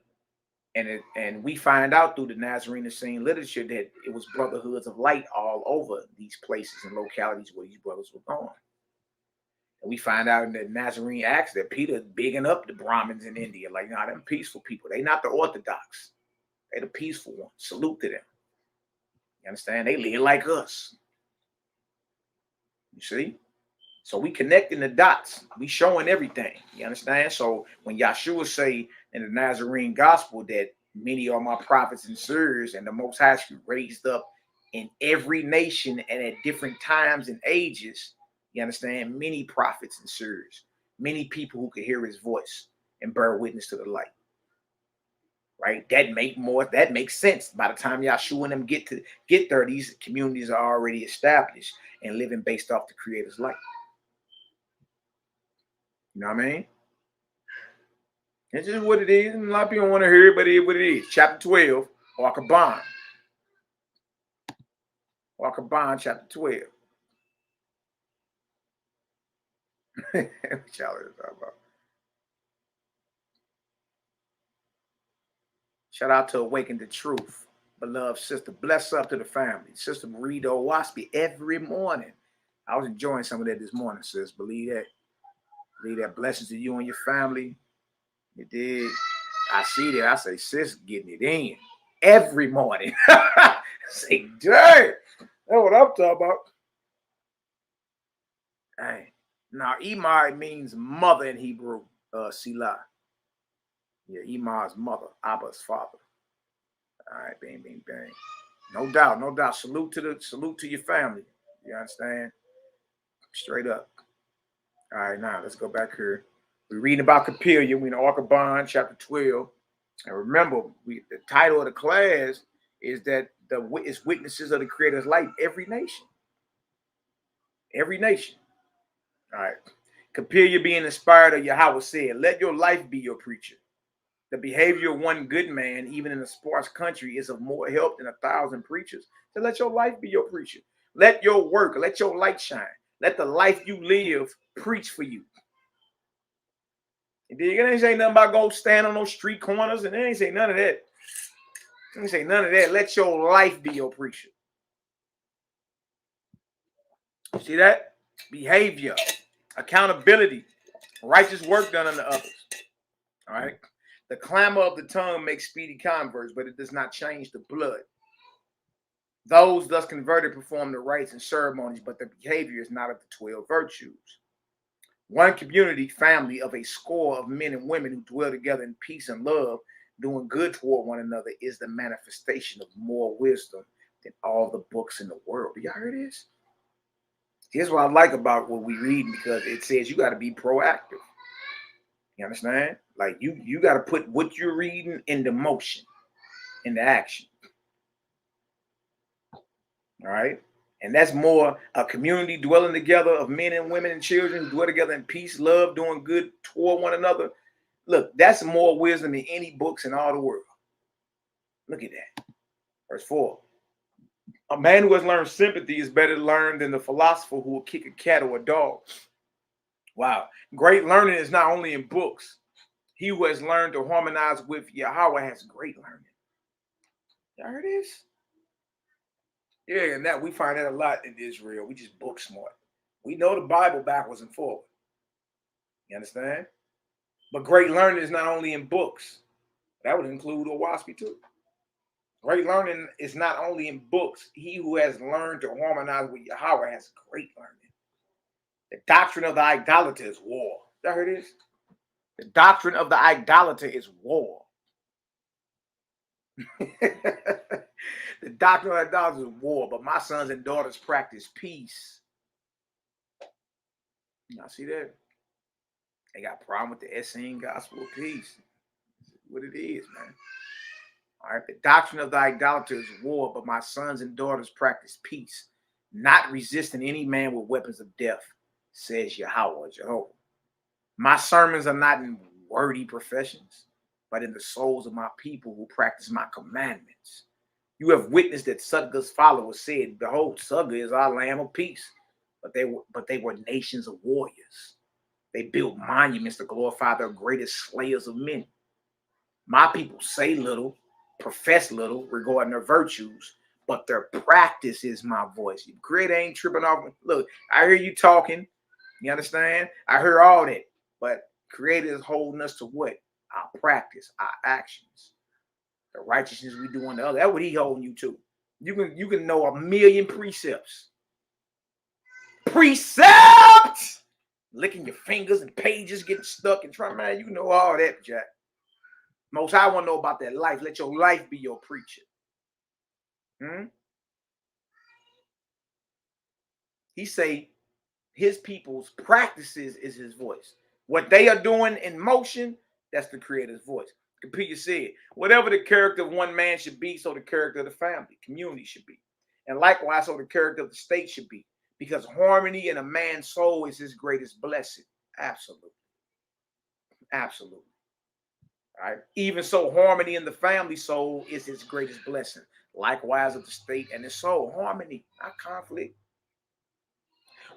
And we find out through the Nazarene scene literature that it was brotherhoods of light all over these places and localities where these brothers were going. And we find out in the Nazarene Acts that Peter bigging up the Brahmins in India. Like, nah, them peaceful people. They not the Orthodox. They the peaceful ones. Salute to them. You understand? They live like us. You see? So we connecting the dots. We showing everything. You understand? So when Yahshua say in the Nazarene gospel that many are my prophets and seers, and the Most High raised up in every nation and at different times and ages, you understand? Many prophets and seers, many people who could hear his voice and bear witness to the light. Right? That makes sense. By the time Yahshua and them get there, these communities are already established and living based off the Creator's light. You know what I mean? It's just what it is. And a lot of people want to hear it, but it is what it is. Chapter 12, YAH'KI. YAH'KI, chapter 12. What y'all are talking about? Shout out to Awaken the Truth, beloved sister. Bless up to the family. Sister Marita Owaspy every morning. I was enjoying some of that this morning, sis. Believe that. Believe that. Blessings to you and your family. You did. I see that. I say, sis, getting it in every morning. Say, dang. That's what I'm talking about. Hey. Now, Imar means mother in Hebrew, Selah. Yeah, Imar's mother, Abba's father. All right, bang, bang, bang. No doubt, no doubt. Salute to your family. You understand? Straight up. All right, now let's go back here. We're reading about Capilla. We're in YAH'KI, chapter 12. And remember, the title of the class is that it's witnesses of the Creator's light, every nation. Every nation. All right. Capilla being inspired of Yahweh said, let your life be your preacher. The behavior of one good man, even in a sparse country, is of more help than 1,000 preachers. So let your life be your preacher. Let your work, let your light shine. Let the life you live preach for you. It ain't say nothing about go stand on those street corners, and it ain't say none of that. It ain't say none of that. Let your life be your preacher. See that? Behavior, accountability, righteous work done unto others. All right. The clamor of the tongue makes speedy converts, but it does not change the blood. Those thus converted perform the rites and ceremonies, but the behavior is not of the 12 virtues. One community, family of a score of men and women who dwell together in peace and love, doing good toward one another, is the manifestation of more wisdom than all the books in the world. Y'all heard this? Here's what I like about what we read, because it says you got to be proactive. You understand? Like you got to put what you're reading into motion, into action. All right. And that's more a community dwelling together of men and women and children who dwell together in peace, love, doing good toward one another. Look, that's more wisdom than any books in all the world. Look at that. Verse 4. A man who has learned sympathy is better learned than the philosopher who will kick a cat or a dog. Wow. Great learning is not only in books. He who has learned to harmonize with Yahweh has great learning. Y'all heard this? Yeah, and that we find that a lot in Israel. We just book smart. We know the Bible backwards and forward. You understand? But great learning is not only in books. That would include Owaspy too. Great learning is not only in books. He who has learned to harmonize with Yahweh has great learning. The doctrine of the idolater is war. Y'all heard this? The doctrine of the idolater is war. The doctrine of idolatry is war, but my sons and daughters practice peace. Y'all see that? They got a problem with the Essenes gospel of peace. What it is, man. All right. The doctrine of the idolater is war, but my sons and daughters practice peace, not resisting any man with weapons of death, says Yahweh, Jehovah. My sermons are not in wordy professions, but in the souls of my people who practice my commandments. You have witnessed that Sudga's followers said, behold, Sudga is our lamb of peace. But they were nations of warriors. They built monuments to glorify their greatest slayers of men. My people say little, profess little regarding their virtues, but their practice is my voice. Your creator ain't tripping off. Look, I hear you talking. You understand? I hear all that. But creator is holding us to what? Our practice, our actions. The righteousness we do on the other. That's what he holding you to. You can know a million precepts. Precepts! Licking your fingers and pages getting stuck and trying, man, you know all that, Jack. Most I want to know about that life. Let your life be your preacher. He say his people's practices is his voice. What they are doing in motion, that's the creator's voice. Kepha said, whatever the character of one man should be, so the character of the family, community should be. And likewise, so the character of the state should be. Because harmony in a man's soul is his greatest blessing. Absolutely. Absolutely. All right. Even so, harmony in the family soul is his greatest blessing. Likewise of the state and the soul. Harmony, not conflict.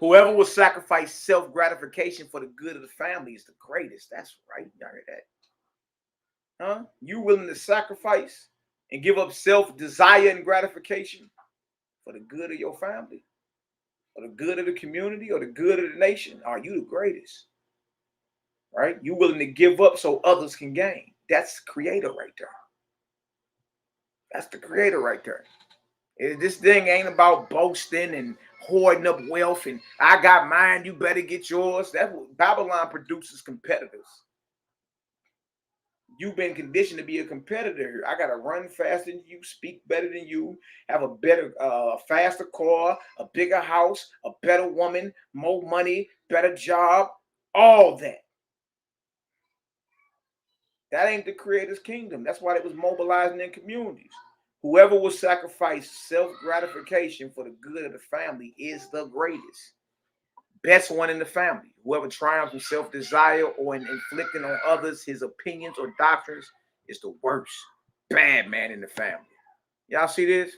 Whoever will sacrifice self-gratification for the good of the family is the greatest. That's right. Y'all heard that? Huh? You willing to sacrifice and give up self-desire and gratification for the good of your family, or the good of the community, or the good of the nation? Are you the greatest? Right? You willing to give up so others can gain. That's the creator right there. That's the creator right there. This thing ain't about boasting and hoarding up wealth and I got mine, you better get yours. That's what Babylon produces, competitors. You've been conditioned to be a competitor. I got to run faster than you, speak better than you, have a better, faster car, a bigger house, a better woman, more money, better job, all that. That ain't the creator's kingdom. That's why it was mobilizing in communities. Whoever will sacrifice self-gratification for the good of the family is the greatest. Best one in the family. Whoever triumphs in self-desire or in inflicting on others his opinions or doctrines is the worst. Bad man in the family. Y'all see this?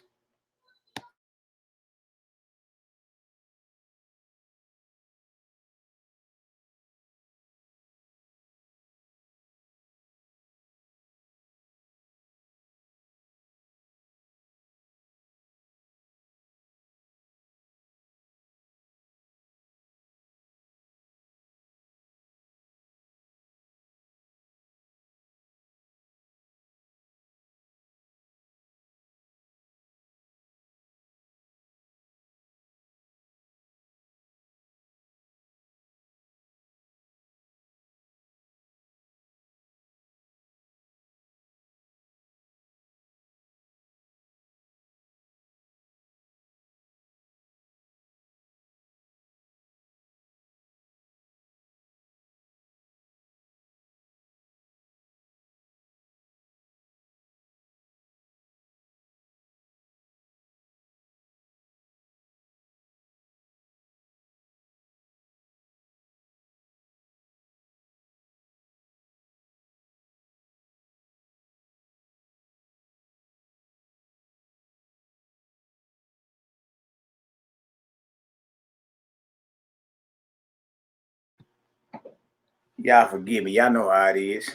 Y'all forgive me. Y'all know how it is.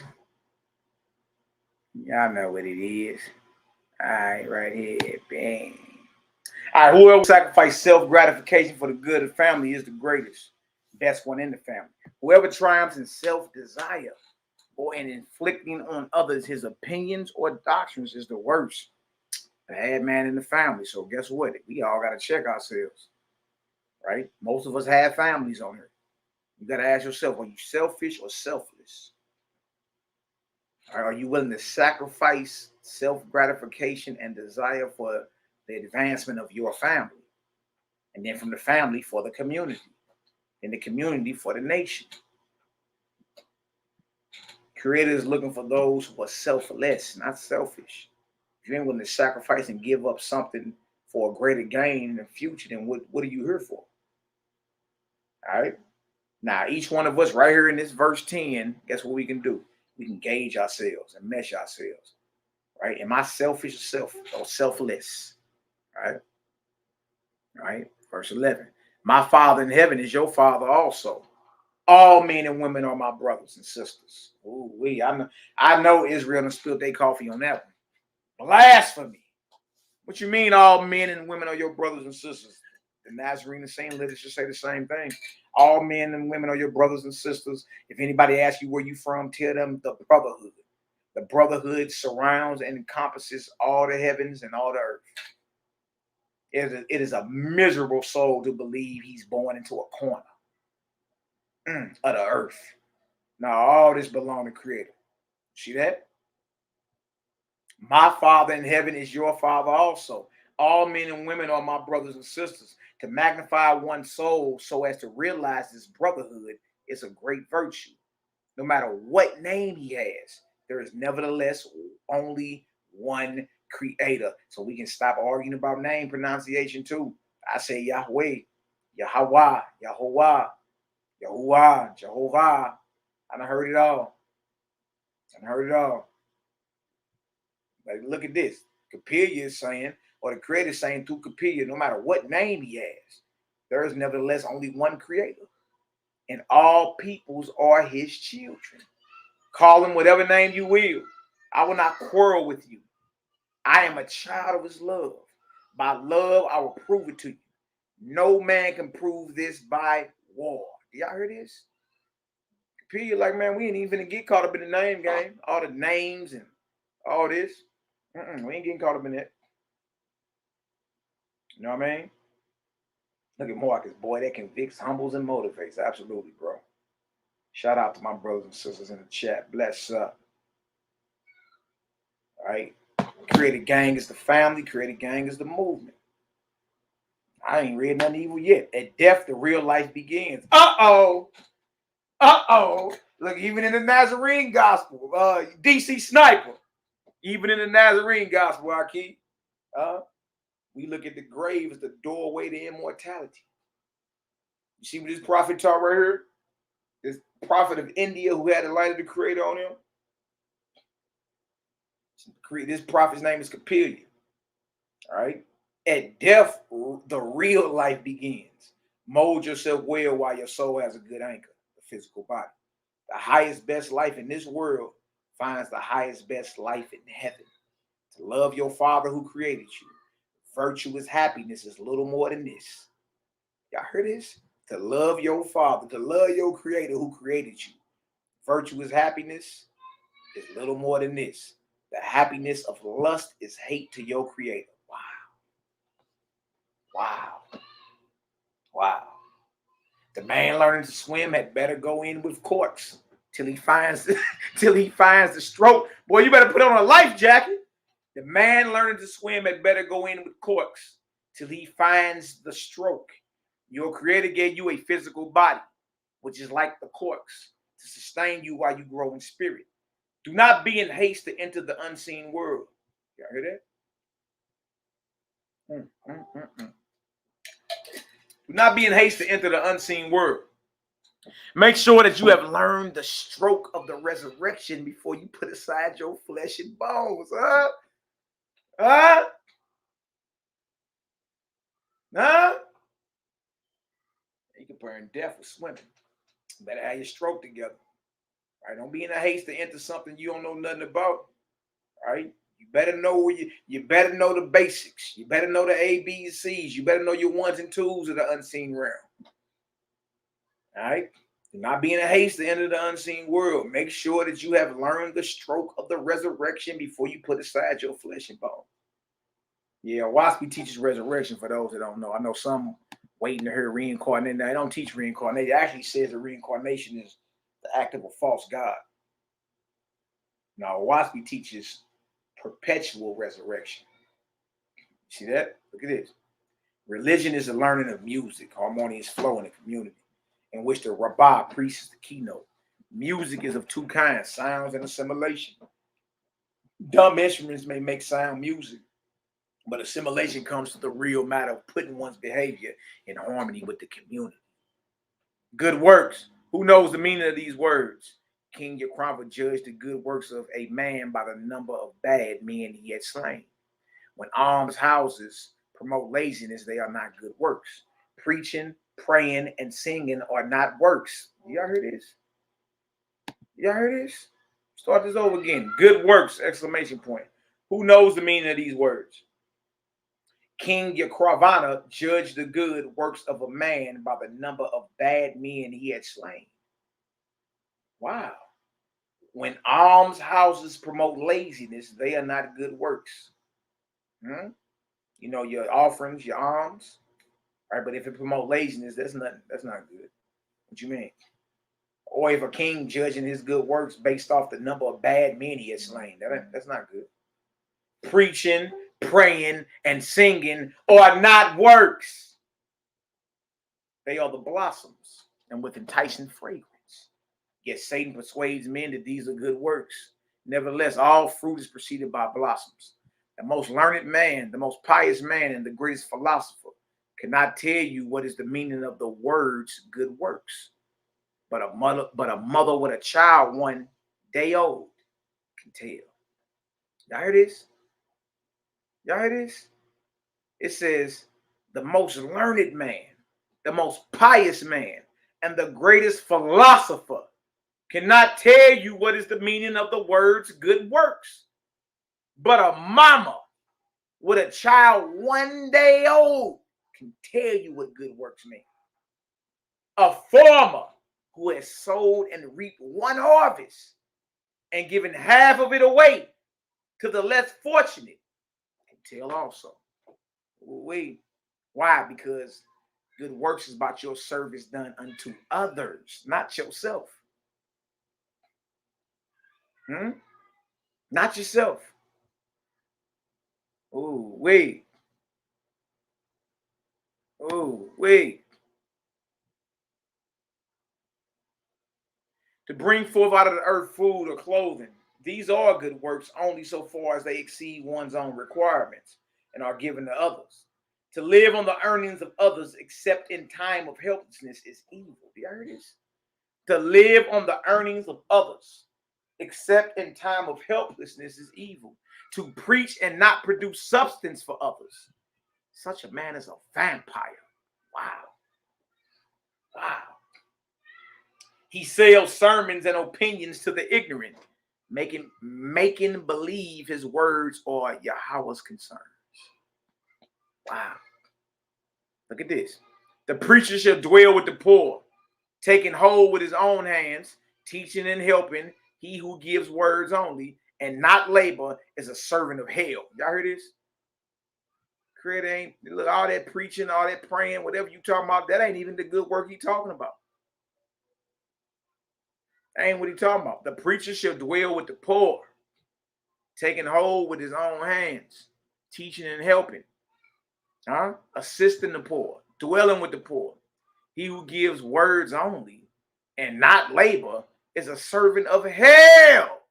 Y'all know what it is. All right, right here. Bang. All right, whoever sacrifices self-gratification for the good of the family is the greatest. Best one in the family. Whoever triumphs in self-desire or in inflicting on others his opinions or doctrines is the worst. Bad man in the family. So guess what? We all got to check ourselves, right? Most of us have families on here. You got to ask yourself, are you selfish or selfless? Are you willing to sacrifice self-gratification and desire for the advancement of your family? And then from the family for the community. And the community for the nation. Creator is looking for those who are selfless, not selfish. If you ain't willing to sacrifice and give up something for a greater gain in the future, then what are you here for? All right. Now, each one of us right here in this verse 10, guess what we can do? We can gauge ourselves and mesh ourselves. Right? Am I selfish or selfless? Right? Right? Verse 11. My Father in heaven is your Father also. All men and women are my brothers and sisters. Ooh, I know Israel and spilled their coffee on that one. Blasphemy. What you mean all men and women are your brothers and sisters? The Nazarene and Saint literature say the same thing. All men and women are your brothers and sisters. If anybody asks you where you from, tell them the brotherhood. The brotherhood surrounds and encompasses all the heavens and all the earth. It is a miserable soul to believe he's born into a corner of the earth. Now, all this belongs to the Creator. See that? My Father in heaven is your Father also. All men and women are my brothers and sisters. To magnify one's soul so as to realize this brotherhood is a great virtue. No matter what name he has, there is nevertheless only one Creator. So we can stop arguing about name pronunciation too. I say Yahweh, Yahweh, Yahuwah, Yahuwah, Jehovah. I done heard it all. Like, look at this. Kepha is saying, or the Creator is saying through Kepha, no matter what name he has, there is nevertheless only one Creator. And all peoples are his children. Call him whatever name you will. I will not quarrel with you. I am a child of his love. By love, I will prove it to you. No man can prove this by war. Y'all hear this? Kepha, like, man, we ain't even gonna get caught up in the name game. All the names and all this. We ain't getting caught up in that. You know what I mean? Look at Marcus, boy, that convicts, humbles, and motivates. Absolutely, bro. Shout out to my brothers and sisters in the chat. Bless up. All right. Created gang is the family. Created gang is the movement. I ain't read nothing evil yet. At death, the real life begins. Uh-oh. Look, even in the Nazarene gospel, DC Sniper, even in the Nazarene gospel, YAH'KI, we look at the grave as the doorway to immortality. You see what this prophet taught right here? This prophet of India who had the light of the Creator on him. This prophet's name is Kepha. All right. At death, the real life begins. Mold yourself well while your soul has a good anchor, the physical body. The highest, best life in this world finds the highest, best life in heaven. To love your Father who created you. Virtue is happiness is little more than this. Y'all heard this? To love your Father, to love your Creator who created you. Virtue is happiness is little more than this. The happiness of lust is hate to your Creator. Wow. The man learning to swim had better go in with corks till he finds the stroke. Boy, you better put on a life jacket. The man learning to swim had better go in with corks till he finds the stroke. Your Creator gave you a physical body, which is like the corks, to sustain you while you grow in spirit. Do not be in haste to enter the unseen world. Y'all hear that? Do not be in haste to enter the unseen world. Make sure that you have learned the stroke of the resurrection before you put aside your flesh and bones. You comparing death with swimming. You better have your stroke together. All right, don't be in a haste to enter something you don't know nothing about. All right, you better know where you better know the basics. You better know the A, B, C's. You better know your ones and twos of the unseen realm. All right, do not be in a haste to enter the unseen world. Make sure that you have learned the stroke of the resurrection before you put aside your flesh and bone. Yeah, YAH'S teaches resurrection for those that don't know. I know some waiting to hear reincarnation. They don't teach reincarnation. It actually says that reincarnation is the act of a false god. Now, YAH'S teaches perpetual resurrection. See that? Look at this. Religion is the learning of music, harmonious flow in a community, in which the Rabbah priest is the keynote. Music is of two kinds, sounds and assimilation. Dumb instruments may make sound music, but assimilation comes to the real matter of putting one's behavior in harmony with the community. Good works. Who knows the meaning of these words? King Yhwh'S judged the good works of a man by the number of bad men he had slain. When almshouses promote laziness, they are not good works. Preaching, praying, and singing are not works. Y'all hear this? Y'all hear this? Start this over again. Good works, exclamation point. Who knows the meaning of these words? King Yhwh'S judged the good works of a man by the number of bad men he had slain. Wow. When almshouses promote laziness, they are not good works. You know, your offerings, your alms, right? But if it promote laziness, that's not good. What you mean? Or if a king judging his good works based off the number of bad men he has slain, that's not good. Preaching, praying, and singing are not works. They are the blossoms and with enticing fragrance. Yet Satan persuades men that these are good works. Nevertheless, all fruit is preceded by blossoms. The most learned man, the most pious man, and the greatest philosopher cannot tell you what is the meaning of the words good works. But a mother with a child 1 day old can tell. Y'all hear this? Y'all hear this? It says the most learned man, the most pious man, and the greatest philosopher cannot tell you what is the meaning of the words good works. But a mama with a child 1 day old can tell you what good works mean. A farmer who has sowed and reaped one harvest and given half of it away to the less fortunate can tell also. Wait, why? Because good works is about your service done unto others, not yourself. Not yourself. Oh, wait. Oh, wait. To bring forth out of the earth food or clothing. These are good works only so far as they exceed one's own requirements and are given to others. To live on the earnings of others except in time of helplessness is evil. Do you hear this? To live on the earnings of others except in time of helplessness is evil. To preach and not produce substance for others. Such a man is a vampire. Wow. Wow. He sells sermons and opinions to the ignorant, making believe his words are Yahweh's concerns. Wow. Look at this. The preacher shall dwell with the poor, taking hold with his own hands, teaching and helping. He who gives words only and not labor is a servant of hell. Y'all hear this? Creator ain't, look, all that preaching, all that praying, whatever you talking about, that ain't even the good work he talking about. That ain't what he talking about. The preacher shall dwell with the poor, taking hold with his own hands, teaching and helping, assisting the poor, dwelling with the poor. He who gives words only and not labor is a servant of hell.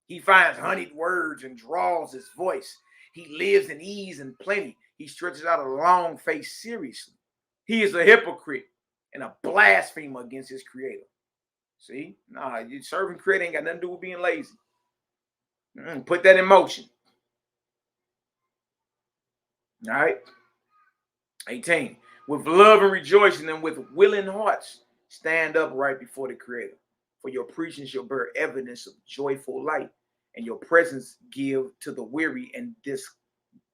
He finds honeyed words and draws his voice. He lives in ease and plenty. He stretches out a long face seriously. He is a hypocrite and a blasphemer against his creator. See? Nah, you serving creator ain't got nothing to do with being lazy. Put that in motion. All right. 18. With love and rejoicing and with willing hearts, stand up right before the creator. For your preaching shall bear evidence of joyful light, and your presence give to the weary and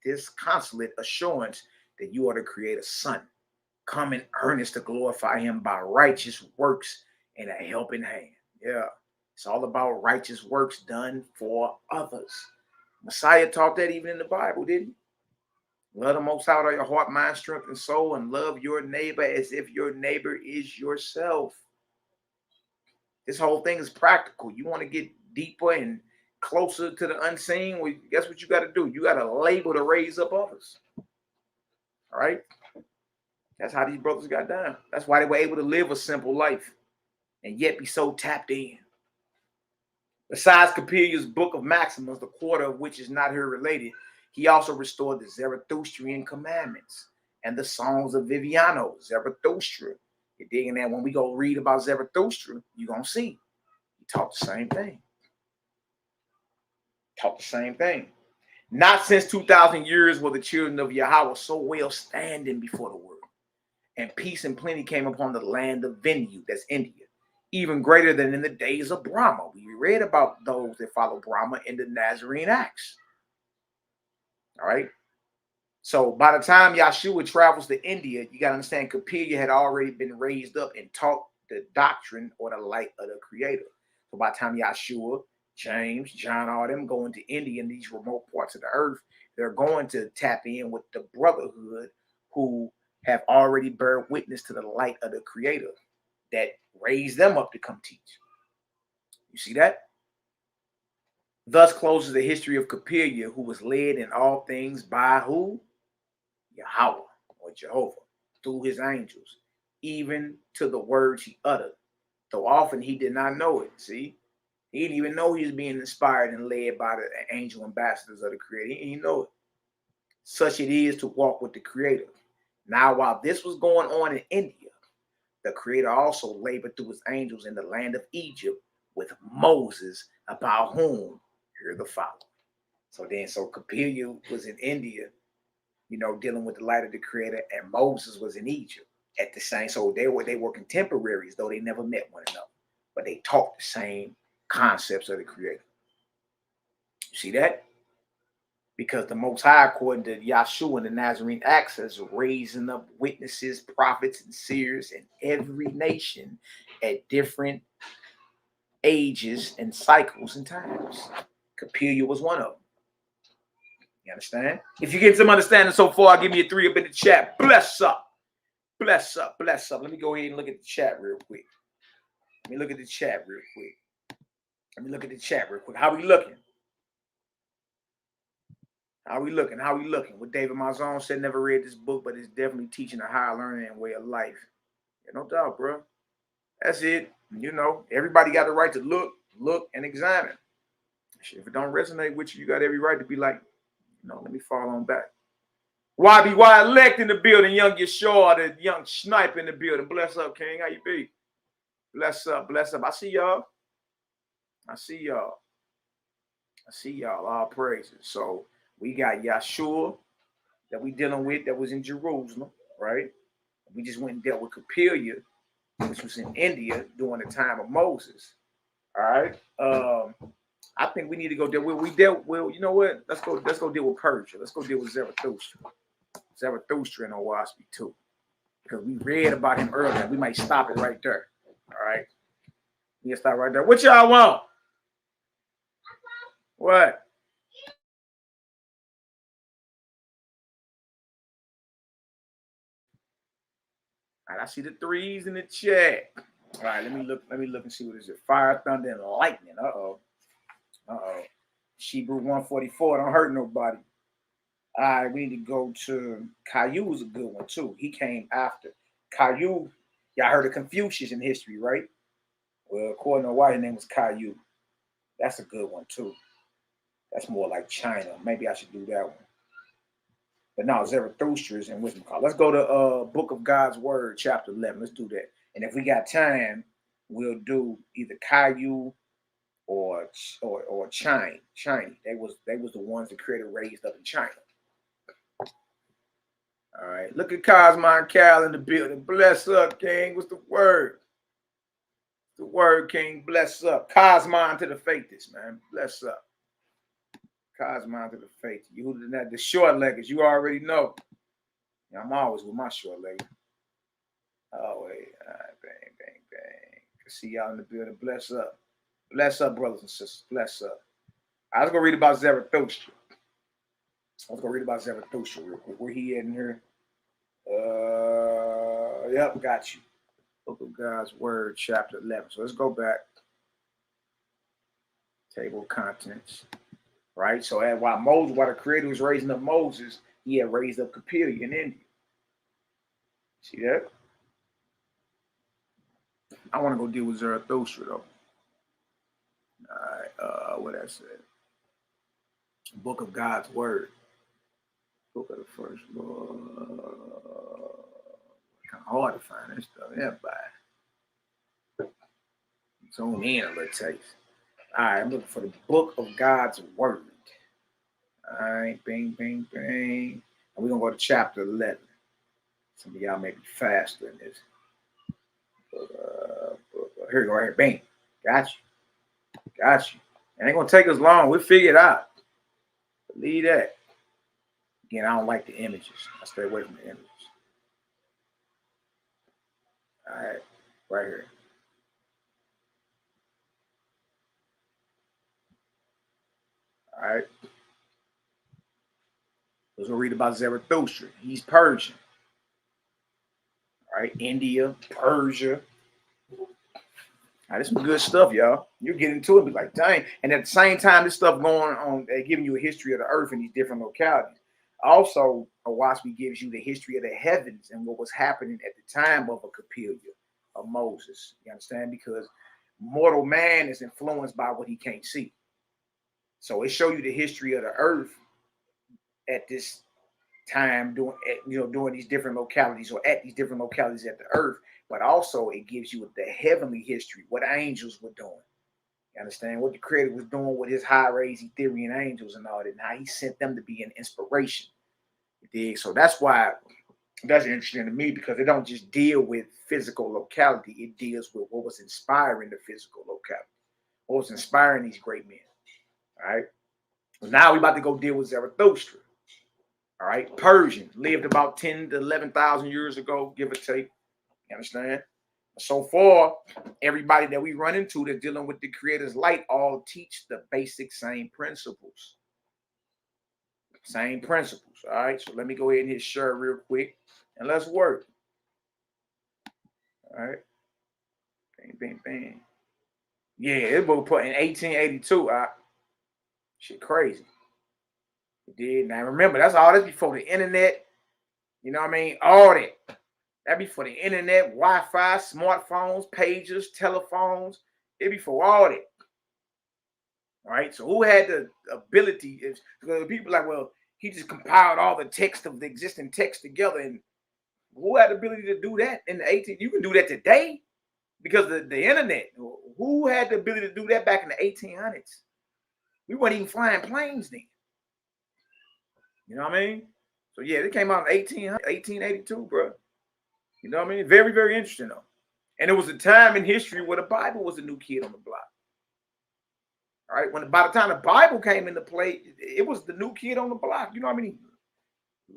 disconsolate assurance that you are the creator's son. Come in earnest to glorify him by righteous works and a helping hand. Yeah, it's all about righteous works done for others. Messiah taught that even in the Bible, didn't he? Love the Most High with all your heart, mind, strength, and soul, and love your neighbor as if your neighbor is yourself. This whole thing is practical. You want to get deeper and closer to the unseen? Well, guess what you got to do? You got to labor to raise up others. All right? That's how these brothers got down. That's why they were able to live a simple life and yet be so tapped in. Besides Capelia's book of Maxims, the quarter of which is not here related, he also restored the Zarathustrian commandments and the songs of Viviano, Zarathustra. You're digging that? When we go read about Zarathustra, you're going to see taught the same thing. Taught the same thing. Not since 2,000 years were the children of Yahweh so well standing before the world. And peace and plenty came upon the land of Venue, that's India, even greater than in the days of Brahma. We read about those that follow Brahma in the Nazarene Acts. All right. So by the time Yahshua travels to India, you got to understand Kepha had already been raised up and taught the doctrine or the light of the Creator. So by the time Yahshua, James, John, all them going to India in these remote parts of the earth, they're going to tap in with the brotherhood who have already bear witness to the light of the Creator that raised them up to come teach. You see that? Thus closes the history of Kepha, who was led in all things by who? Yahweh or Jehovah, through his angels, even to the words he uttered, though often he did not know it. See? He didn't even know he was being inspired and led by the angel ambassadors of the Creator. He didn't know it. Such it is to walk with the Creator. Now, while this was going on in India, the Creator also labored through his angels in the land of Egypt with Moses, about whom hear the following. So Kepha was in India, you know, dealing with the light of the Creator, and Moses was in Egypt at the same. So they were contemporaries, though they never met one another, but they taught the same concepts of the Creator. You see that? Because the Most High, according to Yahshua in the Nazarene Acts, is raising up witnesses, prophets, and seers in every nation at different ages and cycles and times. Kepha was one of them. You understand? If you get some understanding so far, give me a 3 up in the chat. Bless up. Bless up. Bless up. Let me go ahead and look at the chat real quick. Let me look at the chat real quick. How we looking? How we looking? What David Mazon said, never read this book, but it's definitely teaching a higher learning and way of life. Yeah, no doubt, bro. That's it. You know, everybody got the right to look, and examine. If it don't resonate with you, you got every right to be like, let me fall on back. YBY elect in the building, young Yeshua, the young sniper in the building. Bless up, King. How you be? Bless up. I see y'all. All praises. So we got Yahshua that we dealing with that was in Jerusalem, right? We just went and dealt with Kepha, which was in India during the time of Moses. All right. I think we need to go deal with. You know what? Let's go deal with Persia. Let's go deal with Zarathustra in Owaski too, because we read about him earlier. We might stop it right there. All right. We can stop right there. What y'all want? What? All right, I see the 3s in the chat. All right, let me look and see what is it. Fire, thunder, and lightning. Uh-oh. Shebrew 144. Don't hurt nobody. All right, we need to go to Caillou was a good one too. He came after. Caillou, y'all heard of Confucius in history, right? Well, according to White, his name was Caillou. That's a good one too. That's more like China. Maybe I should do that one. But no, Zarathustra is in wisdom call. Let's go to Book of God's Word, chapter 11. Let's do that. And if we got time, we'll do either Caillou or China. They was the ones that created raised up in China. All right. Look at Cosmon Cal in the building. Bless up, King. What's the word? The word, King. Bless up. Cosmon to the faithist, man. Bless up. Cosmon to the faith. You the short leggers, you already know. Yeah, I'm always with my short leggers. Oh, wait. All right, bang. See y'all in the building. Bless up. Bless up, brothers and sisters. Bless up. I was going to read about Zarathustra. Real quick. Where he at in here? Yep, got you. Book of God's Word, chapter 11. So let's go back. Table of contents. Right? So while the Creator was raising up Moses, he had raised up Kepha in India. See that? I want to go deal with Zarathustra, though. All right, what I said. Book of God's Word. Book of the first Lord. Kind of hard to find this stuff. Yeah, bye. Zoom in a little taste. All right, I'm looking for the book of God's word. All right, bing, bing, bing. And we're going to go to chapter 11. Some of y'all may be faster in this. Here you go, right here. Bing. Got you. Got you. It ain't going to take us long. We'll figure it out. Believe that. Again, I don't like the images. I stay away from the images. All right, right here. All right. Let's go read about Zarathustra. He's Persian. All right, India, Persia. All right, this is some good stuff, y'all. You get into it, be like, dang. And at the same time, this stuff going on, they're giving you a history of the earth in these different localities. Also, YAH'S gives you the history of the heavens and what was happening at the time of a Kepha of Moses. You understand? Because mortal man is influenced by what he can't see. So it shows you the history of the earth at this time, during these different localities, or at these different localities at the earth. But also it gives you the heavenly history, what angels were doing. You understand? What the Creator was doing with his high raised Ethereal angels and all that, and how he sent them to be an inspiration. You dig? So that's why that's interesting to me, because it don't just deal with physical locality. It deals with what was inspiring the physical locality, what was inspiring these great men. All right. Well, now we're about to go deal with Zarathustra. All right. Persian, lived about 10 to 11,000 years ago, give or take. You understand? So far, everybody that we run into that's dealing with the Creator's light all teach the basic same principles. Same principles. All right. So let me go ahead and hit share real quick and let's work. All right. Bang, bang, bang. Yeah, it was put in 1882. Shit crazy. It did. Now remember, that's all this before the internet. You know what I mean? All that. That before the internet, Wi-Fi, smartphones, pagers, telephones. It before all that. All right. So who had the ability? Because people are like, well, he just compiled all the text of the existing text together. And who had the ability to do that in the 18th? You can do that today because the internet. Who had the ability to do that back in the 1800s? We weren't even flying planes then. You know what I mean? So yeah, it came out in 1882, bro. You know what I mean? Very, very interesting though. And it was a time in history where the Bible was a new kid on the block. All right. By the time the Bible came into play, it was the new kid on the block. You know what I mean?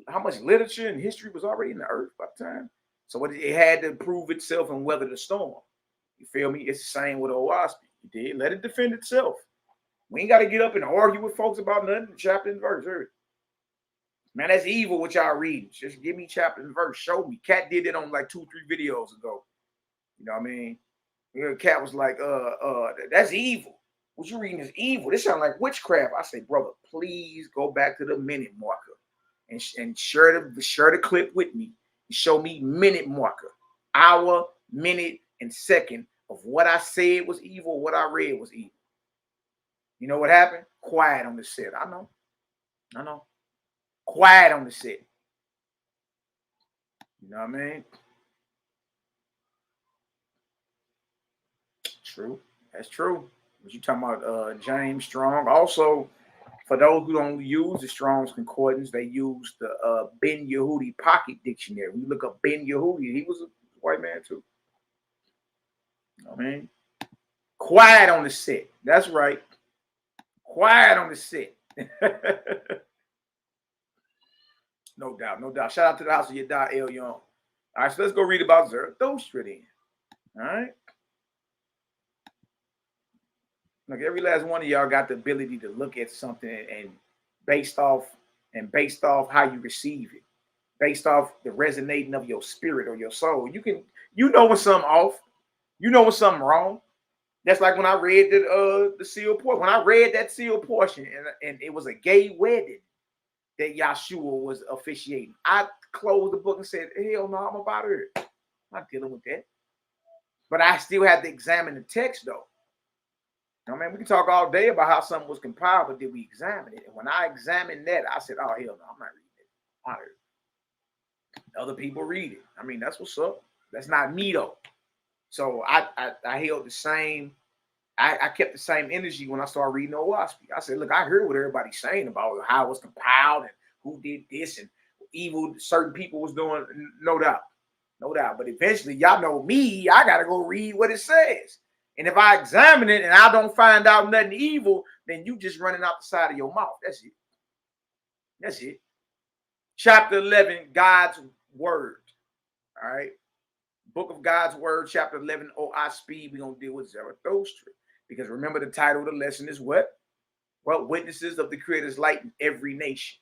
How much literature and history was already in the earth by the time. So it had to prove itself and weather the storm. You feel me? It's the same with OWASP. You did. Let it defend itself. We ain't got to get up and argue with folks about nothing. Chapter and verse. Heard? Man, that's evil what y'all reading. Just give me chapter and verse. Show me. Cat did it on like 2-3 videos ago. You know what I mean? Cat was like, that's evil. What you reading is evil. This sounds like witchcraft. I say, brother, please go back to the minute marker and share the clip with me. And show me minute marker, hour, minute, and second of what I said was evil, what I read was evil. You know what happened? Quiet on the set. I know. Quiet on the set. You know what I mean? True. That's true. What you talking about, James Strong? Also, for those who don't use the Strong's Concordance, they use the Ben Yehudi Pocket Dictionary. When you look up Ben Yehudi, he was a white man too. You know what I mean? Quiet on the set. That's right. Quiet on the set. No doubt, no doubt. Shout out to the house of Yada El Young. All right, so let's go read about Zarathustra then. All right. Look, every last one of y'all got the ability to look at something and based off how you receive it, based off the resonating of your spirit or your soul. You know when something off, you know when something wrong. That's like when I read the sealed portion. When I read that sealed portion and it was a gay wedding that Yahshua was officiating, I closed the book and said, hell no, I'm about it. I'm not dealing with that. But I still had to examine the text though. I mean, we can talk all day about how something was compiled, but did we examine it? And when I examined that, I said, oh, hell no, I'm not reading it. Other people read it. I mean, that's what's up. That's not me, though. So I held the same I kept the same energy when I started reading YAH'S. I said, look, I heard what everybody's saying about how it was compiled and who did this and evil certain people was doing, no doubt. No doubt. But eventually, y'all know me, I got to go read what it says. And if I examine it and I don't find out nothing evil, then you just running out the side of your mouth. That's it. That's it. Chapter 11, God's Word. All right. Book of God's Word, chapter 11, OI we're going to deal with Zarathustra. Because remember, the title of the lesson is what? Well, witnesses of the Creator's light in every nation.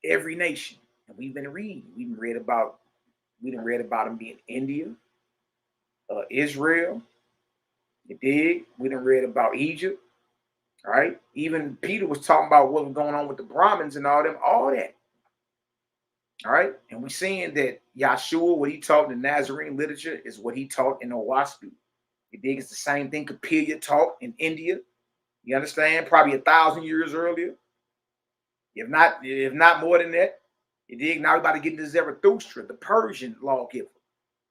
Every nation. And we've been reading. We've read about him being India, Israel. You dig? We done read about Egypt. All right. Even Peter was talking about what was going on with the Brahmins and all that. All right. And we're seeing that Yahshua, what he taught in the Nazarene literature, is what he taught in YAH'S. You dig? It's the same thing Kepha taught in India. You understand? Probably 1,000 years earlier. If not more than that. You dig? Now we're about to get into Zarathustra, the Persian lawgiver,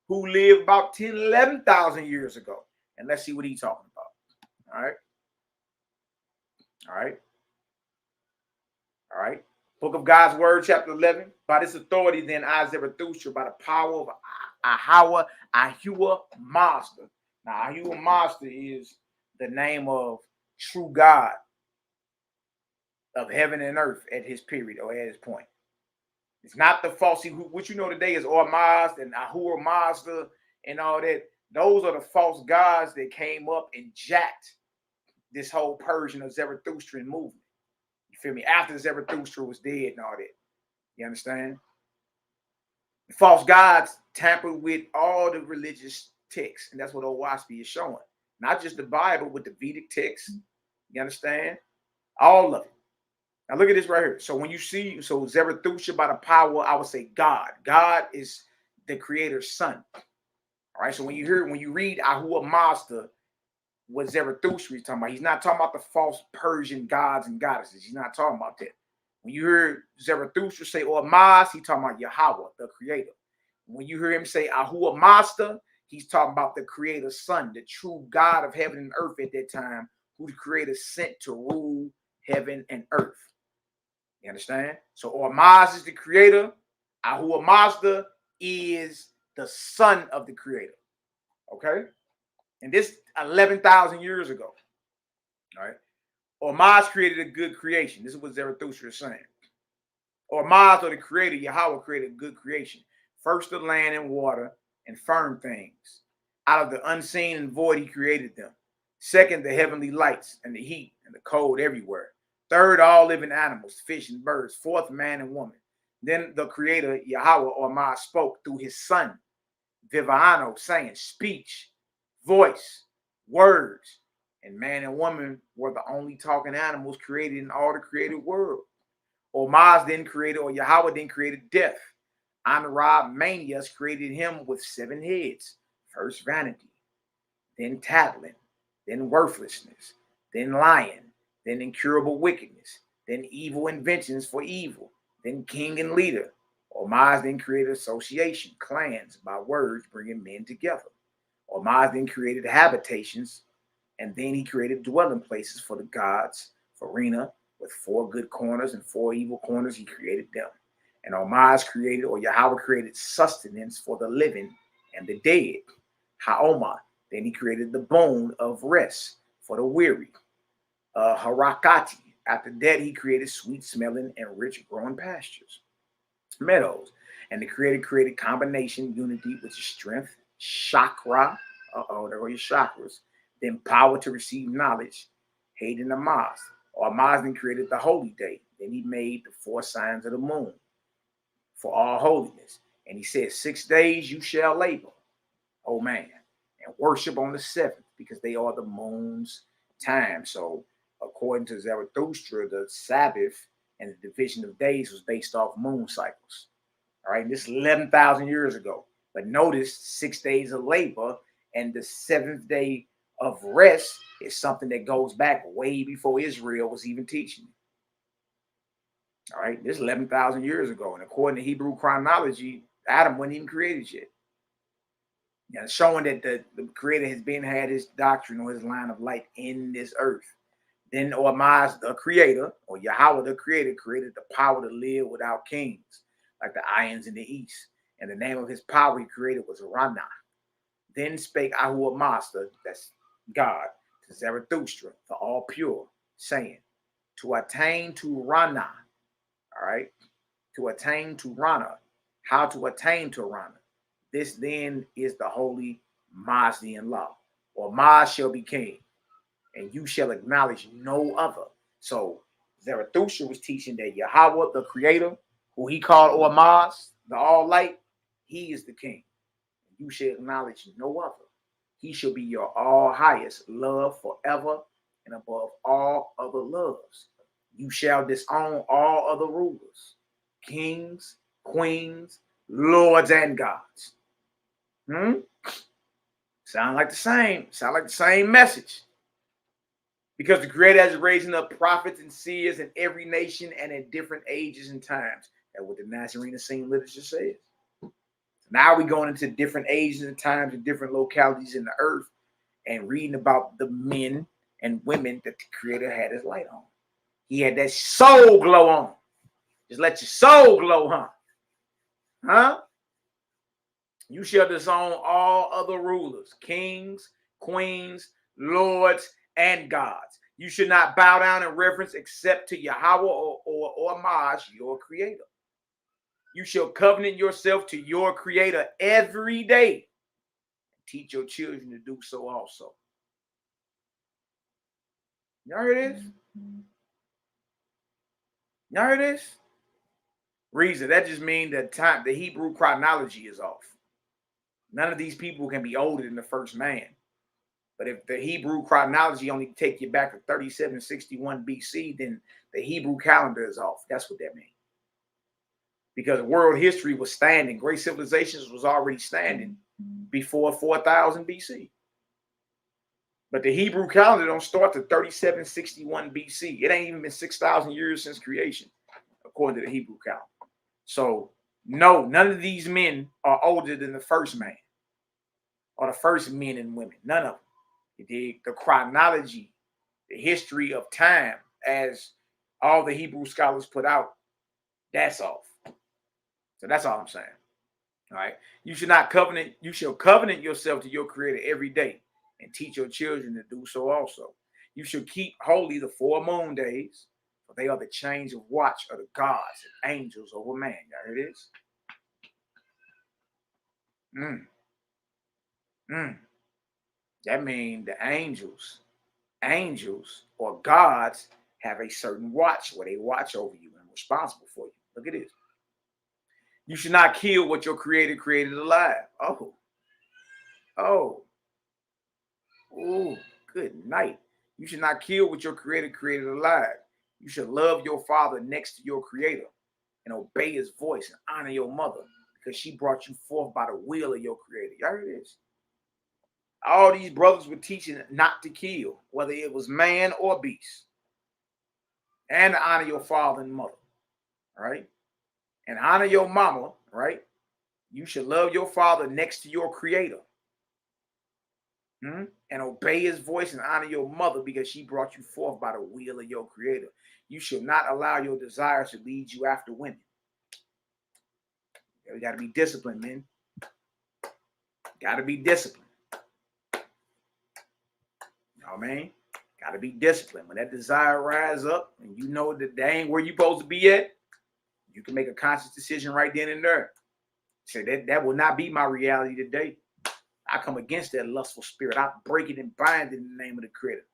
who lived about 10, 11,000 years ago. And let's see what he's talking about. All right. All right. All right. Book of God's Word, chapter 11. By this authority, then, I, Zarathustra, by the power of Yhwh'S Master. Now, Yhwh'S Master is the name of true God of heaven and earth at his period or at his point. It's not the false, what you know today is Ormazd and Yhwh'S Master and all that. Those are the false gods that came up and jacked this whole Persian or Zarathustrian movement. You feel me? After Zarathustra was dead and all that. You understand? The false gods tampered with all the religious texts, and that's what YAH'S is showing. Not just the Bible, but the Vedic text. You understand? All of it. Now look at this right here. So when you see, Zarathustra by the power, I would say God. God is the Creator's son. All right. So when you read Yhwh'S Master, what Zarathustra is talking about, he's not talking about the false Persian gods and goddesses. He's not talking about that. When you hear Zarathustra say Ormazd, he's talking about Yahweh, the Creator. When you hear him say Yhwh'S Master, he's talking about the Creator's son, the true God of heaven and earth at that time, who the Creator sent to rule heaven and earth. You understand? So Ormazd is the Creator. Yhwh'S Master is the son of the Creator. Okay? And this 11,000 years ago. All right? Ormazd created a good creation. This is what Zarathustra is saying. Ormazd, or the Creator, Yahweh, created a good creation. First the land and water and firm things. Out of the unseen and void, he created them. Second, the heavenly lights and the heat and the cold everywhere. Third, all living animals, fish and birds. Fourth, man and woman. Then the Creator, Yahweh, Ormazd, spoke through his son, Vivano, saying, speech, voice, words. And man and woman were the only talking animals created in all the created world. Ormazd then created, or Yahweh then created death. HonorandHumilitySTL created him with 7 heads. First vanity, then tattling, then worthlessness, then lying, then incurable wickedness, then evil inventions for evil, then king and leader. Ormazd then created association, clans, by words bringing men together. Ormazd then created habitations, and then he created dwelling places for the gods, Farina, with 4 good corners and 4 evil corners. He created them. And Ormazd created, or Yahweh created, sustenance for the living and the dead. Haoma, then he created the bone of rest for the weary. Harakati, after that he created sweet smelling and rich growing pastures. Meadows, and the Creator created combination, unity, which is strength, chakra. There are your chakras. Then power to receive knowledge, Hayden Amaz. Ormazd then created the holy day. Then he made the 4 signs of the moon for all holiness. And he said, 6 days you shall labor, oh man, and worship on the 7th, because they are the moon's time. So according to Zarathustra, the Sabbath and the division of days was based off moon cycles. All right, and this is 11,000 years ago. But notice 6 days of labor and the 7th day of rest is something that goes back way before Israel was even teaching. All right, this is 11,000 years ago. And according to Hebrew chronology, Adam wasn't even created yet. Yeah, showing that the Creator has had his doctrine or his line of light in this earth. Then Ormaz, the Creator, or Yahweh, the Creator, created the power to live without kings, like the Ions in the east. And the name of his power he created was Rana. Then spake Yhwh'S, that's God, to Zarathustra, the all pure, saying, to attain to Rana, all right, to attain to Rana. How to attain to Rana? This then is the holy Mazdian law, or Maz shall be king, and you shall acknowledge no other. So Zarathustra was teaching that Yahweh, the Creator, who he called Ormaz, the all light, he is the king. You shall acknowledge no other. He shall be your all highest love forever and above all other loves. You shall disown all other rulers, kings, queens, lords, and gods. Sound like the same message. Because the Creator is raising up prophets and seers in every nation and in different ages and times. That's what the Nazarene scene literature says. Now we're going into different ages and times and different localities in the earth and reading about the men and women that the Creator had his light on. He had that soul glow on. Just let your soul glow, huh? Huh? You shall disown all other rulers, kings, queens, lords, and gods. You should not bow down in reverence except to Yahweh or Maj, your Creator. You shall covenant yourself to your Creator every day. Teach your children to do so also. Y'all hear this? Y'all hear this? Reason, that just means that the Hebrew chronology is off. None of these people can be older than the first man. But if the Hebrew chronology only take you back to 3761 BC, then the Hebrew calendar is off. That's what that means. Because world history was standing. Great civilizations was already standing before 4000 BC. But the Hebrew calendar don't start to 3761 BC. It ain't even been 6,000 years since creation, according to the Hebrew calendar. So, no, none of these men are older than the first man or the first men and women. None of them. The chronology, the history of time, as all the Hebrew scholars put out, that's off. So that's all I'm saying. All right. You shall covenant yourself to your Creator every day and teach your children to do so also. You shall keep holy the 4 moon days, for they are the change of watch of the gods and angels over man. Y'all hear this? That means the angels or gods have a certain watch where they watch over you and responsible for you. Look at this. You should not kill what your Creator created alive. Oh, good night. You should not kill what your Creator created alive. You should love your father next to your Creator and obey his voice and honor your mother because she brought you forth by the will of your Creator. Y'all hear this? All these brothers were teaching not to kill, whether it was man or beast. And to honor your father and mother, right? And honor your mama, right? You should love your father next to your Creator. And obey his voice and honor your mother because she brought you forth by the will of your Creator. You should not allow your desires to lead you after women. We got to be disciplined, man. Got to be disciplined. You know what I mean? Got to be disciplined. When that desire rise up and you know that that ain't where you're supposed to be at, you can make a conscious decision right then and there. Say that will not be my reality today. I come against that lustful spirit. I break it and bind it in the name of the Creator.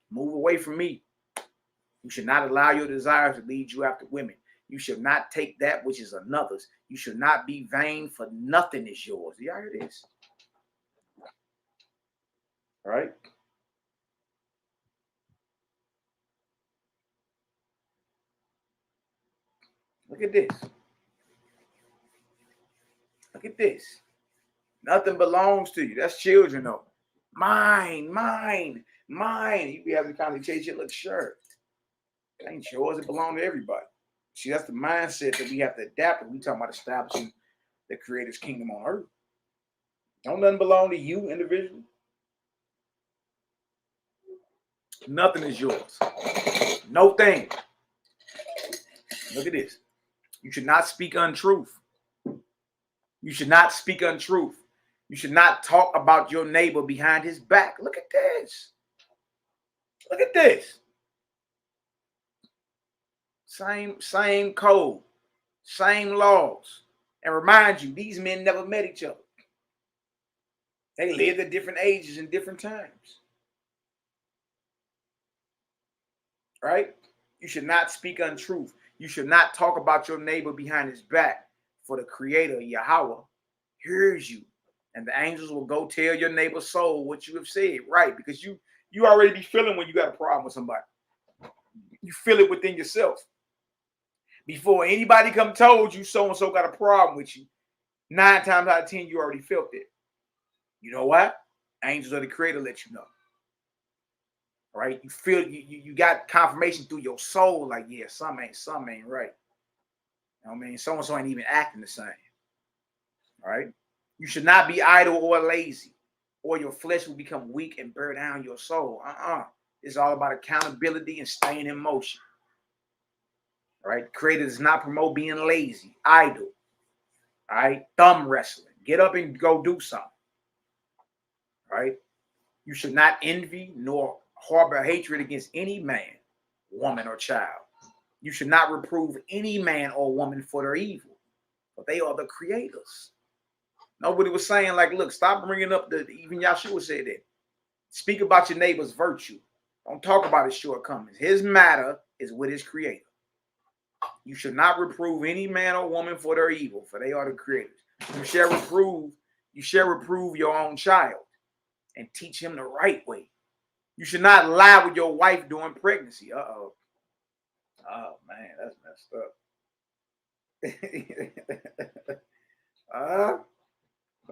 Move away from me. You should not allow your desires to lead you after women. You should not take that which is another's. You should not be vain, for nothing is yours. Do y'all hear this? All right. Look at this. Look at this. Nothing belongs to you. That's children, though. Mine. You be having to kind of chase your little shirt. It ain't yours. It belongs to everybody. See, that's the mindset that we have to adapt when we talking about establishing the Creator's kingdom on earth. Don't nothing belong to you individually. Nothing is yours. No thing. Look at this. You should not speak untruth. You should not speak untruth. You should not talk about your neighbor behind his back. Look at this. Look at this. Same code, same laws. And remind you, these men never met each other. They lived at different ages and different times. Right? You should not speak untruth. You should not talk about your neighbor behind his back. For the Creator, Yahweh, hears you. And the angels will go tell your neighbor's soul what you have said. Right? Because you already be feeling when you got a problem with somebody. You feel it within yourself. Before anybody come told you so-and-so got a problem with you, 9 times out of 10, you already felt it. You know what? Angels of the Creator let you know. All right? You feel you got confirmation through your soul, like, yeah, some ain't right. You know what I mean? So-and-so ain't even acting the same. All right? You should not be idle or lazy, or your flesh will become weak and burn down your soul. It's all about accountability and staying in motion. All right? Creator does not promote being lazy, idle. All right? Thumb wrestling. Get up and go do something. All right? You should not envy nor harbor hatred against any man, woman, or child. You should not reprove any man or woman for their evil, but they are the creators. Nobody was saying, like, look, stop bringing up even Yahshua said that. Speak about your neighbor's virtue. Don't talk about his shortcomings. His matter is with his Creator. You should not reprove any man or woman for their evil, for they are the creators. You shall reprove your own child and teach him the right way. You should not lie with your wife during pregnancy. Oh, man, that's messed up.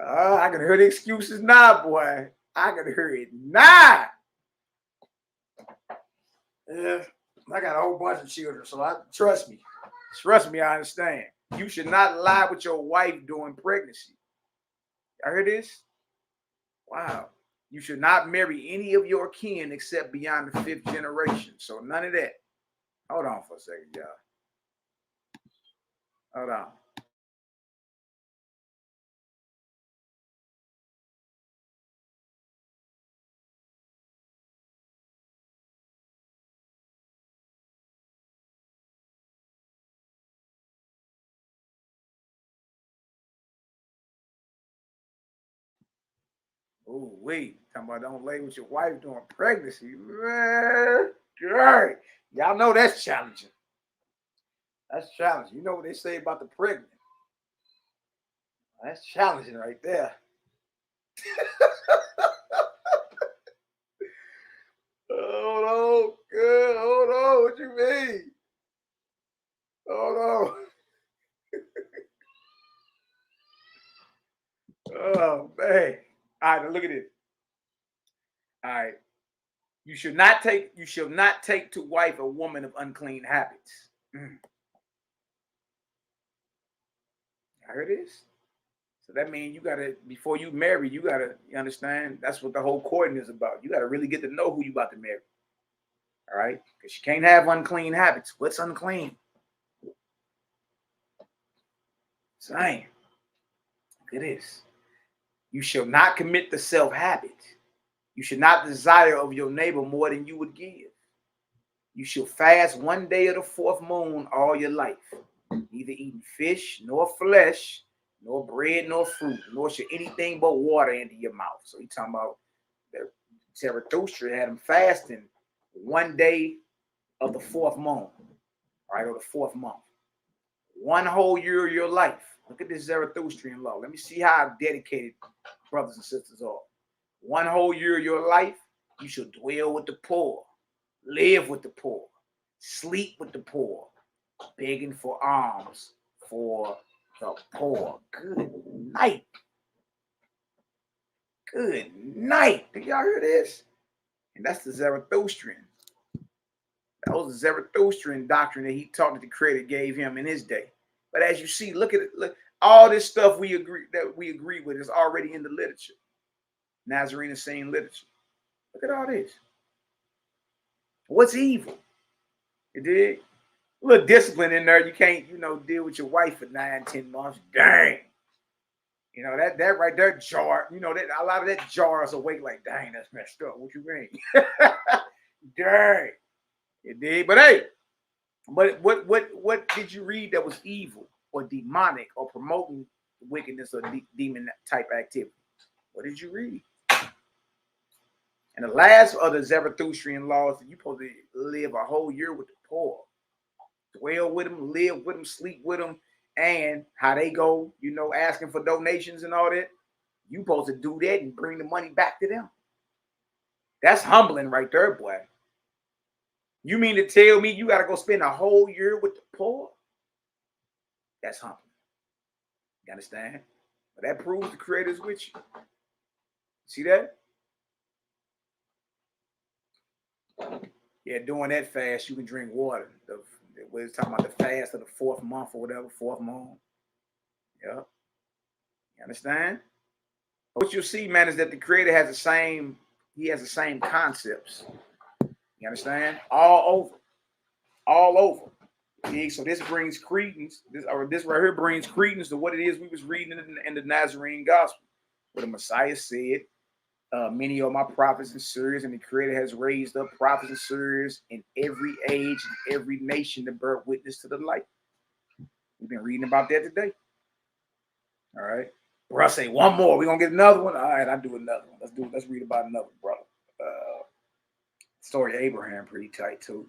I can hear the excuses now, boy. I can hear it now. I got a whole bunch of children, so trust me, I understand. You should not lie with your wife during pregnancy. I heard this? Wow. You should not marry any of your kin except beyond the 5th generation. So none of that. Hold on for a second, y'all. Hold on. Oh, wait. Talking about don't lay with your wife during pregnancy. Man, right. Y'all know that's challenging. That's challenging. You know what they say about the pregnant. That's challenging right there. Hold on. Good. Hold on. What you mean? Hold on. Oh, man. All right, now look at this. All right. You shall not take to wife a woman of unclean habits. I heard this. So that means you gotta, before you marry, you understand, that's what the whole courting is about. You gotta really get to know who you about to marry. All right? Because you can't have unclean habits. What's unclean? Same. Look at this. You shall not commit the self-habit. You should not desire of your neighbor more than you would give. You shall fast 1 day of the 4th moon all your life, neither eating fish, nor flesh, nor bread, nor fruit, nor shall anything but water enter your mouth. So he's talking about the Zarathustra had him fasting 1 day of the 4th moon, right, or the 4th month. 1 whole year of your life. Look at this Zarathustrian law. Let me see how dedicated brothers and sisters are. 1 whole year of your life, you shall dwell with the poor, live with the poor, sleep with the poor, begging for alms for the poor. Good night. Good night. Did y'all hear this? And that's the Zarathustrian. That was the Zarathustrian doctrine that he taught that the Creator gave him in his day. But as you see, look at it. Look, All this stuff we agree with is already in the literature. Nazarene scene literature. Look at all this. What's evil? You dig? A little discipline in there. You can't, deal with your wife for 9-10 months. Dang. That right there jar. That a lot of that jars awake like, dang, that's messed up. What you mean? Dang. You dig? But hey, what did you read that was evil or demonic or promoting wickedness or demon type activity? What did you read? And the last of the Zarathustrian laws that you're supposed to live a whole year with the poor. Dwell with them, live with them, sleep with them, and how they go, asking for donations and all that. You supposed to do that and bring the money back to them. That's humbling right there, boy. You mean to tell me you got to go spend a whole year with the poor? That's humbling. You understand? But that proves the Creator's with you. See that? Yeah, doing that fast, you can drink water. We're talking about the fast of the 4th month or whatever, 4th moon. Yeah. You understand? What you'll see, man, is that the Creator has the same concepts. You understand? All over. Yeah, so this brings credence. This right here brings credence to what it is we was reading in the Nazarene gospel, where the Messiah said, many of my prophets and seers, and the Creator has raised up prophets and seers in every age and every nation to bear witness to the light. We've been reading about that today. All right. Bro, I say one more. We're gonna get another one. All right, I'll do another one. Let's read about another brother. Story of Abraham, pretty tight too.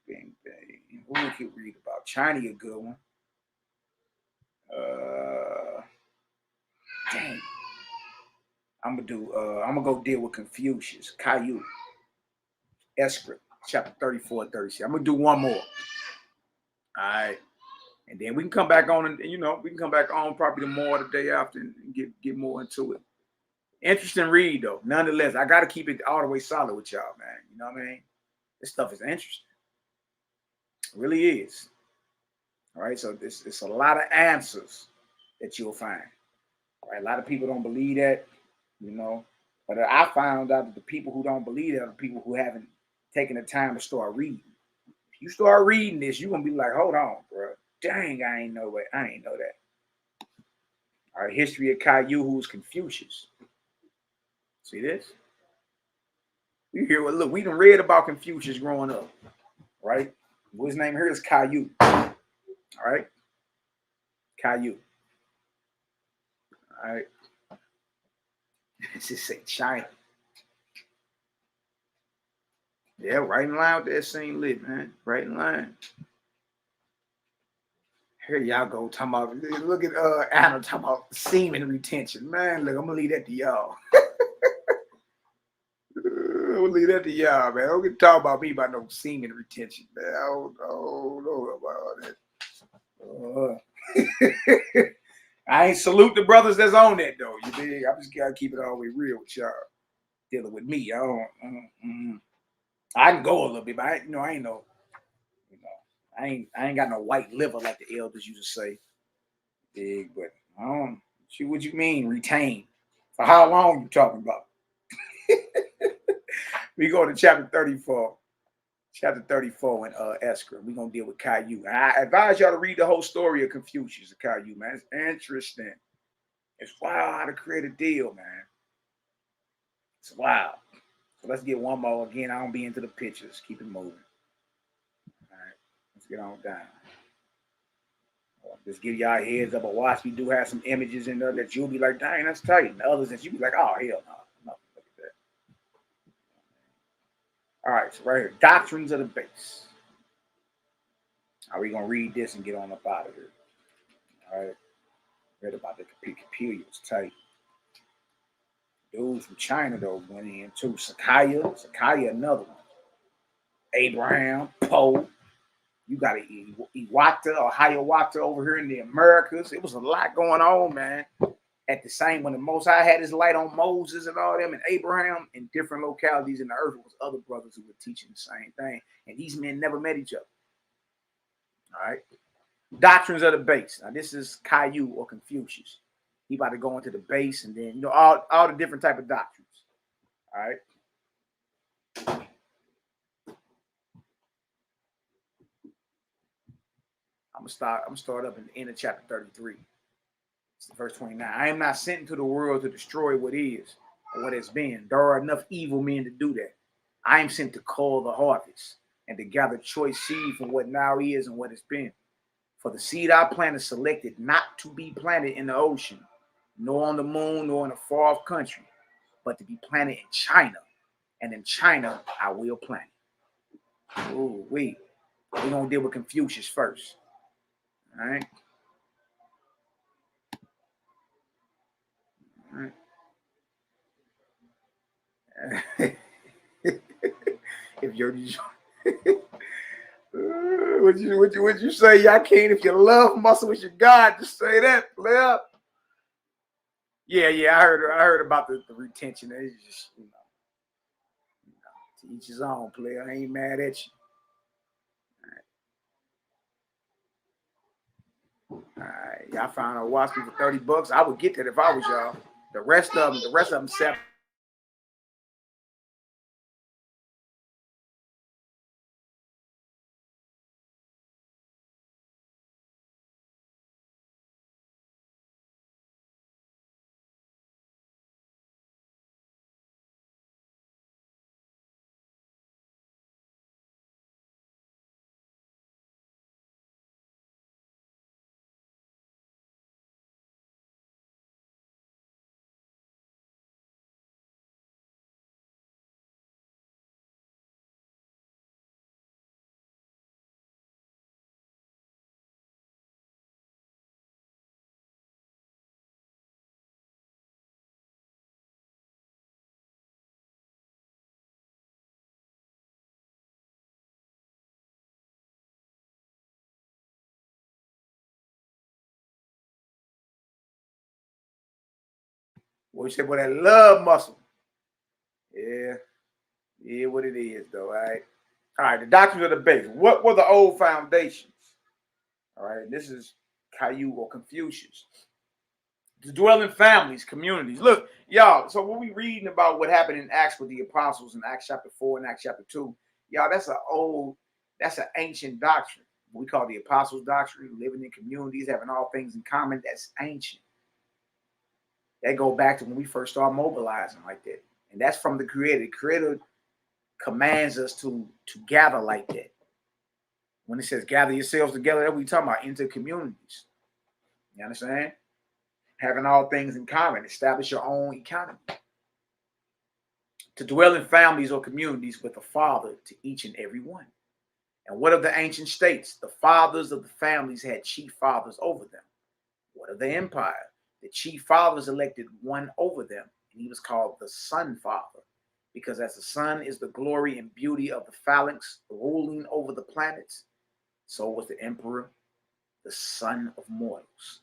Bing. Who we could read about? China, a good one. Dang. I'm gonna go deal with Confucius, Caillou, Escript, chapter 34 and 36. I'm gonna do one more. All right. And then we can come back on and we can come back on probably tomorrow, the day after, and get more into it. Interesting read though. Nonetheless, I gotta keep it all the way solid with y'all, man. You know what I mean? This stuff is interesting. It really is. All right. So it's a lot of answers that you'll find. All right. A lot of people don't believe that, but I found out that the people who don't believe that are the people who haven't taken the time to start reading. If you start reading this, you're gonna be like, hold on, bro. Dang, I ain't know that. All right, history of Caillou, who's Confucius. See this? You hear what? Look, we done read about Confucius growing up, right? His name here is Caillou. All right, Caillou. All right. Let's just say China. Yeah, right in line with that same lit, man. Right in line. Here y'all go talking about, look at Anna talking about semen retention. Man, look, I'm gonna leave that to y'all. I'm gonna leave that to y'all, man. Don't get to talk about me about no semen retention, man. I don't know about all that. I ain't salute the brothers that's on that though. You dig? I just gotta keep it all the way real with y'all. Dealing with me, I can go a little bit, but I ain't no. I ain't got no white liver like the elders used to say. Big, but I don't see what you mean retain. For how long you talking about? We go to chapter 34. Chapter 34 in Escher. We're gonna deal with Caillou. I advise y'all to read the whole story of Confucius and Caillou, man. It's interesting. It's wild how to create a deal, man. It's wild. So let's get one more. Again, I don't be into the pictures. Keep it moving. Let's get on down. Just give y'all a heads up. But watch, we do have some images in there that you'll be like, dang, that's tight. And others that you'll be like, oh, hell no. Look at that. All right, so right here, doctrines of the base. Are we going to read this and get on up out of here? All right. Read about the Kepha was tight. Dude from China, though, went in too. Sakai, another one. Abraham, Poe. You got Yhwh'S or Hiawatha over here in the Americas. It was a lot going on, man. At the same, when the Most High had his light on Moses and all them and Abraham in different localities in the earth, it was other brothers who were teaching the same thing. And these men never met each other. All right. Doctrines of the base. Now, this is Caillou or Confucius. He about to go into the base and then, all the different type of doctrines. All right. I'm gonna start up in the end of chapter 33. It's verse 29. I am not sent into the world to destroy what is or what has been. There are enough evil men to do that. I am sent to cull the harvest and to gather choice seed from what now is and what has been. For the seed I plant is selected not to be planted in the ocean, nor on the moon, nor in a far off country, but to be planted in China. And in China, I will plant it. Ooh, we're going to deal with Confucius first. All right. All right. If you're what you say, YAH'KI? If your love muscle with your God, just say that, player. Yeah, I heard about the retention. It's just, to each his own, player. I ain't mad at you. All right. Y'all found a watch me for $30. I would get that if I was y'all. The rest of them $7. What you say about that love muscle? Yeah, what it is, though, all right. The doctrines of the base. What were the old foundations? All right, this is Caillou or Confucius. To dwell in families, communities. Look, y'all, so when we reading about what happened in Acts with the apostles in Acts chapter 4 and Acts chapter 2, y'all, that's an ancient doctrine. We call the apostles' doctrine, living in communities, having all things in common. That's ancient. That go back to when we first started mobilizing like that. And that's from the Creator. The Creator commands us to gather like that. When it says gather yourselves together, that's what we talking about, into communities. You understand? Having all things in common, establish your own economy. To dwell in families or communities with a father to each and every one. And what of the ancient states? The fathers of the families had chief fathers over them. What of the empire? The chief fathers elected one over them, and he was called the Sun Father, because as the sun is the glory and beauty of the phalanx ruling over the planets, so was the emperor, the son of mortals.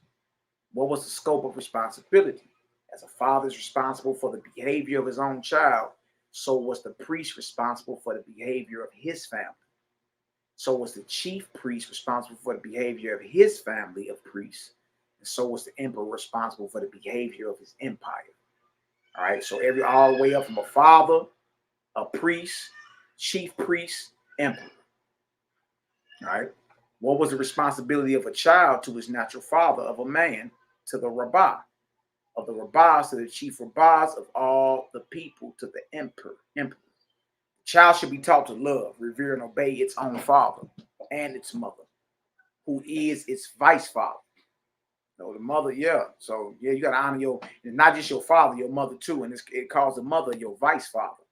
What was the scope of responsibility? As a father is responsible for the behavior of his own child, so was the priest responsible for the behavior of his family. So was the chief priest responsible for the behavior of his family of priests. And so was the emperor responsible for the behavior of his empire. All right, so all the way up from a father, a priest, chief priest, emperor. All right. What was the responsibility of a child to his natural father, of a man to the rabbah, of the rabbahs to the chief rabbahs of all the people to the emperor. The child should be taught to love, revere, and obey its own father and its mother, who is its vice father. No, the mother, yeah. So yeah, you gotta honor not just your father, your mother too. And it calls the mother your vice father.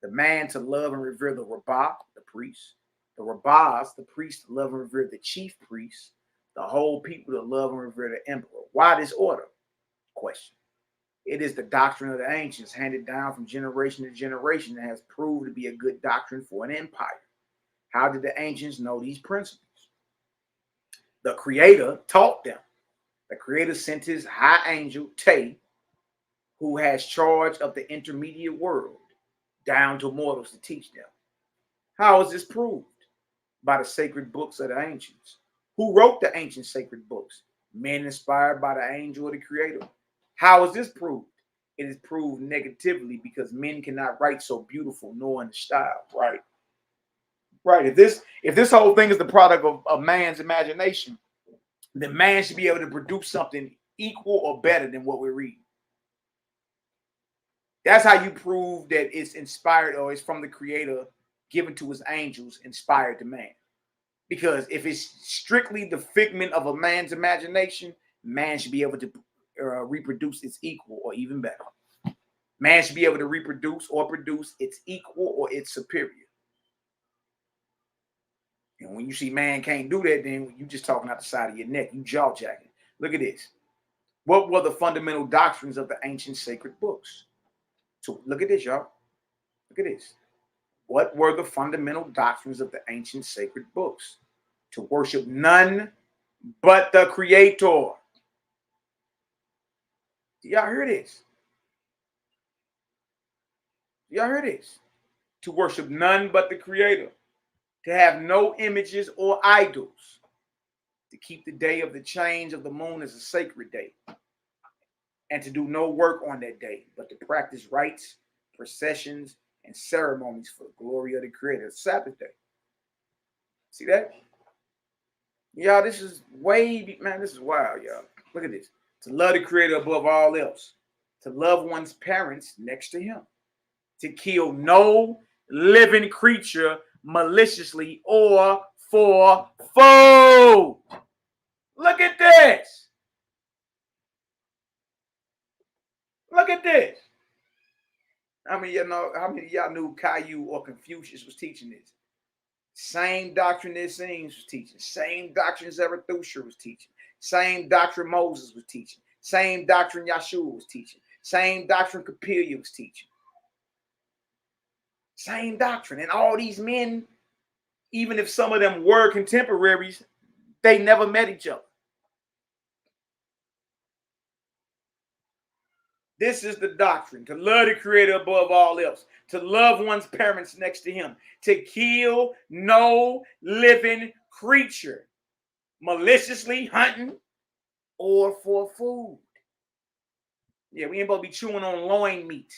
The man to love and revere the rabbah, the priest. The rabbahs, the priest, to love and revere the chief priest. The whole people to love and revere the emperor. Why this order? Question. It is the doctrine of the ancients, handed down from generation to generation, that has proved to be a good doctrine for an empire. How did the ancients know these principles? The Creator taught them. The Creator sent his high angel, Te, who has charge of the intermediate world, down to mortals to teach them. How is this proved? By the sacred books of the ancients. Who wrote the ancient sacred books? Men inspired by the angel of the creator. How is this proved? It is proved negatively because men cannot write so beautiful nor in the style. Right. Right. If this whole thing is the product of man's imagination, then man should be able to produce something equal or better than what we're reading. That's how you prove that it's inspired or it's from the creator, given to his angels, inspired to man. Because if it's strictly the figment of a man's imagination, man should be able to reproduce its equal or even better. Man should be able to reproduce or produce its equal or its superior. And when you see man can't do that, then you just talking out the side of your neck. You jaw jacking. Look at this. What were the fundamental doctrines of the ancient sacred books? So look at this, y'all. Look at this. What were the fundamental doctrines of the ancient sacred books? To worship none but the creator. Y'all hear this? Y'all hear this? To worship none but the creator. To have no images or idols. To keep the day of the change of the moon as a sacred day. And to do no work on that day, but to practice rites, processions, and ceremonies for the glory of the creator. Sabbath day. See that? Y'all, this is way, man, this is wild, y'all. Look at this. To love the creator above all else. To love one's parents next to him. To kill no living creature maliciously or for food. Look at this. Look at this. How many of y'all knew Caillou or Confucius was teaching this? Same doctrine that Essenes was teaching. Same doctrine Zarathustra was teaching. Same doctrine Moses was teaching. Same doctrine Yahshua was teaching. Same doctrine Kepha was teaching. Same doctrine. And all these men, even if some of them were contemporaries, they never met each other. This is the doctrine, to love the creator above all else, to love one's parents next to him, to kill no living creature, maliciously hunting or for food. Yeah, we ain't supposed to be chewing on loin meat,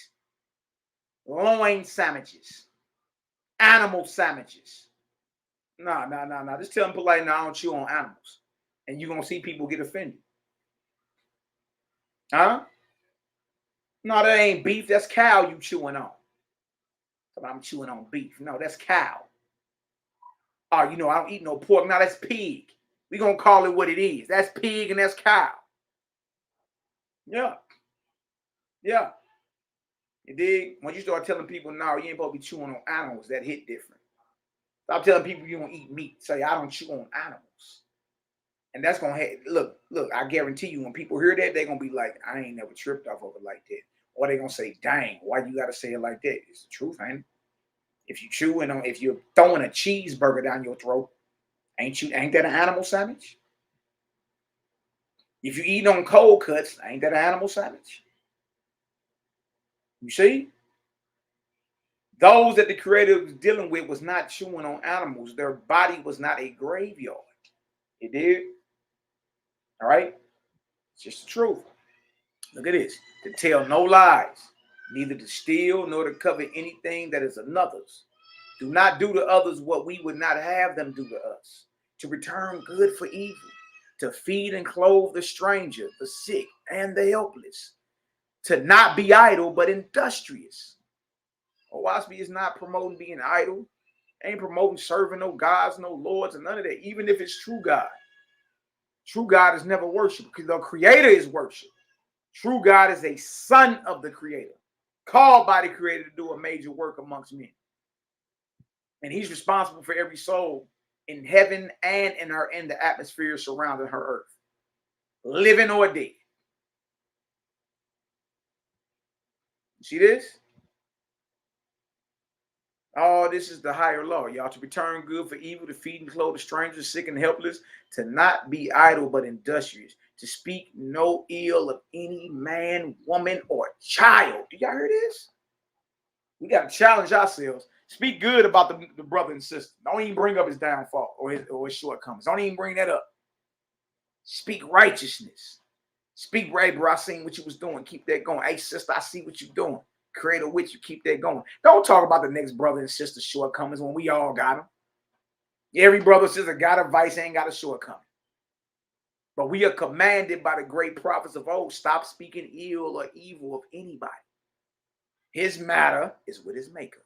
loin sandwiches, animal sandwiches. No. Just tell them politely, no, I don't chew on animals. And you're going to see people get offended. Huh? No, that ain't beef. That's cow you chewing on. I'm chewing on beef. No, that's cow. Oh, I don't eat no pork. No, that's pig. We're going to call it what it is. That's pig and that's cow. Yeah. Yeah. You dig? When you start telling people, no, you ain't supposed to be chewing on animals, that hit different. Stop telling people you don't eat meat. Say, I don't chew on animals. And that's going to look, I guarantee you when people hear that, they're going to be like, I ain't never tripped off of it like that. Or they're going to say, dang, why you got to say it like that? It's the truth, ain't it? If you chewing on, if you're throwing a cheeseburger down your throat, ain't that an animal sandwich? If you eat on cold cuts, ain't that an animal sandwich? You see? Those that the creator was dealing with was not chewing on animals. Their body was not a graveyard. It did. All right? It's just the truth. Look at this. To tell no lies, neither to steal nor to covet anything that is another's. Do not do to others what we would not have them do to us. To return good for evil. To feed and clothe the stranger, the sick, and the helpless. To not be idle, but industrious. YAH'S is not promoting being idle. Ain't promoting serving no gods, no lords, and none of that. Even if it's true God. True God is never worshipped because the creator is worshipped. True God is a son of the creator, called by the creator to do a major work amongst men. And he's responsible for every soul in heaven and in the atmosphere surrounding her earth, living or dead. You see this? Oh, this is the higher law, y'all. To return good for evil, to feed and clothe the strangers, sick and helpless, to not be idle but industrious, to speak no ill of any man, woman, or child. Do y'all hear this? We got to challenge ourselves. Speak good about the brother and sister. Don't even bring up his downfall or his shortcomings. Don't even bring that up. Speak righteousness. Speak right, bro. I seen what you was doing. Keep that going. Hey, sister, I see what you're doing. Creator with you. Keep that going. Don't talk about the next brother and sister shortcomings when we all got them. Every brother and sister got a vice, ain't got a shortcoming. But we are commanded by the great prophets of old, stop speaking ill or evil of anybody. His matter is with his maker.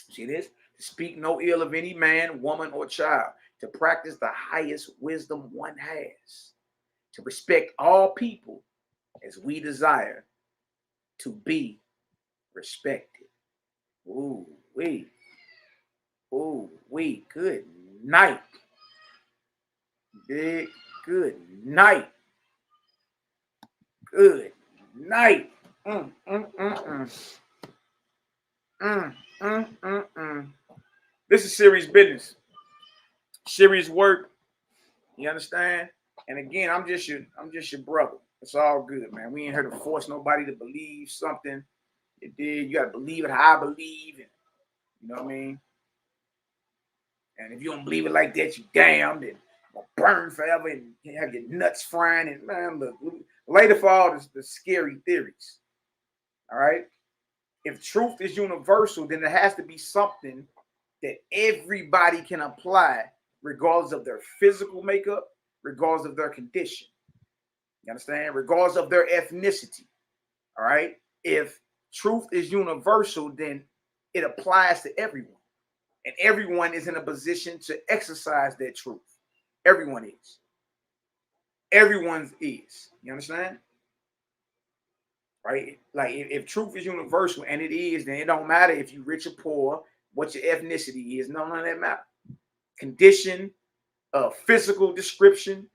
See this? To speak no ill of any man, woman, or child. To practice the highest wisdom one has. To respect all people as we desire to be respected. Ooh, wee. Ooh, wee. Good night. Big good night. Good night. This is serious business. Serious work. You understand? And again, I'm just your brother. It's all good, man. We ain't here to force nobody to believe something. You gotta believe it how I believe it. You know what I mean? And if you don't believe it like that, you damned and will burn forever and have your nuts frying. And man, look, later for all the scary theories. All right. If truth is universal, then it has to be something that everybody can apply, regardless of their physical makeup, regardless of their condition. You understand? Regardless of their ethnicity. All right. If truth is universal, then it applies to everyone. And everyone is in a position to exercise that truth. Everyone is. Everyone's is. You understand? Right? Like if truth is universal, and it is, then it don't matter if you're rich or poor, what your ethnicity is. None of that matter. Condition, physical description,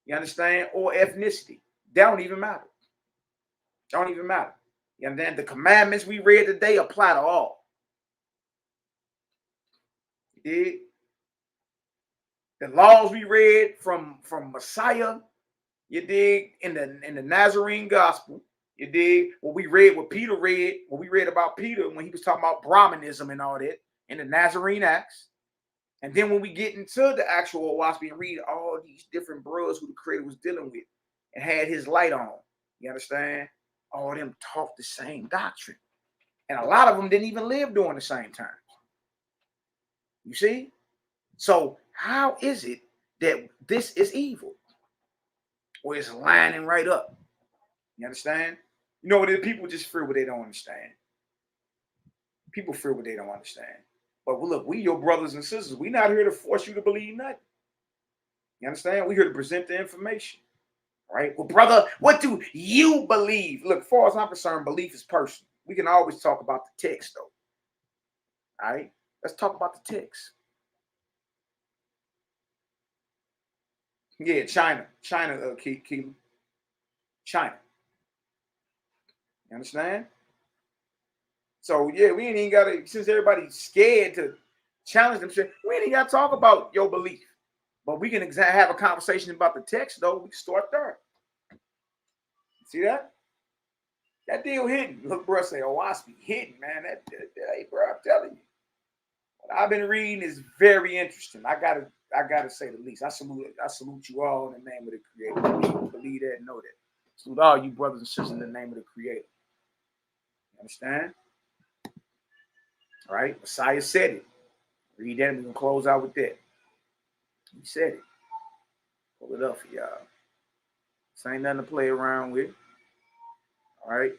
you understand? Or ethnicity. That don't even matter. Don't even matter. You understand? The commandments we read today apply to all. You dig? The laws we read from Messiah, you dig, in the Nazarene gospel, you dig, what we Peter read, what we read about Peter when he was talking about Brahmanism and all that in the Nazarene Acts. And then when we get into the actual WASP and read all these different bros who the Creator was dealing with and had his light on, you understand? All of them taught the same doctrine. And a lot of them didn't even live during the same times. You see? So how is it that this is evil? Or it's lining right up? You understand? You know what? People just fear what they don't understand. People fear what they don't understand. But look, we your brothers and sisters. We're not here to force you to believe nothing. You understand? We're here to present the information. Right? Well, brother, what do you believe? Look, as far as I'm concerned, belief is personal. We can always talk about the text, though. All right? Let's talk about the text. Yeah, China, China. You understand? So yeah, we ain't even gotta, since everybody's scared to challenge them, we ain't even gotta talk about your belief. But we can have a conversation about the text, though. We can start there. See that? That deal hidden. Look, bro, say, oh, I be hidden, man. Hey, bro, I'm telling you. What I've been reading is very interesting. I gotta say the least. I salute you all in the name of the Creator. Believe that and know that. Salute all you brothers and sisters in the name of the Creator. You understand? All right? Messiah said it. Read that and we can close out with that. He said it. Pull it up for y'all. This ain't nothing to play around with. All right?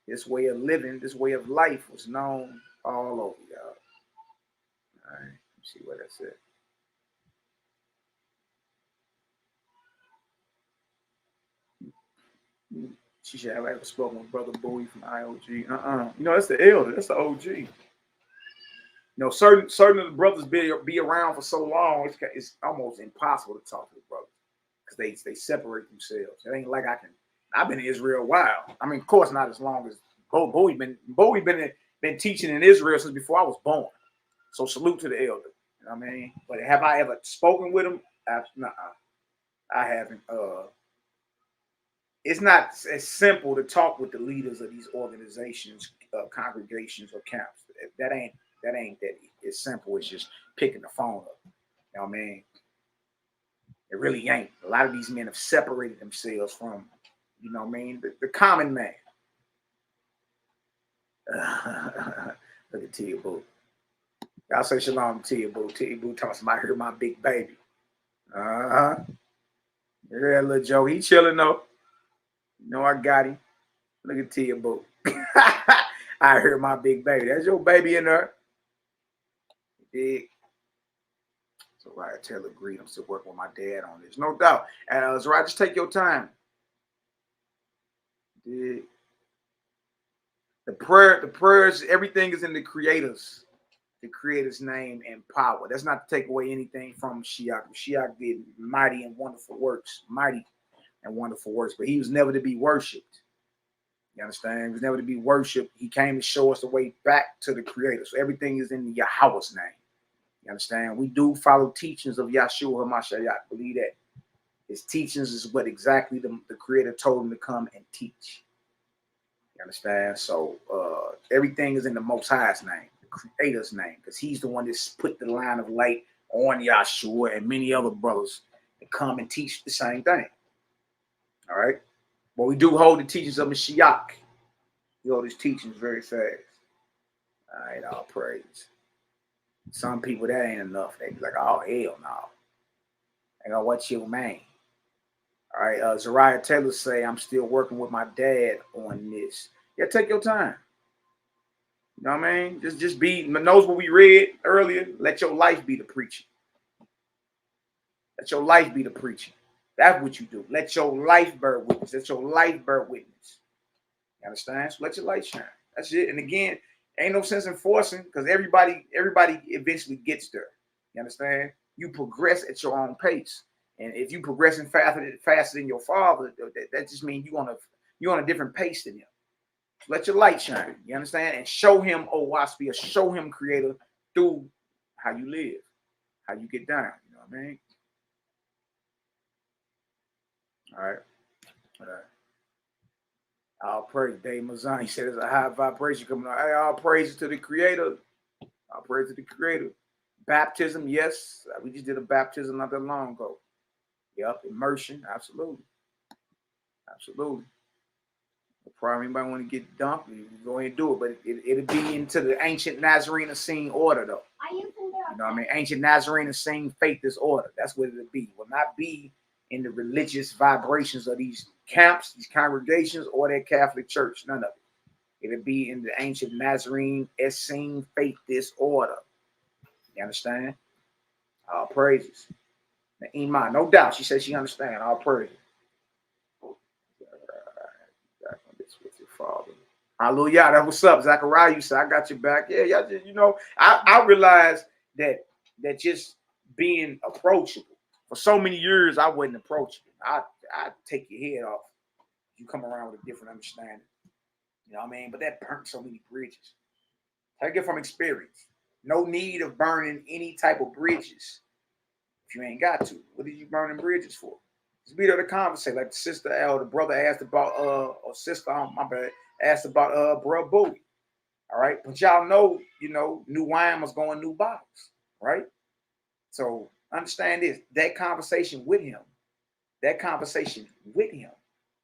This way of living, this way of life was known all over, y'all. All right, let's see what that said. She should have ever spoken with Brother Bowie from IOG. You know, that's the elder. That's the OG. You know, certain of the brothers be around for so long, it's almost impossible to talk to the brothers because they separate themselves. It ain't like I've been in Israel a while. I mean, of course, not as long as Bowie been teaching in Israel since before I was born. So salute to the elder. You know what I mean? But have I ever spoken with him? Nuh-uh. I haven't. It's not as simple to talk with the leaders of these organizations, congregations, or camps. That ain't that as simple as just picking the phone up. You know what I mean? It really ain't. A lot of these men have separated themselves from, you know what I mean, the common man. Look at Tia Boo. Y'all say shalom to Tia Boo. Tia Boo talks about here my big baby. Uh-huh. Yeah, little Joe. He chilling though. You know I got him. Look at Tia Boo. I heard my big baby. That's your baby in there. Big. So right, Taylor agreed. I'm still working with my dad on this. No doubt. And so right, just take your time. Big. The prayers, everything is in the creator's name and power. That's not to take away anything from Shiach. Shiach did mighty and wonderful works. Mighty and wonderful works. But he was never to be worshipped. You understand? He was never to be worshipped. He came to show us the way back to the creator. So everything is in Yahweh's name. You understand? We do follow teachings of Yahshua HaMashiach. Believe that. His teachings is what exactly the creator told him to come and teach. You understand? So everything is in the Most High's name, the creator's name, because he's the one that's put the line of light on Yahshua and many other brothers to come and teach the same thing. All right? But we do hold the teachings of Mashiach. We hold his teachings very fast. All right, all praise. Some people, that ain't enough. They be like, oh, hell no. They go, what's your man? All right, Zariah Taylor say, I'm still working with my dad on this. Yeah, take your time. You know what I mean? Just be, knows what we read earlier. Let your life be the preaching. Let your life be the preaching. That's what you do. Let your life bear witness. Let your life bear witness. You understand? So let your light shine. That's it. And again, ain't no sense in forcing because everybody eventually gets there. You understand? You progress at your own pace. And if you progressing faster than your father, that just means you're on a different pace than him. So let your light shine. You understand? And show him, oh, Waspia, show him, creator, through how you live, how you get down. You know what I mean? All right. All right. All praise. Dave Mazan, he said there's a high vibration coming on. Hey, all praise to the creator. All praise to the creator. Baptism, yes. We just did a baptism not that long ago. Yep, immersion, absolutely. Absolutely. No problem. Anybody want to get dumped, you can go ahead and do it. But it'll be into the ancient Nazarene scene order, though. You know what I mean? Ancient Nazarene scene faith is order. That's what it'll be. It will not be in the religious vibrations of these camps, these congregations, or their Catholic Church. None of it. It'll be in the ancient Nazarene Essene faith disorder. You understand? All praises. Iman, no doubt. She said she understands. All praises. With your father. Hallelujah. That's what's up. Zachariah, you said I got your back. Yeah, y'all just, you know, I realized that just being approachable. For so many years, I wasn't approachable. I take your head off. You come around with a different understanding. You know what I mean? But that burnt so many bridges. Take it from experience. No need of burning any type of bridges if you ain't got to. What are you burning bridges for? Just be there to conversate. Like the sister L, the brother asked about or sister, my bad, asked about bro Bowie. All right. But y'all know, you know, new wine was going new bottles, right? So understand this. That conversation with him,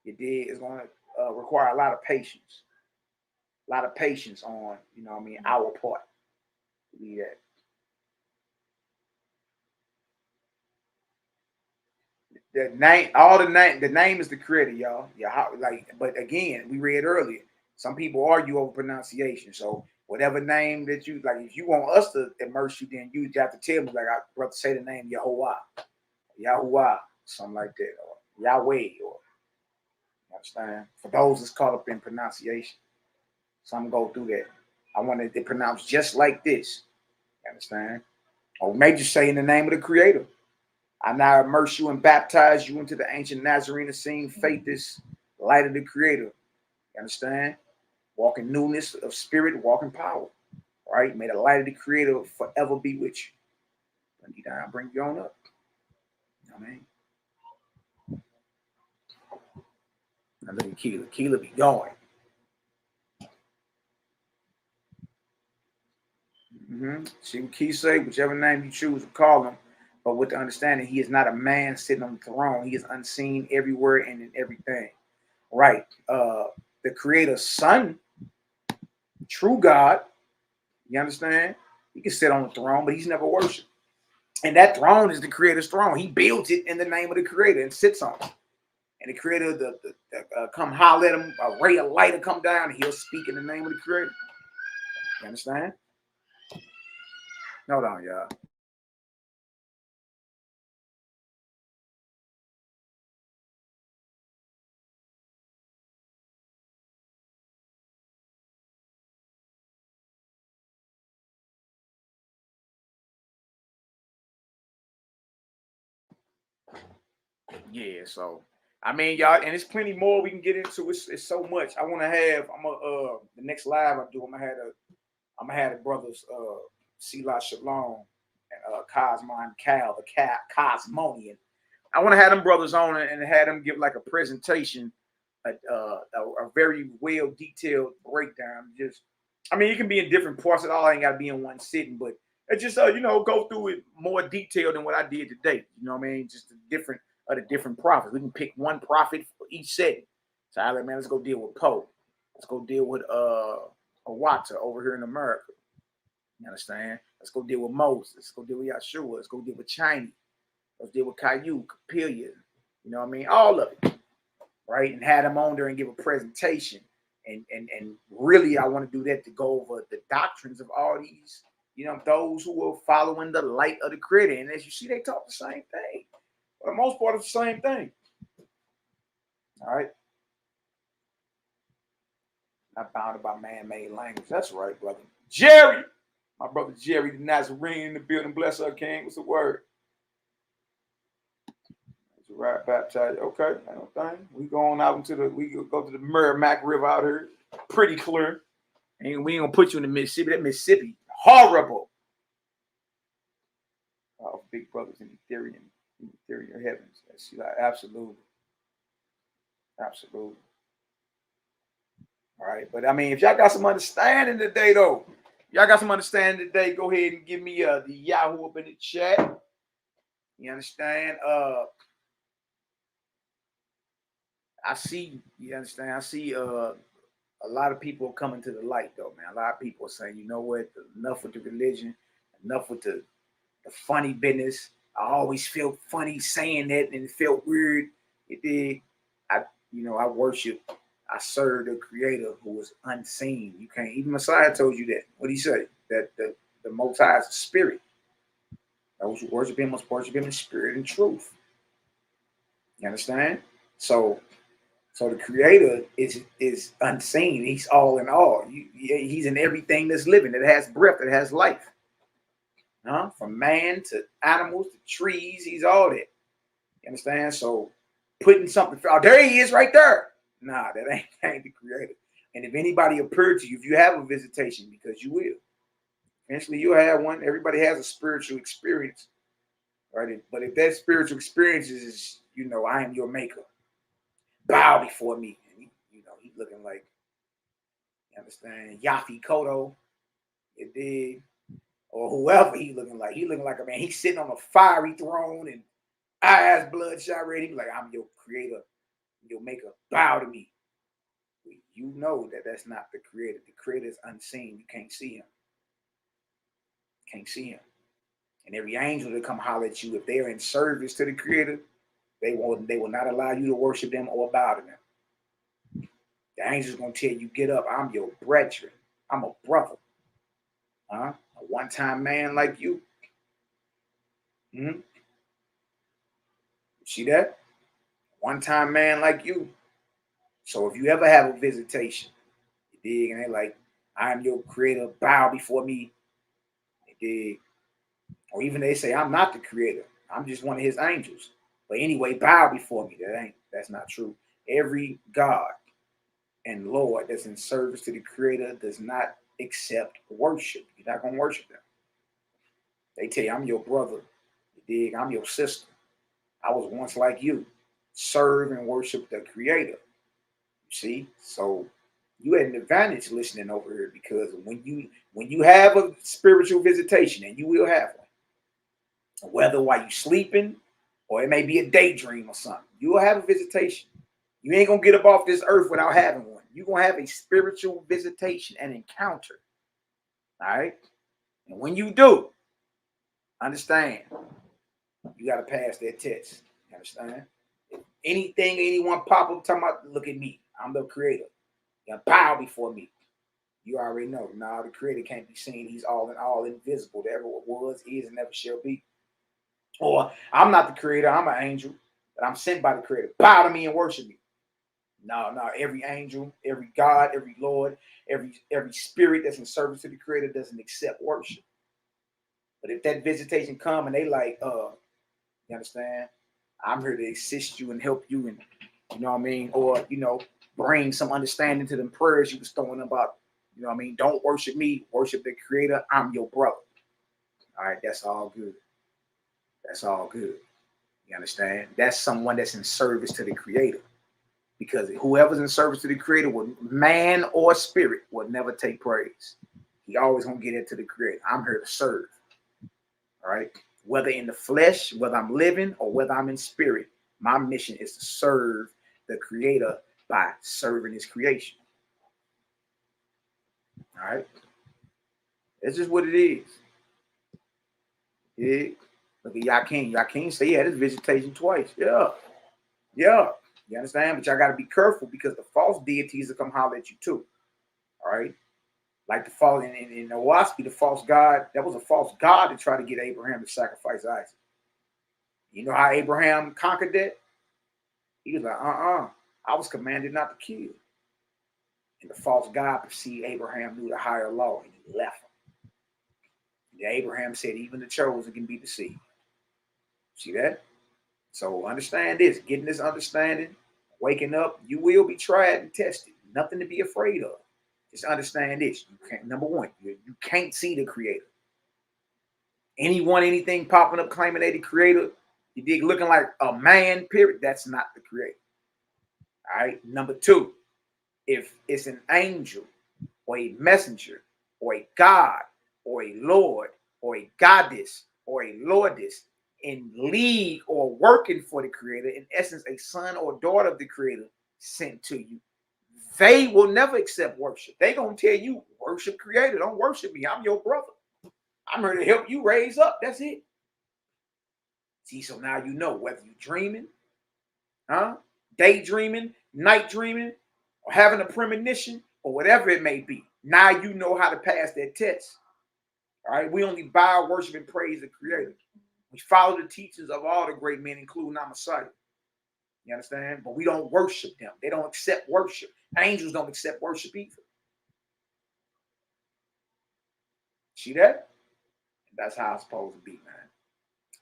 you did, is going to require a lot of patience. A lot of patience on, you know what I mean, our part. Believe that. The name is the creator, y'all. Yeah, but again, we read earlier. Some people argue over pronunciation. So whatever name that you like, if you want us to immerse you, then you have to tell me, like, I brother say the name Yahweh, something like that, or Yahweh, or you understand? For those that's caught up in pronunciation, some go through that. I want it to pronounce just like this. You understand? Or maybe just say in the name of the creator. I now immerse you and baptize you into the ancient Nazarene scene, faith is light of the creator. You understand? Walk in newness of spirit, walk in power. Right? May the light of the creator forever be with you. Bring you down, bring you on up. You know what I mean? Now look at Keela. Keela be going. See what Key say, whichever name you choose to call him. but with the understanding he is not a man sitting on the throne. He is unseen everywhere and in everything. Right. The Creator's Son, true God, you understand? He can sit on the throne, but he's never worshipped. And that throne is the Creator's throne. He built it in the name of the Creator and sits on it. And the Creator come holler at him, a ray of light will come down, and he'll speak in the name of the Creator. You understand? Hold on, y'all. Yeah, so I mean, y'all, and there's plenty more we can get into. It's so much. I want to have. The next live I do. I'm gonna have the brothers Selah Shalom and Cosmo and Cal, the Cosmonian. I want to have them brothers on and have them give like a presentation, a very well detailed breakdown. Just, I mean, it can be in different parts. It all ain't got to be in one sitting, but it just go through it more detailed than what I did today. You know what I mean? Just the different prophets. We can pick one prophet for each setting. So I like, man, let's go deal with Poe. Let's go deal with Awata over here in America. You understand? Let's go deal with Moses. Let's go deal with Yahshua. Let's go deal with Chinese. Let's deal with Caillou, Capilla. You know what I mean? All of it. Right? And have them on there and give a presentation. And really, I want to do that to go over the doctrines of all these, those who are following the light of the Creator. And as you see, they talk the same thing. For the most part, it's the same thing. All right? Not bounded by man-made language. That's right, brother. Jerry! My brother Jerry, the Nazarene in the building. Bless her, King. What's the word? Right, baptized. Okay, I don't think. We going out we go to the MELCHIZEDEK River out here. Pretty clear. And we ain't gonna put you in the Mississippi. That Mississippi, horrible. Oh, big brothers in ethereal heavens. That's like, absolutely. Absolutely. All right. But I mean, if y'all got some understanding today, though, go ahead and give me the Yahoo up in the chat. You understand? I see, you understand? I see a lot of people coming to the light, though, man. A lot of people are saying, you know what? Enough with the religion, enough with the funny business. I always felt funny saying that, and it felt weird. It did. I worship. I serve the Creator who is unseen. You can't. Even Messiah told you that. What did he say? That the Most High is a spirit. Those who worship Him must worship Him in spirit and truth. You understand? So the Creator is unseen. He's all in all. He's in everything that's living, that has breath, that has life. From man to animals to trees, He's all that. You understand? So putting something, there He is right there. Nah, that ain't the Creator. And if anybody appeared to you, if you have a visitation, because you will, eventually you'll have one. Everybody has a spiritual experience, right? But if that spiritual experience is, I am your maker, bow before me. And he's looking like, you understand, Yafi Kodo, you dig? Or whoever he looking like. He looking like a man. He's sitting on a fiery throne and eyes bloodshot red. He be like, I'm your Creator, your maker, bow to me. You know that's not the Creator. The Creator is unseen. You can't see Him. Can't see Him. And every angel that come holler at you, if they're in service to the Creator, they will not allow you to worship them or bow to them. The angel's gonna tell you, get up. I'm your brethren. I'm a brother. A one-time man like you. See that? One-time man like you. So if you ever have a visitation, you dig, and they're like, I am your Creator, bow before me, you dig. Or even they say, I'm not the Creator, I'm just one of His angels. But anyway, bow before me. That's not true. Every God and Lord that's in service to the Creator does not accept worship. You're not gonna worship them. They tell you, I'm your brother, you dig, I'm your sister. I was once like you. Serve and worship the Creator. You see? So you had an advantage listening over here, because when you have a spiritual visitation, and you will have one, whether while you're sleeping or it may be a daydream or something. You will have a visitation. You ain't going to get up off this earth without having one. You're going to have a spiritual visitation and encounter. All right? And when you do, understand, you got to pass that test. You understand? If anything, anyone pop up talking about, look at me. I'm the creator. You bow before me. You already know. Nah, the creator can't be seen. He's all in all, invisible. Never was, is, and never shall be. Or I'm not the creator. I'm an angel, but I'm sent by the creator. Bow to me and worship me. No, every angel, every God, every Lord, every spirit that's in service to the creator doesn't accept worship. But if that visitation come and they like, you understand? I'm here to assist you and help you and, you know what I mean? Or, you know, bring some understanding to them prayers you was throwing about, you know what I mean? Don't worship me, worship the creator. I'm your brother. All right, that's all good. That's all good. You understand? That's someone that's in service to the creator. Because whoever's in service to the creator, man or spirit, will never take praise. He always gonna get it to the creator. I'm here to serve. All right. Whether in the flesh, whether I'm living or whether I'm in spirit, my mission is to serve the creator by serving his creation. All right. That's just what it is. Yeah. Look at YAH'KI. YAH'KI say he had his visitation twice. Yeah. You understand? But y'all got to be careful because the false deities will come holler at you too. All right. Like the false in YAH'S, the false god, that was a false god to try to get Abraham to sacrifice Isaac. You know how Abraham conquered that? He was like, I was commanded not to kill. And the false god perceived Abraham knew the higher law and he left him. And Abraham said, even the chosen can be deceived. See that? So understand this, getting this understanding, waking up, you will be tried and tested. Nothing to be afraid of. Just understand this. You can't, number one, you can't see the creator. Anything popping up claiming they the creator, you dig looking like a man, period, that's not the creator. All right. Number two, if it's an angel or a messenger or a god or a lord or a goddess or a lordess in league or working for the creator, in essence, a son or daughter of the creator sent to you, they will never accept worship. They gonna tell you, worship creator, don't worship me. I'm your brother. I'm here to help you raise up. That's it. See, so now you know whether you're dreaming, daydreaming, night dreaming, or having a premonition, or whatever it may be. Now you know how to pass that test. All right, we only bow, worship, and praise the creator. We follow the teachings of all the great men, including our Messiah. You understand? But we don't worship them. They don't accept worship. Angels don't accept worship either. See that? That's how it's supposed to be, man.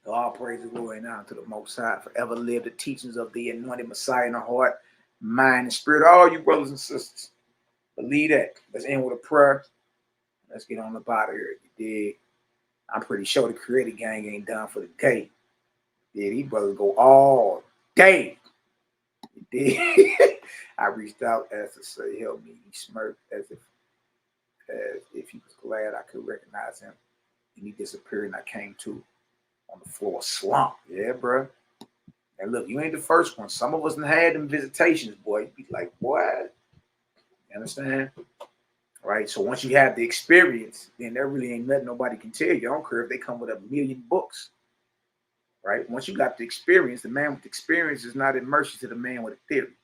So all praise the glory and honor to the Most High. Forever live the teachings of the anointed Messiah in the heart, mind, and spirit. All you brothers and sisters, believe that. Let's end with a prayer. Let's get on up out of here. You dig? I'm pretty sure the Creator Gang ain't done for the day. Yeah, these brothers go all day. You dig? I reached out as to say, help me. He smirked as if he was glad I could recognize him. And he disappeared and I came to on the floor slump. Yeah, bro. And look, you ain't the first one. Some of us done had them visitations, boy. You be like, what? You understand? Right? So once you have the experience, then there really ain't nothing nobody can tell you. I don't care if they come with 1,000,000 books. Right? Once you got the experience, the man with the experience is not in mercy to the man with a theory.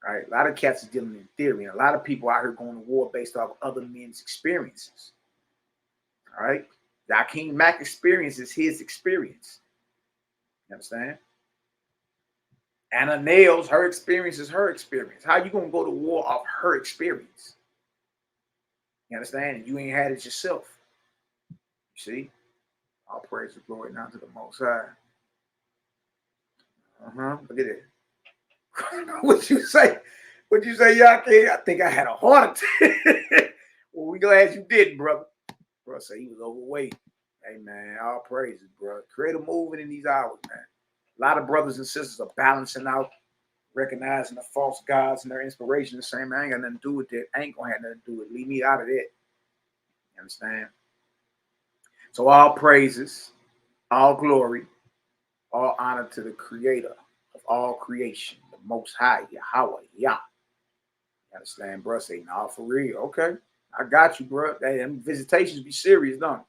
Right? A lot of cats are dealing in theory. And a lot of people out here going to war based off other men's experiences. All right? YAH'KI experience is his experience. You understand? Anna Nails, her experience is her experience. How you going to go to war off her experience? You understand? And you ain't had it yourself. You see? All praise and glory now to the Most High. Look at it. What you say? What you say, YAH'KI? I think I had a heart attack. Well, we glad you didn't, brother. Bro said he was overweight. Hey, man, all praises, bro. Create a movement in these hours, man. A lot of brothers and sisters are balancing out, recognizing the false gods and their inspiration. The same, I ain't got nothing to do with that. I ain't going to have nothing to do with it. Leave me out of that. You understand? So all praises. All glory, all honor to the creator of all creation, the most high, Yahweh, Yah. You understand, bro? Say, nah, for real. Okay. I got you, bro. Hey, them visitations be serious, don't it?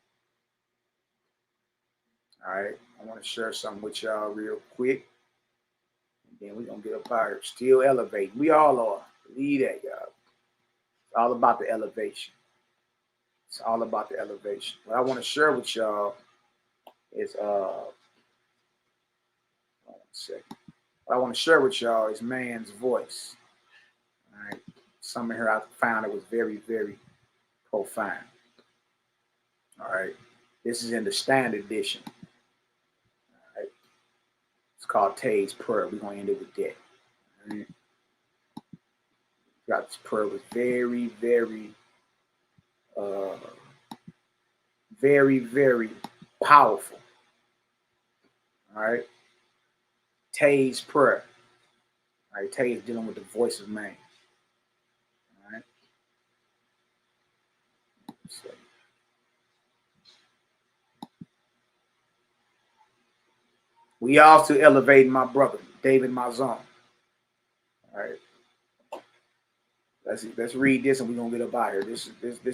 All right. I want to share something with y'all real quick. And then we're going to get up out here. Still elevating. We all are. Believe that, y'all. It's all about the elevation. It's all about the elevation. What I want to share with y'all is, hold on a second. What I want to share with y'all is man's voice. All right. Something here I found that was very, very profound. All right. This is in the standard edition. All right. It's called Tay's Prayer. We're going to end it with that. All right. Got this prayer was very, very, very, very powerful. All right. Tay's Prayer. All right. Tay is dealing with the voice of man. All right. So, we also elevating my brother, David Mazon. All right. Let's read this and we're gonna get up out here. This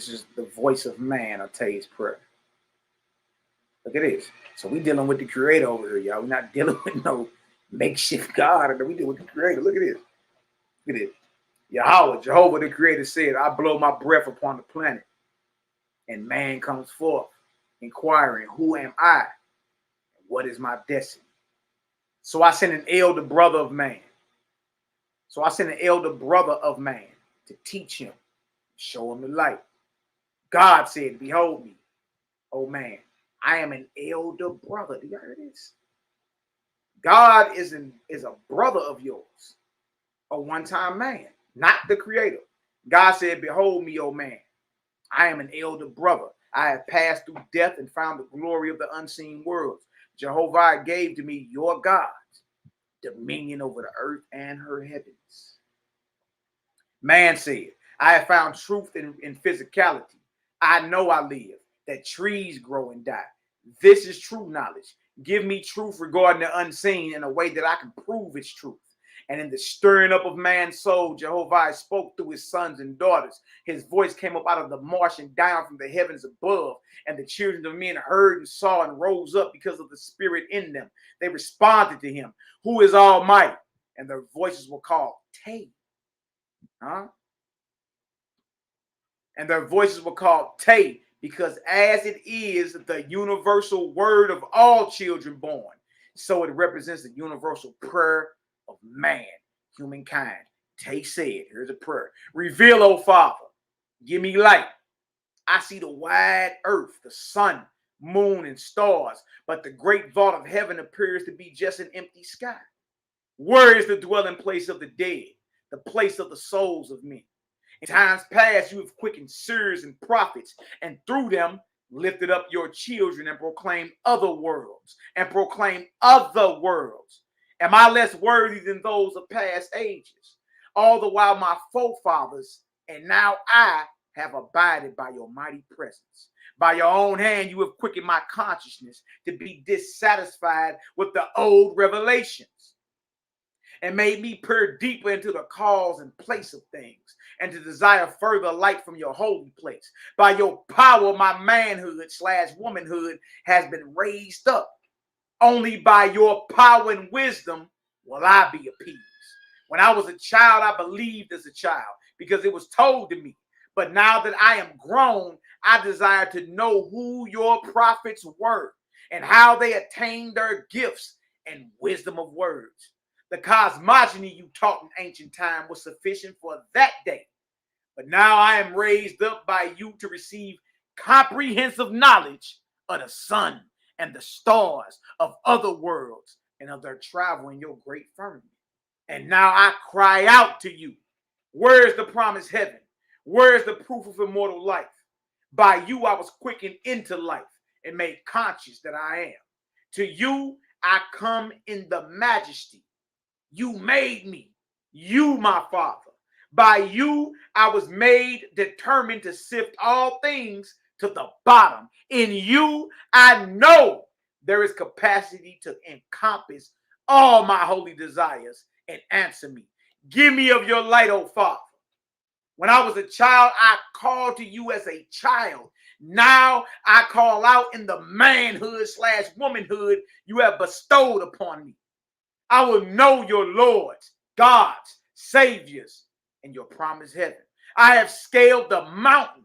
is the voice of man, of Tay's Prayer. Look at this. So we dealing with the creator over here, y'all. We're not dealing with no makeshift God. We deal with the creator. Look at this. Look at this. Yahweh, Jehovah the creator said, I blow my breath upon the planet, and man comes forth, inquiring, who am I? What is my destiny? So I sent an elder brother of man. So I sent an elder brother of man to teach him, show him the light. God said, behold me, oh man, I am an elder brother. Do you hear this? God is a brother of yours, a one-time man, not the creator. God said, behold me, oh man, I am an elder brother. I have passed through death and found the glory of the unseen worlds. Jehovah gave to me, your God, dominion over the earth and her heavens. Man said, I have found truth in physicality. I know I live, that trees grow and die. This is true knowledge. Give me truth regarding the unseen in a way that I can prove its truth. And in the stirring up of man's soul, Jehovah spoke through his sons and daughters. His voice came up out of the marsh and down from the heavens above. And the children of men heard and saw and rose up because of the spirit in them. They responded to him, who is almighty. And their voices were called Tay. And their voices were called Tay, because as it is the universal word of all children born, so it represents the universal prayer of man, humankind. Tay said, here's a prayer. Reveal, O Father, give me light. I see the wide earth, the sun, moon, and stars, but the great vault of heaven appears to be just an empty sky. Where is the dwelling place of the dead, the place of the souls of men? In times past, you have quickened seers and prophets, and through them lifted up your children and proclaimed other worlds, Am I less worthy than those of past ages? All the while my forefathers, and now I, have abided by your mighty presence. By your own hand, you have quickened my consciousness to be dissatisfied with the old revelations, and made me peer deeper into the cause and place of things, and to desire further light from your holy place. By your power, my manhood/womanhood has been raised up. Only by your power and wisdom will I be appeased. When I was a child, I believed as a child, because it was told to me. But now that I am grown, I desire to know who your prophets were, and how they attained their gifts and wisdom of words. The cosmogony you taught in ancient time was sufficient for that day. But now I am raised up by you to receive comprehensive knowledge of the sun and the stars, of other worlds, and of their travel in your great firmament. And now I cry out to you. Where is the promised heaven? Where is the proof of immortal life? By you I was quickened into life and made conscious that I am. To you I come in the majesty. You made me, you my Father. By you I was made determined to sift all things to the bottom. In you I know there is capacity to encompass all my holy desires and answer me. Give me of your light, O Father. When I was a child, I called to you as a child. Now I call out in the manhood/womanhood you have bestowed upon me. I will know your Lords, gods, saviors, and your promised heaven. I have scaled the mountain,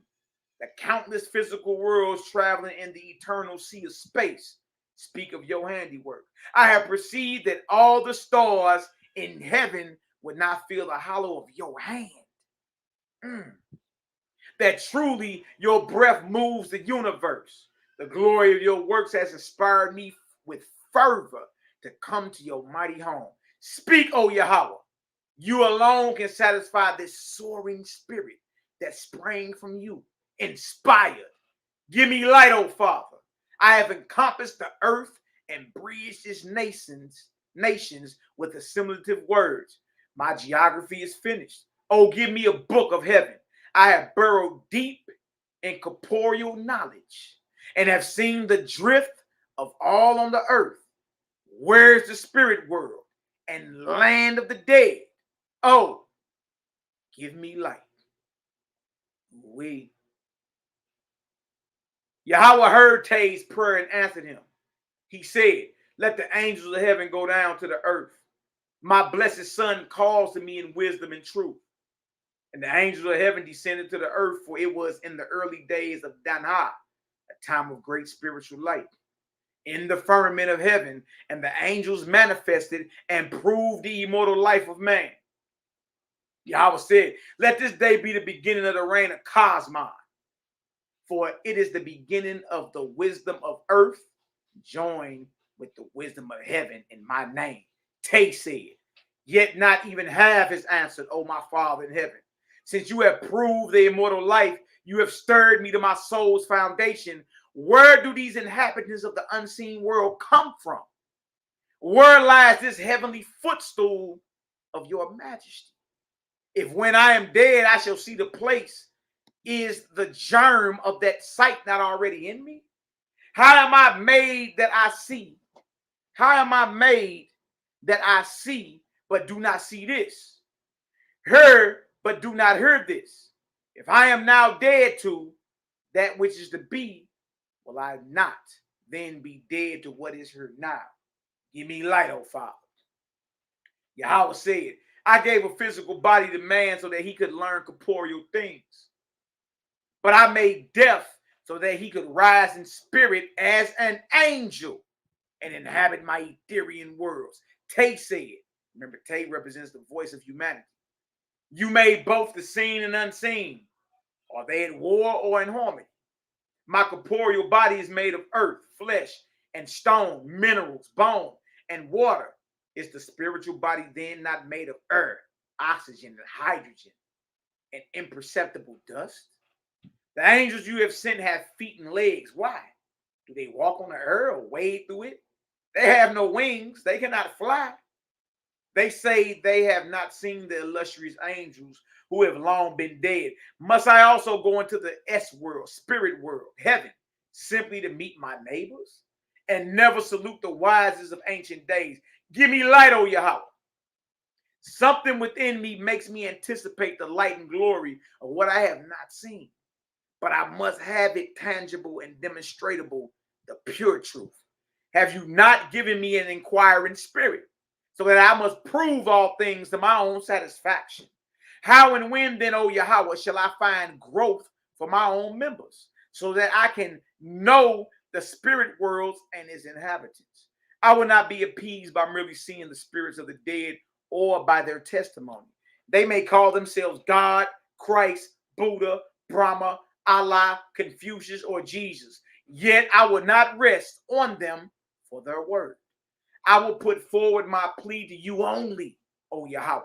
the countless physical worlds traveling in the eternal sea of space. Speak of your handiwork. I have perceived that all the stars in heaven would not feel the hollow of your hand. That truly your breath moves the universe. The glory of your works has inspired me with fervor to come to your mighty home. Speak, O Yahweh. You alone can satisfy this soaring spirit that sprang from you. Inspired. Give me light, O Father. I have encompassed the earth and bridged its nations with assimilative words. My geography is finished. Oh, give me a book of heaven. I have burrowed deep in corporeal knowledge and have seen the drift of all on the earth. Where's the spirit world and land of the dead? Oh, give me light. Yahweh heard Tay's prayer and answered him. He said, let the angels of heaven go down to the earth. My blessed son calls to me in wisdom and truth. And the angels of heaven descended to the earth, for it was in the early days of Danha, a time of great spiritual light, in the firmament of heaven, and the angels manifested and proved the immortal life of man. Yahweh said, let this day be the beginning of the reign of Cosmon, for it is the beginning of the wisdom of earth joined with the wisdom of heaven in my name. Tay said, yet not even half is answered, O my Father in heaven. Since you have proved the immortal life, you have stirred me to my soul's foundation. Where do these inhabitants of the unseen world come from? Where lies this heavenly footstool of your majesty? If when I am dead, I shall see the place, is the germ of that sight not already in me? How am I made that I see? How am I made that I see, but do not see this? Heard, but do not hear this. If I am now dead to that which is to be, will I not then be dead to what is heard now? Give me light, O Father. Yahweh said, I gave a physical body to man so that he could learn corporeal things. But I made death so that he could rise in spirit as an angel and inhabit my ethereal worlds. Tay said, remember, Tay represents the voice of humanity. You made both the seen and unseen. Are they at war or in harmony? My corporeal body is made of earth, flesh, and stone, minerals, bone, and water. Is the spiritual body then not made of earth, oxygen, and hydrogen, and imperceptible dust? The angels you have sent have feet and legs. Why? Do they walk on the earth or wade through it? They have no wings. They cannot fly. They say they have not seen the illustrious angels who have long been dead. Must I also go into the S world, spirit world, heaven, simply to meet my neighbors and never salute the wisest of ancient days? Give me light, O Yahweh. Something within me makes me anticipate the light and glory of what I have not seen. But I must have it tangible and demonstrable, the pure truth. Have you not given me an inquiring spirit, so that I must prove all things to my own satisfaction? How and when then, O Yahweh, shall I find growth for my own members, so that I can know the spirit worlds and its inhabitants? I will not be appeased by merely seeing the spirits of the dead or by their testimony. They may call themselves God, Christ, Buddha, Brahma, Allah, Confucius, or Jesus. Yet I will not rest on them for their word. I will put forward my plea to you only, O Yahweh.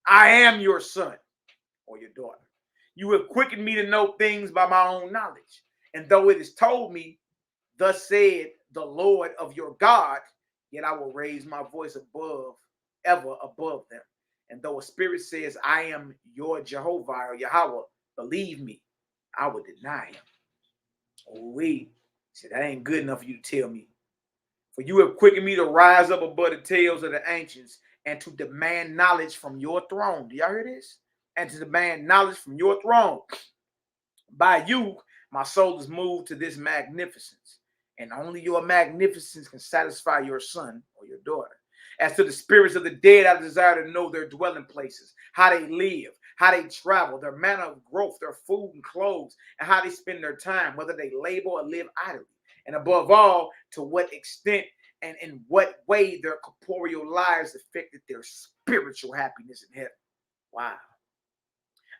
I am your son or your daughter. You have quickened me to know things by my own knowledge. And though it is told me, thus said the Lord of your God, yet I will raise my voice ever above them. And though a spirit says, I am your Jehovah or Yahweh, believe me, I would deny him. Oh, said, that ain't good enough for you to tell me. For you have quickened me to rise up above the tales of the ancients and to demand knowledge from your throne. Do y'all hear this? And to demand knowledge from your throne. By you, my soul is moved to this magnificence, and only your magnificence can satisfy your son or your daughter. As to the spirits of the dead, I desire to know their dwelling places, how they live, how they travel, their manner of growth, their food and clothes, and how they spend their time, whether they labor or live idly. And above all, to what extent and in what way their corporeal lives affected their spiritual happiness in heaven. Wow.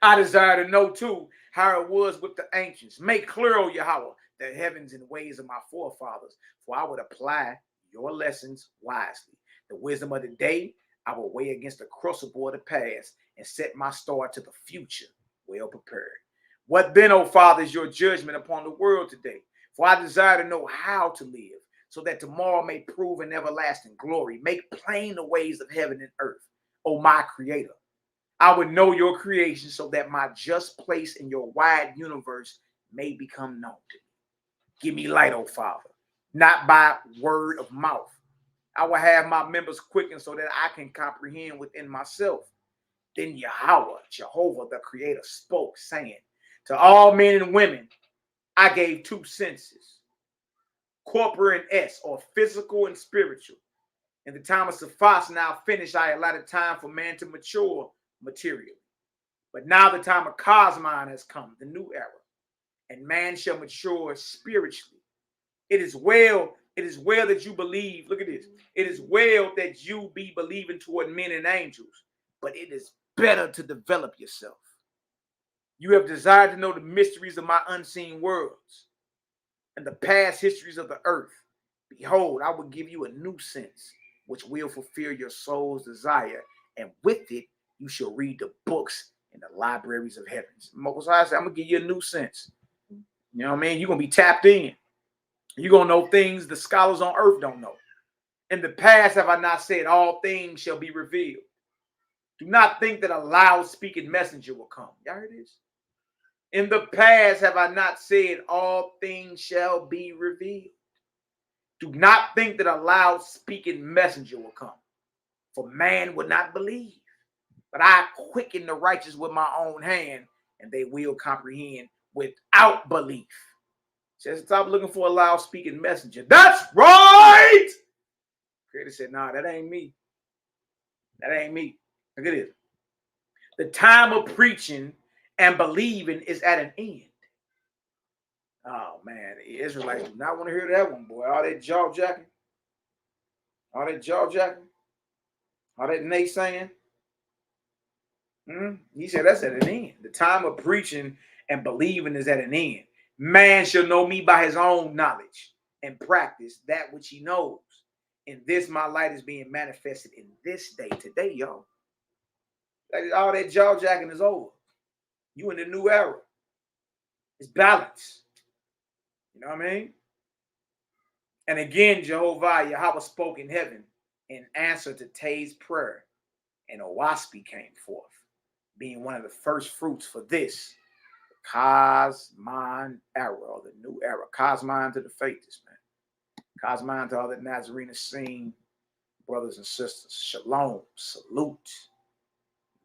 I desire to know, too, how it was with the ancients. Make clear, O Yahweh, the heavens and ways of my forefathers, for I would apply your lessons wisely. The wisdom of the day I will weigh against the crucible of the past and set my star to the future, well prepared. What then, O Father, is your judgment upon the world today? For I desire to know how to live, so that tomorrow may prove an everlasting glory. Make plain the ways of heaven and earth, O my Creator. I would know your creation so that my just place in your wide universe may become known to me. Give me light, O Father, not by word of mouth. I will have my members quickened so that I can comprehend within myself. Then Yahweh, Jehovah, the Creator, spoke, saying, to all men and women, I gave two senses, corporeal and S, or physical and spiritual. In the time of suffice now finished, I allotted time for man to mature materially. But now the time of cosmon has come, the new era, and man shall mature spiritually. It is well that you believe. Look at this. It is well that you be believing toward men and angels, but it is better to develop yourself. You have desired to know the mysteries of my unseen worlds and the past histories of the earth. Behold, I will give you a new sense, which will fulfill your soul's desire, and with it, you shall read the books in the libraries of heavens. Most I say, I'm going to give you a new sense. You know what I mean? You're going to be tapped in. You're going to know things the scholars on earth don't know. In the past have I not said all things shall be revealed. Do not think that a loud speaking messenger will come. Y'all heard this? In the past have I not said all things shall be revealed. Do not think that a loud speaking messenger will come. For man would not believe. But I quicken the righteous with my own hand, and they will comprehend without belief. Just stop looking for a loud speaking messenger. That's right. Creator said, nah, that ain't me. That ain't me. Look at this. The time of preaching and believing is at an end. Oh, man. The Israelites do not want to hear that one, boy. All that jaw jacking. All that jaw jacking. All that naysaying. He said that's at an end. The time of preaching and believing is at an end. Man shall know me by his own knowledge and practice that which he knows. And this my light is being manifested in this day, today, y'all. All that jaw jacking is over. You in the new era. It's balance. You know what I mean? And again, Jehovah Yahweh spoke in heaven in answer to Tay's prayer, and a YAH'KI came forth, being one of the first fruits for this Cosmon era, or the new era. Cosmon to the faiths, man. Cosmon to all the Nazarene scene, brothers and sisters. Shalom, salute.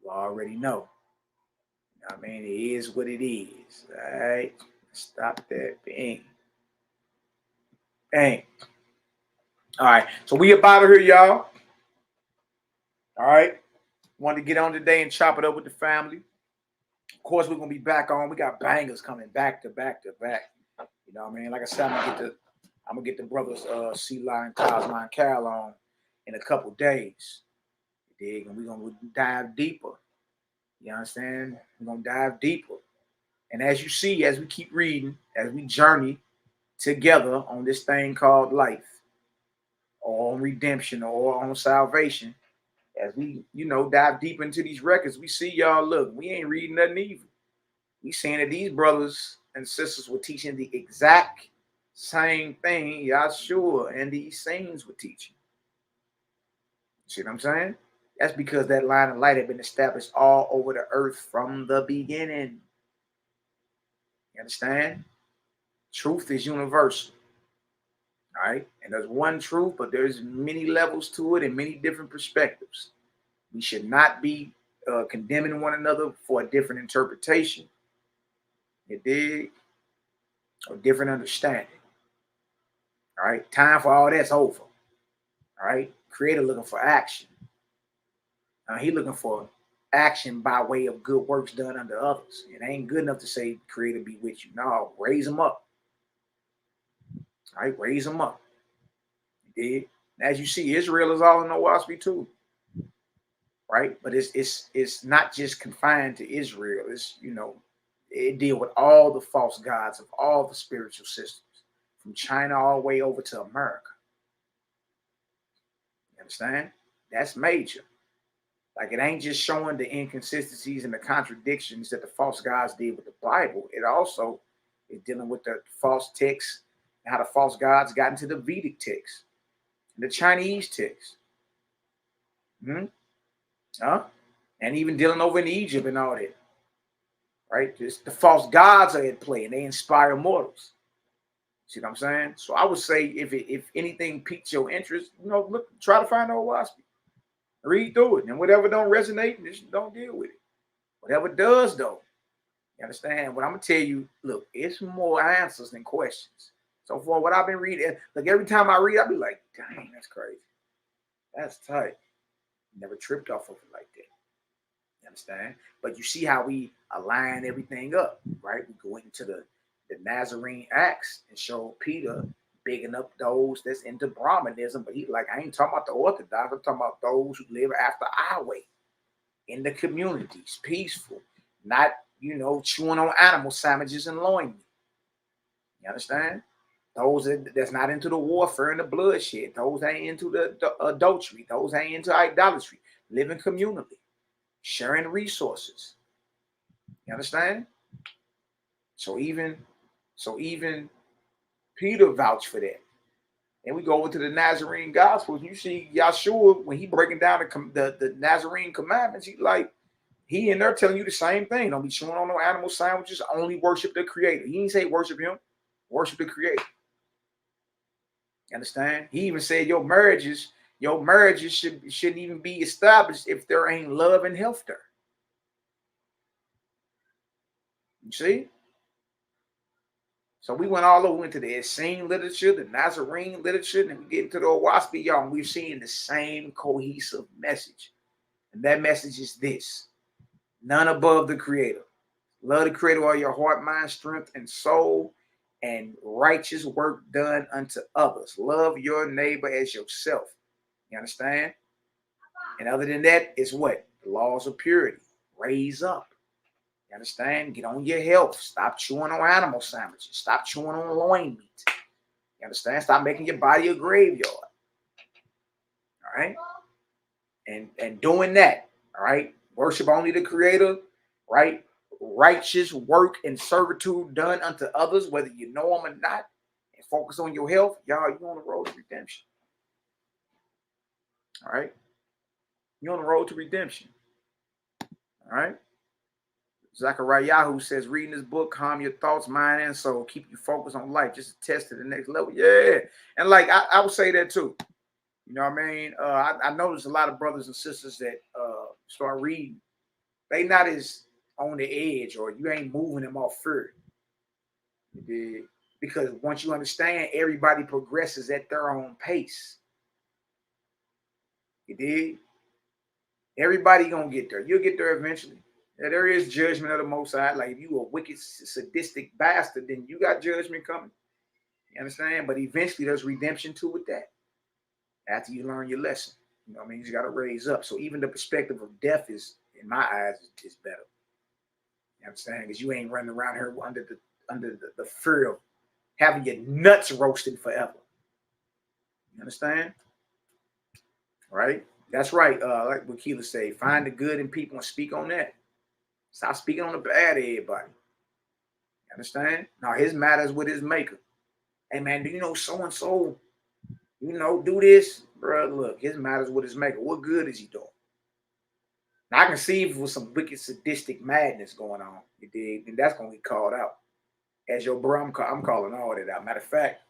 You already know. You know what I mean? It is what it is. All right? Stop that. Bang. Bang. All right. So we up out of here, y'all. All right. Wanted to get on today and chop it up with the family. Of course, we're gonna be back on. We got bangers coming back to back to back. You know what I mean? Like I said, I'm gonna get the brothers C-Line, Cosmo, and Cal on in a couple days. You dig? And we're gonna dive deeper. You understand? We're gonna dive deeper. And as you see, as we keep reading, as we journey together on this thing called life, or on redemption, or on salvation, as we, dive deep into these records, we see, y'all, look, we ain't reading nothing evil. We seeing that these brothers and sisters were teaching the exact same thing Yahshua and the Essenes were teaching. See what I'm saying? That's because that line of light had been established all over the earth from the beginning. You understand? Truth is universal. All All right. And there's one truth, but there's many levels to it and many different perspectives. We should not be condemning one another for a different interpretation. You dig? Or different understanding. All right. Time for all that's over. All right. Creator looking for action. He looking for action by way of good works done unto others. It ain't good enough to say Creator be with you. No, raise them up. All right, raise them up. You dig? As you see, Israel is all in the WASP too. Right? But it's not just confined to Israel. It's, you know, it deal with all the false gods of all the spiritual systems, from China all the way over to America. You understand? That's major. Like, it ain't just showing the inconsistencies and the contradictions that the false gods did with the Bible. It also is dealing with the false texts and how the false gods got into the Vedic text, the Chinese text. And even dealing over in Egypt and all that. Right? Just the false gods are at play and they inspire mortals. See what I'm saying? So I would say if anything piques your interest, you know, look, try to find old WASP. Read through it, and whatever don't resonate, just don't deal with it. Whatever does, though, you understand? What I'm gonna tell you, look, it's more answers than questions. So for what I've been reading, like every time I read, I'll be like, dang, that's crazy. That's tight. Never tripped off of it like that. You understand? But you see how we align everything up, right? We go into the Nazarene Acts and show Peter bigging up those that's into Brahmanism, but he's like, I ain't talking about the Orthodox. I'm talking about those who live after our way, in the communities, peaceful, not, you know, chewing on animal sandwiches and loin meat. You understand? Those that's not into the warfare and the bloodshed. Those ain't into the adultery. Those ain't into idolatry. Living communally, sharing resources. You understand? So even Peter vouched for that. And we go over to the Nazarene Gospels. You see Yahshua, when he breaking down the Nazarene commandments, he in there telling you the same thing. Don't be chewing on no animal sandwiches. Only worship the Creator. He didn't say worship him. Worship the Creator. You understand? He even said your marriages shouldn't even be established if there ain't love and health there. You see? So we went all over into the Essenes literature, the Nazarene literature, and we get into the WASP, y'all, and we're seeing the same cohesive message. And that message is this: none above the Creator. Love the Creator with all your heart, mind, strength, and soul, and righteous work done unto others. Love your neighbor as yourself. You understand? And other than that, it's what? The laws of purity. Raise up. You understand? Get on your health. Stop chewing on animal sandwiches. Stop chewing on loin meat. You understand? Stop making your body a graveyard. All right? And doing that, all right? Worship only the Creator, right? Righteous work and servitude done unto others, whether you know them or not, and focus on your health. Y'all, you're on the road to redemption. All right? You're on the road to redemption. All right? Zechariah, who says, reading this book, calm your thoughts, mind, and soul, keep you focused on life, just to test to the next level. Yeah. And like, I would say that too. You know what I mean? I noticed a lot of brothers and sisters that start reading, they not as on the edge, or you ain't moving them off fear. Because once you understand, everybody progresses at their own pace. You dig? Everybody gonna get there. You'll get there eventually. Yeah, there is judgment of the Most High. Like, if you a wicked, sadistic bastard, then you got judgment coming. You understand? But eventually there's redemption too with that. After you learn your lesson. You know what I mean? You just got to raise up. So even the perspective of death is, in my eyes, is better. You understand? Because you ain't running around here under the fear of having your nuts roasted forever. You understand? Right? That's right. Like what Keela say, find the good in people and speak on that. Stop speaking on the bad of everybody. You understand? Now his matters with his maker. Hey man, do you know so-and-so, you know, do this? Bro, look, his matters with his maker. What good is he doing? Now I can see if it was some wicked sadistic madness going on, you dig, and that's gonna get called out. As your bro, I'm calling all that out. Matter of fact,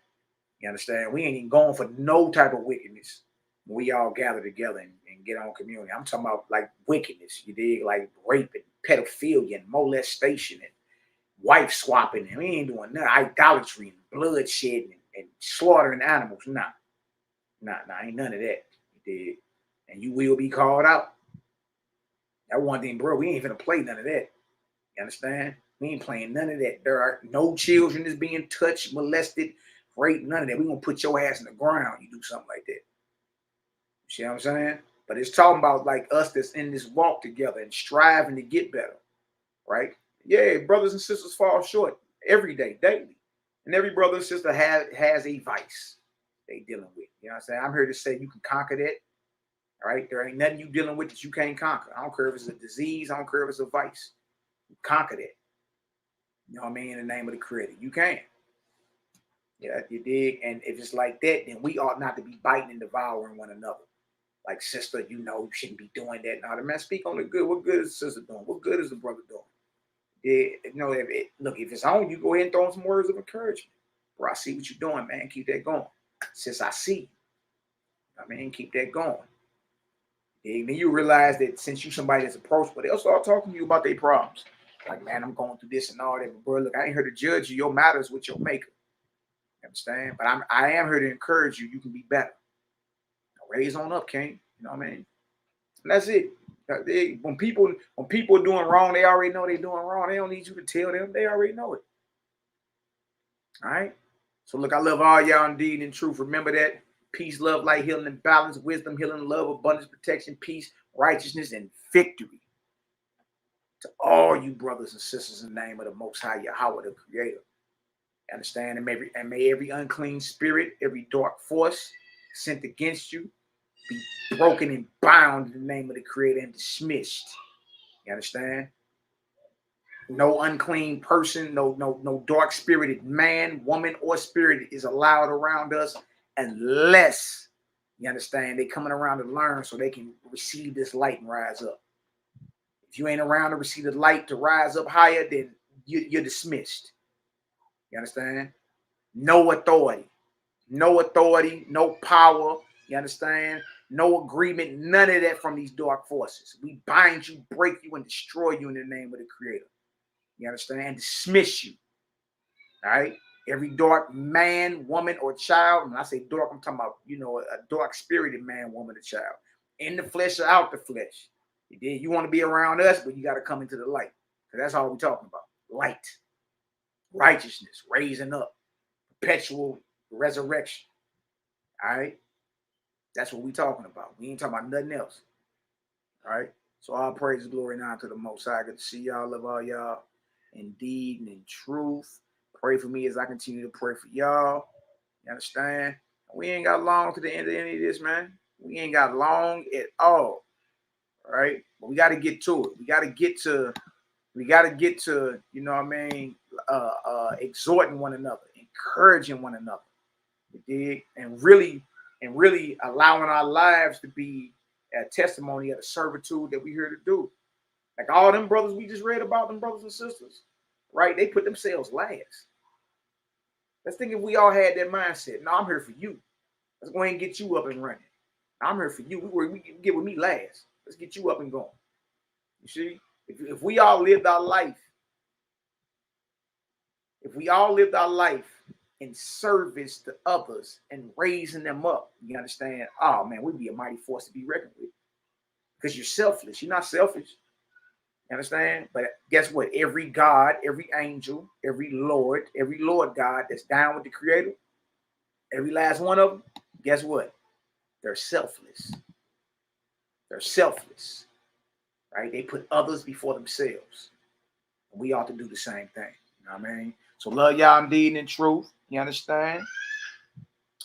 You understand? We ain't even going for no type of wickedness when we all gather together and get on community. I'm talking about like wickedness, you dig? Like rape and pedophilia and molestation and wife swapping. And we ain't doing nothing. Idolatry and bloodshed and slaughtering animals. Nah, ain't none of that. You dig? And you will be called out. That one thing, bro, we ain't finna play none of that. You understand? We ain't playing none of that. There are no children that's being touched, molested, raped, none of that. We gonna put your ass in the ground. You do something like that. You see what I'm saying? But it's talking about like us that's in this walk together and striving to get better, right? Yeah, brothers and sisters fall short every day, daily. And every brother and sister has a vice they dealing with. You know what I'm saying? I'm here to say you can conquer that. All right? There ain't nothing you dealing with that you can't conquer. I don't care if it's a disease. I don't care if it's a vice. You conquer that. You know what I mean? In the name of the Creator. You can. Yeah, you dig? And if it's like that, then we ought not to be biting and devouring one another. Like, sister, you know, you shouldn't be doing that. Now, the man, speak on the good. What good is the sister doing? What good is the brother doing? Yeah, you know, if it's on you, go ahead and throw some words of encouragement. Bro, I see what you're doing, man. Keep that going. Since I see, I mean, keep that going. And then you realize that since you somebody that's approachable, they'll start talking to you about their problems. Like, man, I'm going through this and all that. But bro, look, I ain't here to judge you. Your matters with your maker. You understand? But I am here to encourage you. You can be better. Raise on up, King. You know what I mean? And that's it. When people are doing wrong, they already know they're doing wrong. They don't need you to tell them. They already know it. All right? So look, I love all y'all indeed in truth. Remember that. Peace, love, light, healing, and balance, wisdom, healing, love, abundance, protection, peace, righteousness, and victory. To all you brothers and sisters in the name of the Most High Yahweh, the Creator. Understand? And may every unclean spirit, every dark force sent against you be broken and bound in the name of the Creator and dismissed. You understand? No unclean person, no dark-spirited man, woman, or spirit is allowed around us unless, you understand, they coming around to learn so they can receive this light and rise up. If you ain't around to receive the light to rise up higher, then you're dismissed. You understand? No authority, no power. You understand? No agreement, none of that from these dark forces. We bind you, break you, and destroy you in the name of the Creator. You understand? Dismiss you. All right? Every dark man, woman, or child, when I say dark, I'm talking about, you know, a dark-spirited man, woman, or child. In the flesh or out the flesh. You want to be around us, but you got to come into the light. Because that's all we're talking about. Light. Righteousness. Raising up. Perpetual resurrection. All right? That's what we're talking about. We ain't talking about nothing else. All right? So all praise, glory, and honor to the Most High. Good to see y'all. Love all y'all. Indeed and in truth. Pray for me as I continue to pray for y'all. You understand? We ain't got long to the end of any of this, man. We ain't got long at all. All right? But we got to get to it. We got to get to, you know what I mean, exhorting one another, encouraging one another. You dig? And really allowing our lives to be a testimony of the servitude that we're here to do. Like all them brothers we just read about, them brothers and sisters, right? They put themselves last. Let's think if we all had that mindset. No, I'm here for you. Let's go ahead and get you up and running. I'm here for you. We get with me last. Let's get you up and going. You see? If we all lived our life, in service to others and raising them up, you understand? Oh man, we'd be a mighty force to be reckoned with. Because you're selfless. You're not selfish. You understand? But guess what? Every God, every angel, every Lord God that's down with the Creator, every last one of them, guess what? They're selfless. They're selfless. Right? They put others before themselves. And we ought to do the same thing. You know what I mean? So love y'all indeed and in truth. You understand?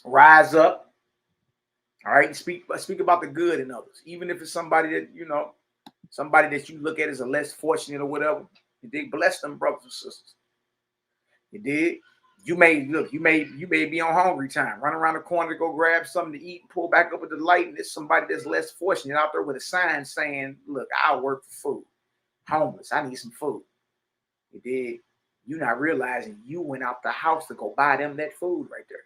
Rise up. All right? And speak about the good in others. Even if it's somebody that, you know, somebody that you look at as a less fortunate or whatever. You dig? Bless them brothers and sisters. You dig? You may be on hungry time, run around the corner to go grab something to eat, pull back up with the light, and there's somebody that's less fortunate out there with a sign saying, look, I'll work for food. Homeless, I need some food. You dig? You're not realizing you went out the house to go buy them that food right there.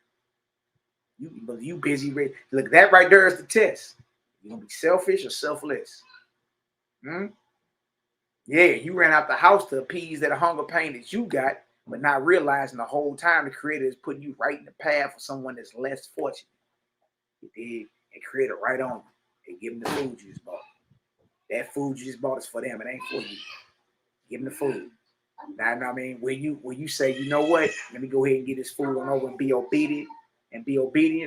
You busy. Look, that right there is the test. You gonna be selfish or selfless? Yeah, you ran out the house to appease that hunger pain that you got, but not realizing the whole time the Creator is putting you right in the path for someone that's less fortunate. He did, and Creator right on you and give them the food you just bought. That food you just bought is for them. It ain't for you. Give them the food. Now, I mean, when you say, you know what, let me go ahead and get this food on over and be obedient,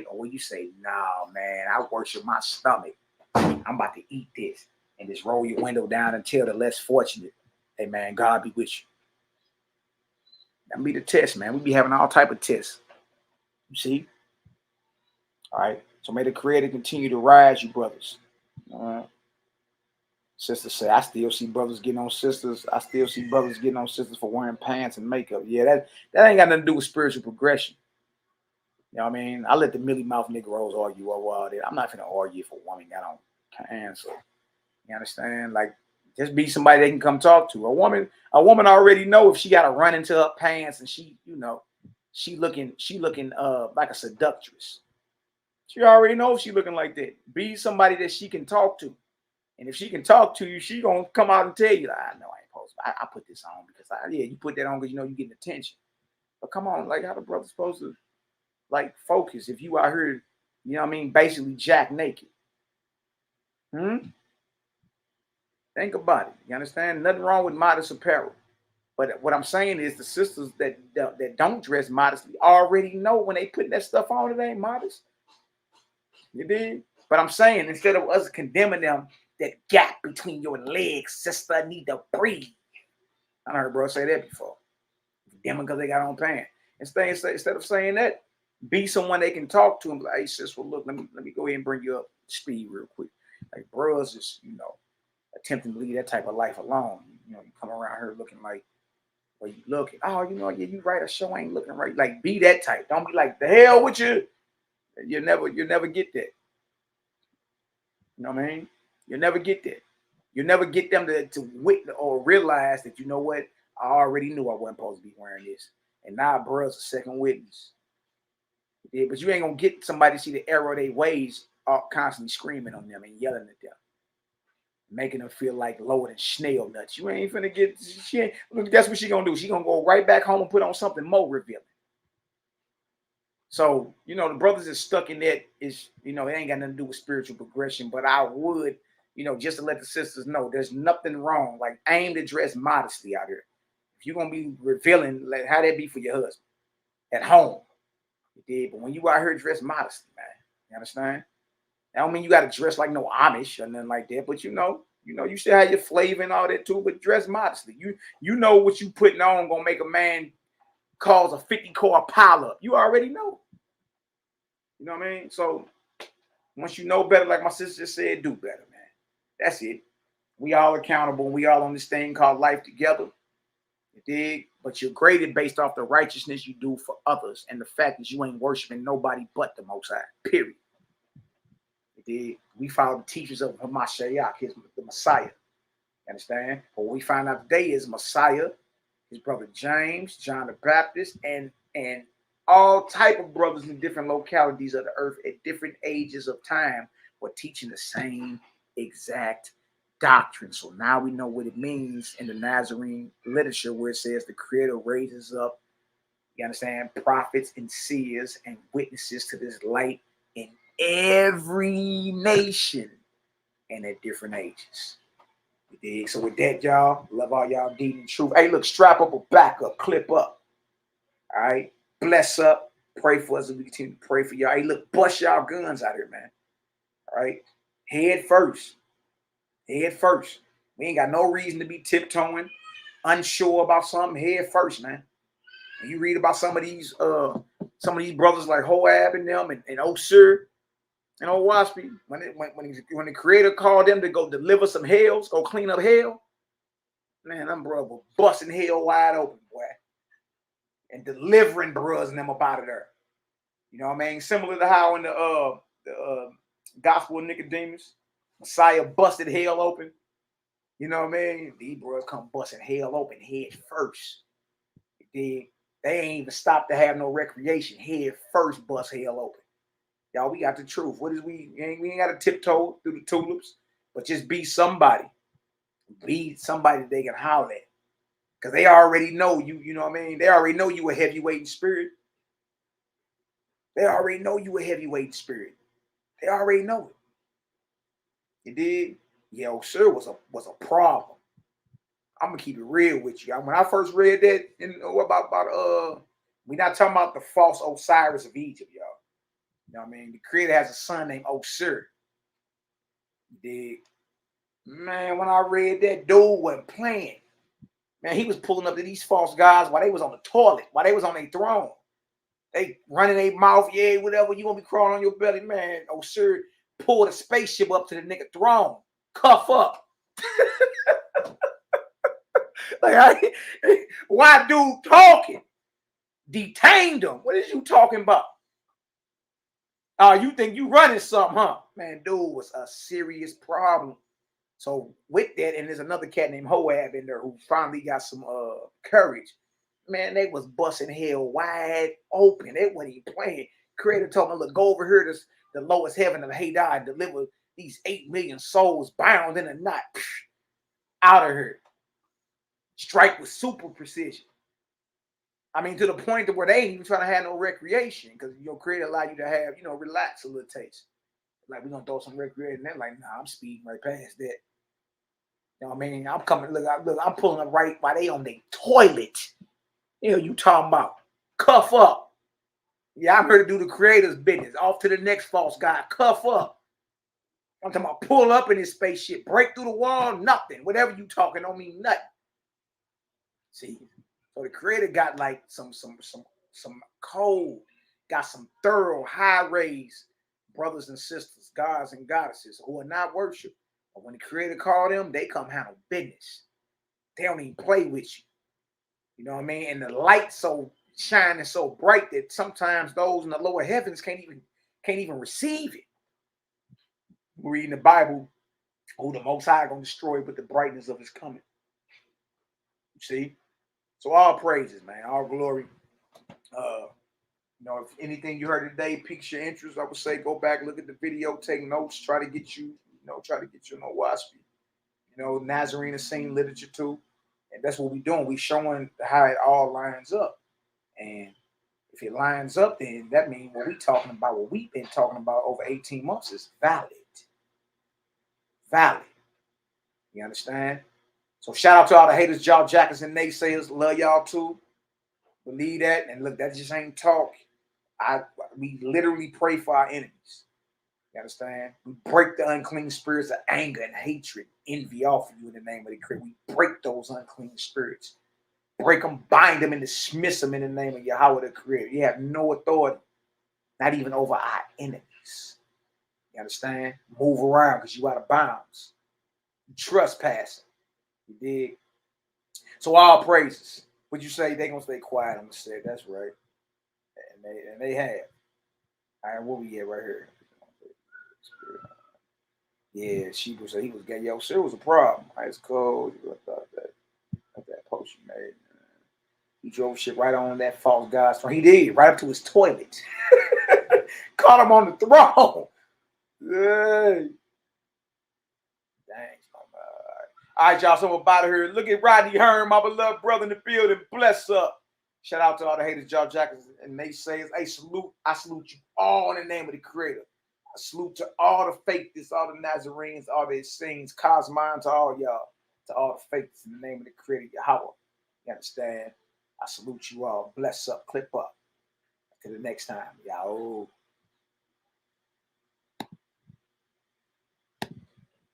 or when you say, nah, man, I worship my stomach. I'm about to eat this, and just roll your window down and tell the less fortunate, hey, man, God be with you. That be the test, man. We be having all type of tests. You see? All right. So may the Creator continue to rise, you brothers. All right. Sisters say, I still see brothers getting on sisters. I still see brothers getting on sisters for wearing pants and makeup. Yeah, that ain't got nothing to do with spiritual progression. You know what I mean? I let the millie mouth Negroes argue over all that. I'm not going to argue if a woman got on pants. So, you understand? Like, just be somebody they can come talk to. A woman already know if she got to run into her pants and she, you know, she looking like a seductress. She already knows she looking like that. Be somebody that she can talk to. And if she can talk to you, she gonna come out and tell you, I know I ain't supposed to. I put this on because you put that on because you know you getting attention. But come on, like how the brother's supposed to like focus if you out here, you know what I mean, basically jack naked. Think about it. You understand? Nothing wrong with modest apparel. But what I'm saying is the sisters that don't dress modestly already know when they put that stuff on, it ain't modest. You did? But I'm saying instead of us condemning them, that gap between your legs, sister, need to breathe. I heard bro say that before. Condemning because they got on pants. Instead of saying that, be someone they can talk to and be like, hey sis, well look, let me go ahead and bring you up to speed real quick. Like bros is, you know, attempting to lead that type of life alone. You know, you come around here looking like, well, you looking, oh, you know, yeah, you right, a show ain't looking right. Like be that type. Don't be like the hell with you. You'll never get that. You know what I mean? You'll never get that. You'll never get them to witness or realize that, you know what, I already knew I wasn't supposed to be wearing this. And now bruh's a second witness. Yeah, but you ain't gonna get somebody to see the error of their ways constantly screaming on them and yelling at them, making them feel like lower than snail nuts. You ain't finna get, that's what she gonna do. She gonna go right back home and put on something more revealing. So, you know, the brothers is stuck in that is, you know, it ain't got nothing to do with spiritual progression, but I would, you know, just to let the sisters know there's nothing wrong. Like aim to dress modestly out here. If you're going to be revealing, like how that be for your husband at home. You did, but when you out here dress modestly, man, you understand? That don't mean you got to dress like no Amish or nothing like that, but you know, you still have your flavor and all that too, but dress modestly. You know what you putting on gonna make a man cause a 50-car pileup. You already know. You know what I mean? So once you know better, like my sister just said, do better, man. That's it. We all accountable. And we all on this thing called life together. You dig? But you're graded based off the righteousness you do for others and the fact that you ain't worshiping nobody but the Most High. Period. You dig? We follow the teachers of HaMashiach, the Messiah. You understand? But what we find out today is Messiah, his brother James, John the Baptist, and all type of brothers in different localities of the earth at different ages of time were teaching the same exact doctrine. So now we know what it means in the Nazarene literature where it says the Creator raises up, you understand, prophets and seers and witnesses to this light in every nation and at different ages. You dig? So with that, y'all, love all y'all deed and truth. Hey, look, strap up or back up, clip up. All right? Bless up. Pray for us as we continue to pray for y'all. Hey, look, bust y'all guns out here, man. All right? Head first. Head first. We ain't got no reason to be tiptoeing, unsure about something. Head first, man. And you read about some of these brothers like Hoab and them and Osir and Owaspi, when the Creator called them to go deliver some hells, go clean up hell, man, them brothers were busting hell wide open, boy. And delivering brothers and them up out of there. You know what I mean? Similar to how in the Gospel of Nicodemus, Messiah busted hell open. You know what I mean? These brothers come busting hell open head first. They ain't even stopped to have no recreation. Head first bust hell open. Y'all, we got the truth. What is we ain't got to tiptoe through the tulips, but just be somebody. Be somebody they can holler at. Because they already know you, you know what I mean? They already know you a heavyweight spirit. They already know you a heavyweight spirit. They already know it. You did? Yeah, sir, was a problem. I'm gonna keep it real with you. When I first read that, about we're not talking about the false Osiris of Egypt, y'all. You know what I mean? The Creator has a son named Osir. You dig? Man, when I read that, dude wasn't playing. Man, he was pulling up to these false gods while they was on the toilet, while they was on their throne. They running their mouth, yeah, whatever. You gonna be crawling on your belly, man. Osir pulled a spaceship up to the nigga throne. Cuff up. Like, why dude talking? Detained him. What is you talking about? You think you running something, huh? Man, dude was a serious problem. So with that, and there's another cat named Hoab in there who finally got some courage. Man, they was busting hell wide open. They wasn't even playing. Creator told me, look, go over here to the lowest heaven of Hadai and deliver these 8 million souls bound in a knot. Out of here. Strike with super precision. I mean, to the point to where they ain't even trying to have no recreation because your Creator allow you to have, relax a little taste. Like, we're going to throw some recreation. They're like, nah, I'm speeding right past that. You know what I mean? I'm coming, look, I'm pulling up right while they on their toilet. You talking about cuff up. Yeah, I'm here to do the Creator's business. Off to the next false guy. Cuff up. I'm talking about pull up in this spaceship, break through the wall, nothing. Whatever you talking don't mean nothing. See, so the Creator got like some cold, got some thorough, high-raised brothers and sisters, gods and goddesses who are not worship. But when the Creator called them, they come handle business. They don't even play with you. You know what I mean? And the light so shining so bright that sometimes those in the lower heavens can't even receive it. We're reading the Bible, who the Most High gonna destroy with the brightness of His coming. You see? So all praises, man, all glory. If anything you heard today piques your interest, I would say go back, look at the video, take notes, try to get you, YAH'KI. Nazarene is seen literature too. And that's what we're doing. We're showing how it all lines up. And if it lines up, then that means what we've been talking about over 18 months is valid. Valid. You understand? So shout out to all the haters, jaw jackers, and naysayers. Love y'all too. Believe that. And look, that just ain't talk. We literally pray for our enemies. You understand? We break the unclean spirits of anger and hatred, envy off of you in the name of the Creator. We break those unclean spirits. Break them, bind them, and dismiss them in the name of Yahweh the Creator. You have no authority, not even over our enemies. You understand? Move around because you out of bounds. You trespassing. You dig? So all praises. Would you say they gonna stay quiet? I'm gonna say that's right. And they have. All right, what we at right here? Yeah, he was gay. Yo, sure was a problem. Ice cold. That post you made. He drove shit right on that false guy's throne. He did, right up to his toilet. Caught him on the throne. Hey. Dang. All right, y'all. So I'm about here. Look at Rodney Hearn, my beloved brother in the building. Bless up. Shout out to all the haters, jaw jackers, and naysayers. Hey, salute. I salute you all in the name of the Creator. I salute to all the fakers, all the Nazarenes, all the Essenes, Cosmine, to all y'all, to all the fakers in the name of the Creator, Yahweh. You understand? I salute you all. Bless up, clip up. Till the next time, y'all.